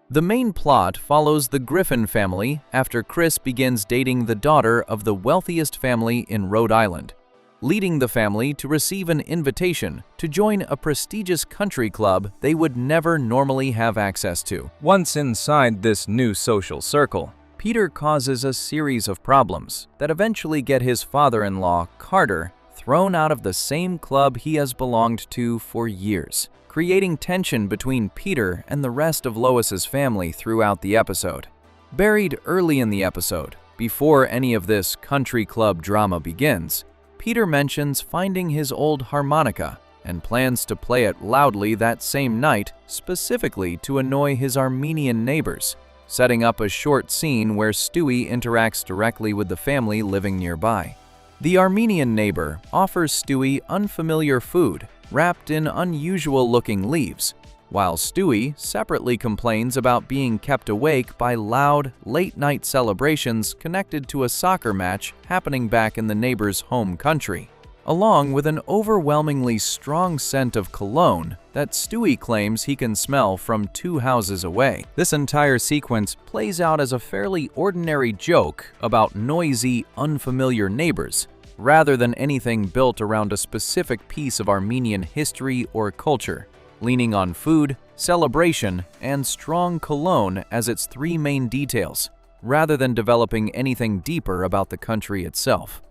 The main plot follows the Griffin family after Chris begins dating the daughter of the wealthiest family in Rhode Island, leading the family to receive an invitation to join a prestigious country club they would never normally have access to. Once inside this new social circle, Peter causes a series of problems that eventually get his father-in-law, Carter, thrown out of the same club he has belonged to for years, creating tension between Peter and the rest of Lois's family throughout the episode. Buried early in the episode, before any of this country club drama begins, Peter mentions finding his old harmonica and plans to play it loudly that same night, specifically to annoy his Armenian neighbors, setting up a short scene where Stewie interacts directly with the family living nearby. The Armenian neighbor offers Stewie unfamiliar food wrapped in unusual-looking leaves, while Stewie separately complains about being kept awake by loud, late-night celebrations connected to a soccer match happening back in the neighbor's home country, along with an overwhelmingly strong scent of cologne that Stewie claims he can smell from 2 houses away. This entire sequence plays out as a fairly ordinary joke about noisy, unfamiliar neighbors, rather than anything built around a specific piece of Armenian history or culture, leaning on food, celebration, and strong cologne as its 3 main details, rather than developing anything deeper about the country itself.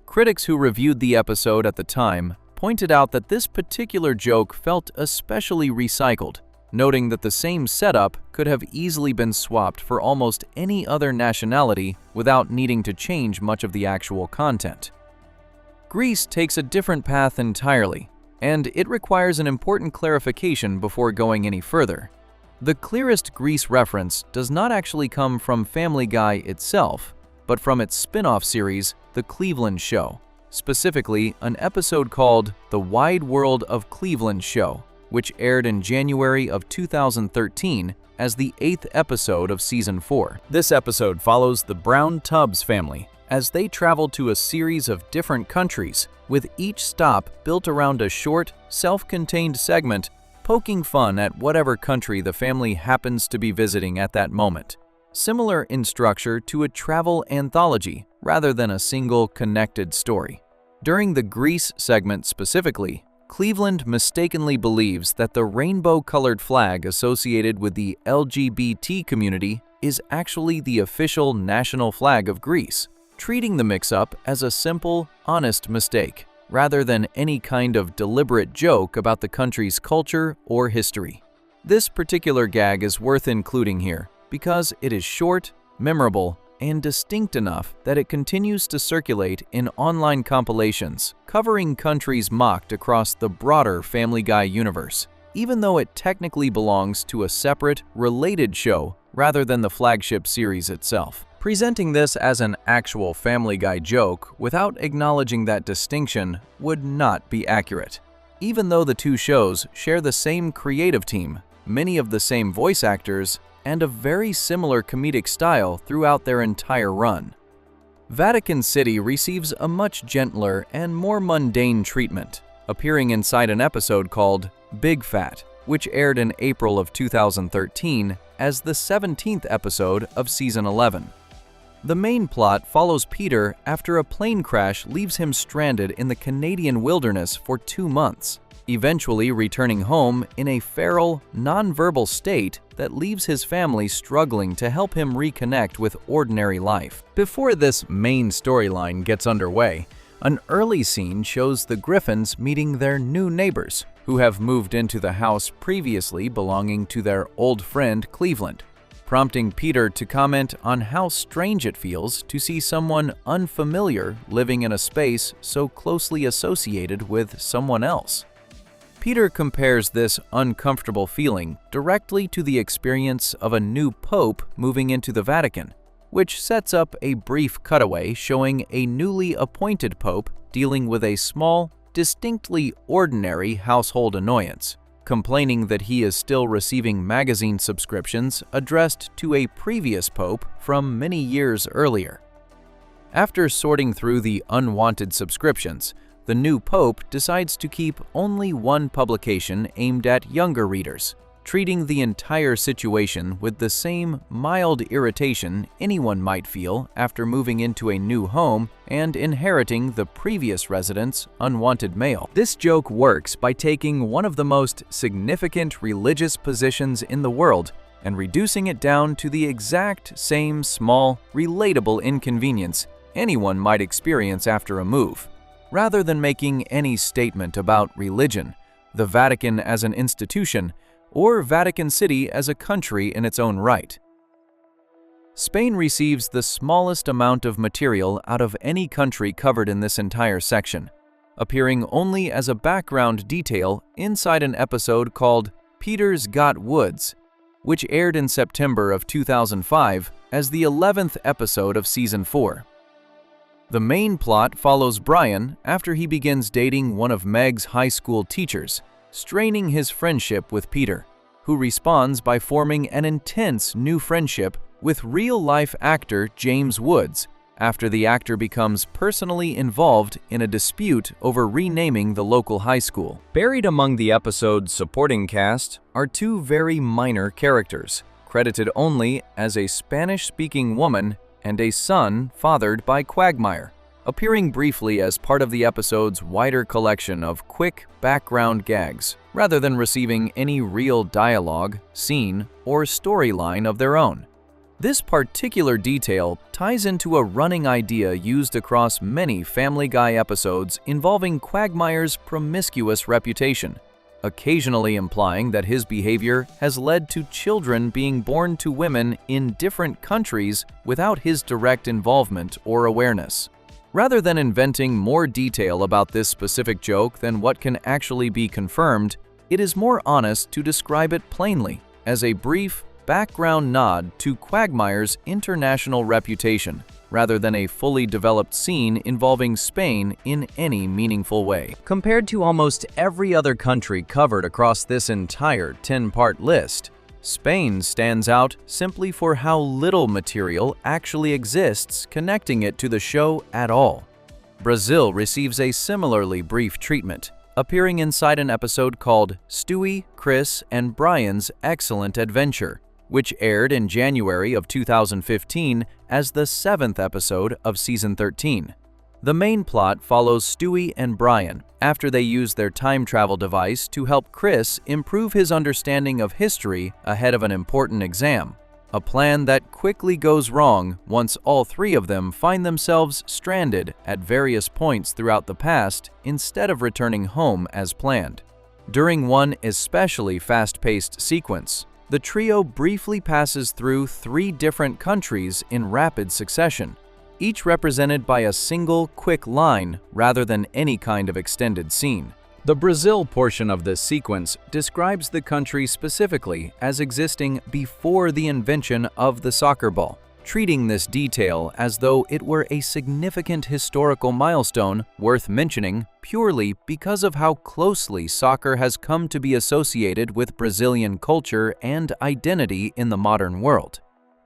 Critics who reviewed the episode at the time pointed out that this particular joke felt especially recycled, noting that the same setup could have easily been swapped for almost any other nationality without needing to change much of the actual content. Greece takes a different path entirely, and it requires an important clarification before going any further. The clearest Greece reference does not actually come from Family Guy itself, but from its spin-off series, The Cleveland Show, specifically an episode called The Wide World of Cleveland Show, which aired in January of 2013 as the 8th episode of Season 4. This episode follows the Brown-Tubbs family as they travel to a series of different countries, with each stop built around a short, self-contained segment poking fun at whatever country the family happens to be visiting at that moment. Similar in structure to a travel anthology rather than a single connected story. During the Greece segment specifically, Cleveland mistakenly believes that the rainbow-colored flag associated with the LGBT community is actually the official national flag of Greece, treating the mix-up as a simple, honest mistake, rather than any kind of deliberate joke about the country's culture or history. This particular gag is worth including here because it is short, memorable, and distinct enough that it continues to circulate in online compilations covering countries mocked across the broader Family Guy universe, even though it technically belongs to a separate, related show rather than the flagship series itself. Presenting this as an actual Family Guy joke without acknowledging that distinction would not be accurate. Even though the 2 shows share the same creative team, many of the same voice actors, and a very similar comedic style throughout their entire run. Vatican City receives a much gentler and more mundane treatment, appearing inside an episode called Big Fat, which aired in April of 2013 as the 17th episode of Season 11. The main plot follows Peter after a plane crash leaves him stranded in the Canadian wilderness for 2 months, eventually returning home in a feral, non-verbal state that leaves his family struggling to help him reconnect with ordinary life. Before this main storyline gets underway, an early scene shows the Griffins meeting their new neighbors, who have moved into the house previously belonging to their old friend Cleveland, prompting Peter to comment on how strange it feels to see someone unfamiliar living in a space so closely associated with someone else. Peter compares this uncomfortable feeling directly to the experience of a new pope moving into the Vatican, which sets up a brief cutaway showing a newly appointed pope dealing with a small, distinctly ordinary household annoyance, complaining that he is still receiving magazine subscriptions addressed to a previous pope from many years earlier. After sorting through the unwanted subscriptions, the new pope decides to keep only one publication aimed at younger readers, treating the entire situation with the same mild irritation anyone might feel after moving into a new home and inheriting the previous resident's unwanted mail. This joke works by taking one of the most significant religious positions in the world and reducing it down to the exact same small, relatable inconvenience anyone might experience after a move. Rather than making any statement about religion, the Vatican as an institution, or Vatican City as a country in its own right. Spain receives the smallest amount of material out of any country covered in this entire section, appearing only as a background detail inside an episode called Peter's Got Woods, which aired in September of 2005 as the 11th episode of Season 4. The main plot follows Brian after he begins dating one of Meg's high school teachers, straining his friendship with Peter, who responds by forming an intense new friendship with real-life actor James Woods after the actor becomes personally involved in a dispute over renaming the local high school. Buried among the episode's supporting cast are 2 very minor characters, credited only as a Spanish-speaking woman and a son fathered by Quagmire, appearing briefly as part of the episode's wider collection of quick background gags, rather than receiving any real dialogue, scene, or storyline of their own. This particular detail ties into a running idea used across many Family Guy episodes involving Quagmire's promiscuous reputation, occasionally implying that his behavior has led to children being born to women in different countries without his direct involvement or awareness. Rather than inventing more detail about this specific joke than what can actually be confirmed, it is more honest to describe it plainly as a brief background nod to Quagmire's international reputation, rather than a fully developed scene involving Spain in any meaningful way. Compared to almost every other country covered across this entire 10-part list, Spain stands out simply for how little material actually exists connecting it to the show at all. Brazil receives a similarly brief treatment, appearing inside an episode called Stewie, Chris, and Brian's Excellent Adventure, which aired in January of 2015 as the 7th episode of Season 13. The main plot follows Stewie and Brian after they use their time travel device to help Chris improve his understanding of history ahead of an important exam, a plan that quickly goes wrong once all 3 of them find themselves stranded at various points throughout the past instead of returning home as planned. During one especially fast-paced sequence, the trio briefly passes through 3 different countries in rapid succession, each represented by a single quick line rather than any kind of extended scene. The Brazil portion of this sequence describes the country specifically as existing before the invention of the soccer ball, treating this detail as though it were a significant historical milestone worth mentioning purely because of how closely soccer has come to be associated with Brazilian culture and identity in the modern world.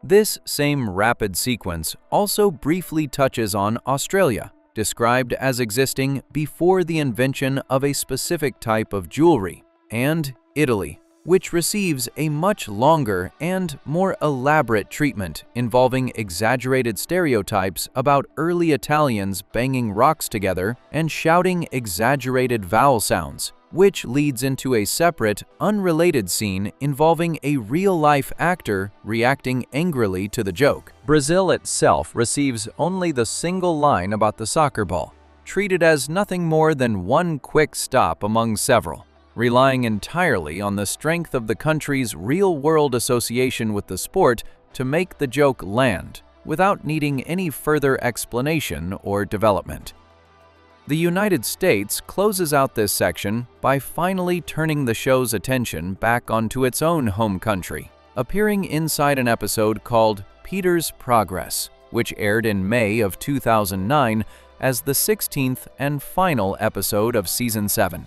This same rapid sequence also briefly touches on Australia, described as existing before the invention of a specific type of jewelry, and Italy, which receives a much longer and more elaborate treatment involving exaggerated stereotypes about early Italians banging rocks together and shouting exaggerated vowel sounds, which leads into a separate, unrelated scene involving a real-life actor reacting angrily to the joke. Brazil itself receives only the single line about the soccer ball, treated as nothing more than one quick stop among several, relying entirely on the strength of the country's real-world association with the sport to make the joke land, without needing any further explanation or development. The United States closes out this section by finally turning the show's attention back onto its own home country, appearing inside an episode called Peter's Progress, which aired in May of 2009 as the 16th and final episode of Season 7.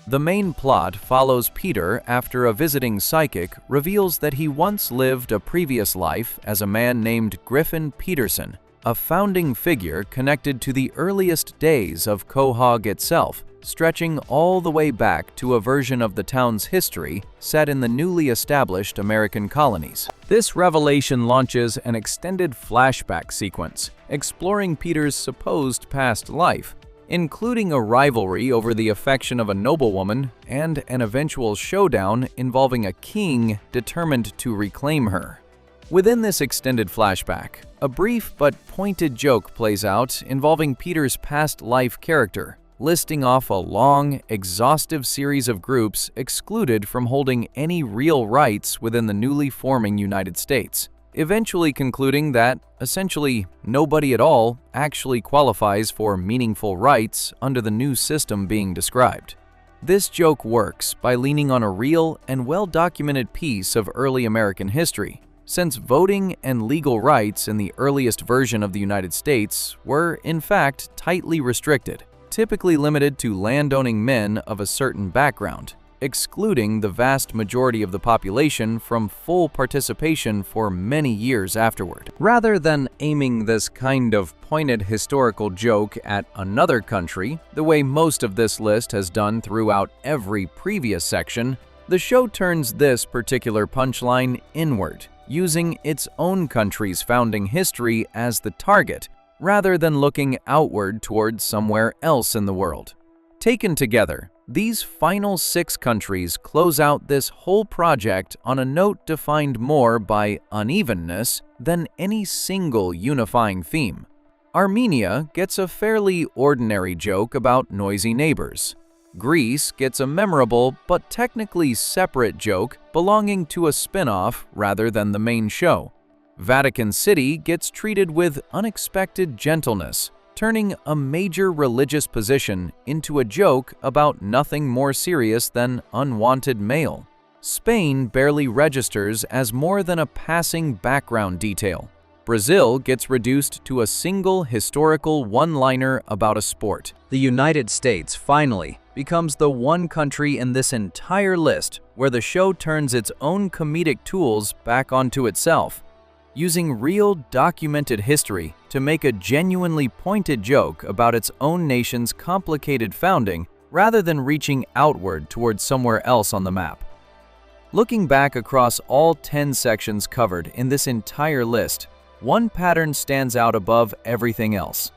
The main plot follows Peter after a visiting psychic reveals that he once lived a previous life as a man named Griffin Peterson, a founding figure connected to the earliest days of Quahog itself, stretching all the way back to a version of the town's history set in the newly established American colonies. This revelation launches an extended flashback sequence, exploring Peter's supposed past life, including a rivalry over the affection of a noblewoman and an eventual showdown involving a king determined to reclaim her. Within this extended flashback, a brief but pointed joke plays out involving Peter's past life character, listing off a long, exhaustive series of groups excluded from holding any real rights within the newly forming United States, eventually concluding that, essentially, nobody at all actually qualifies for meaningful rights under the new system being described. This joke works by leaning on a real and well-documented piece of early American history, since voting and legal rights in the earliest version of the United States were, in fact, tightly restricted, typically limited to landowning men of a certain background, excluding the vast majority of the population from full participation for many years afterward. Rather than aiming this kind of pointed historical joke at another country, the way most of this list has done throughout every previous section, the show turns this particular punchline inward, using its own country's founding history as the target, rather than looking outward towards somewhere else in the world. Taken together, these final 6 countries close out this whole project on a note defined more by unevenness than any single unifying theme. Armenia gets a fairly ordinary joke about noisy neighbors. Greece gets a memorable but technically separate joke belonging to a spin-off rather than the main show. Vatican City gets treated with unexpected gentleness, turning a major religious position into a joke about nothing more serious than unwanted mail. Spain barely registers as more than a passing background detail. Brazil gets reduced to a single historical one-liner about a sport. The United States finally becomes the one country in this entire list where the show turns its own comedic tools back onto itself, using real documented history to make a genuinely pointed joke about its own nation's complicated founding rather than reaching outward towards somewhere else on the map. Looking back across all 10 sections covered in this entire list, one pattern stands out above everything else.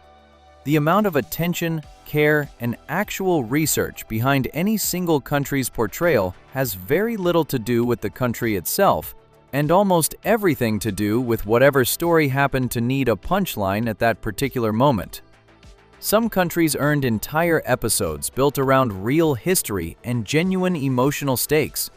The amount of attention, care, and actual research behind any single country's portrayal has very little to do with the country itself, and almost everything to do with whatever story happened to need a punchline at that particular moment. Some countries earned entire episodes built around real history and genuine emotional stakes.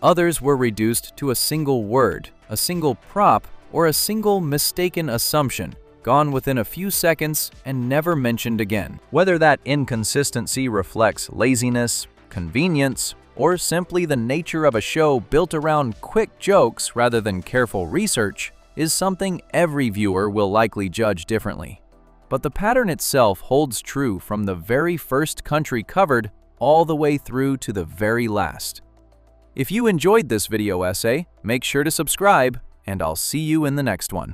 Others were reduced to a single word, a single prop, or a single mistaken assumption, gone within a few seconds and never mentioned again. Whether that inconsistency reflects laziness, convenience, or simply the nature of a show built around quick jokes rather than careful research, is something every viewer will likely judge differently. But the pattern itself holds true from the very first country covered all the way through to the very last. If you enjoyed this video essay, make sure to subscribe and I'll see you in the next one.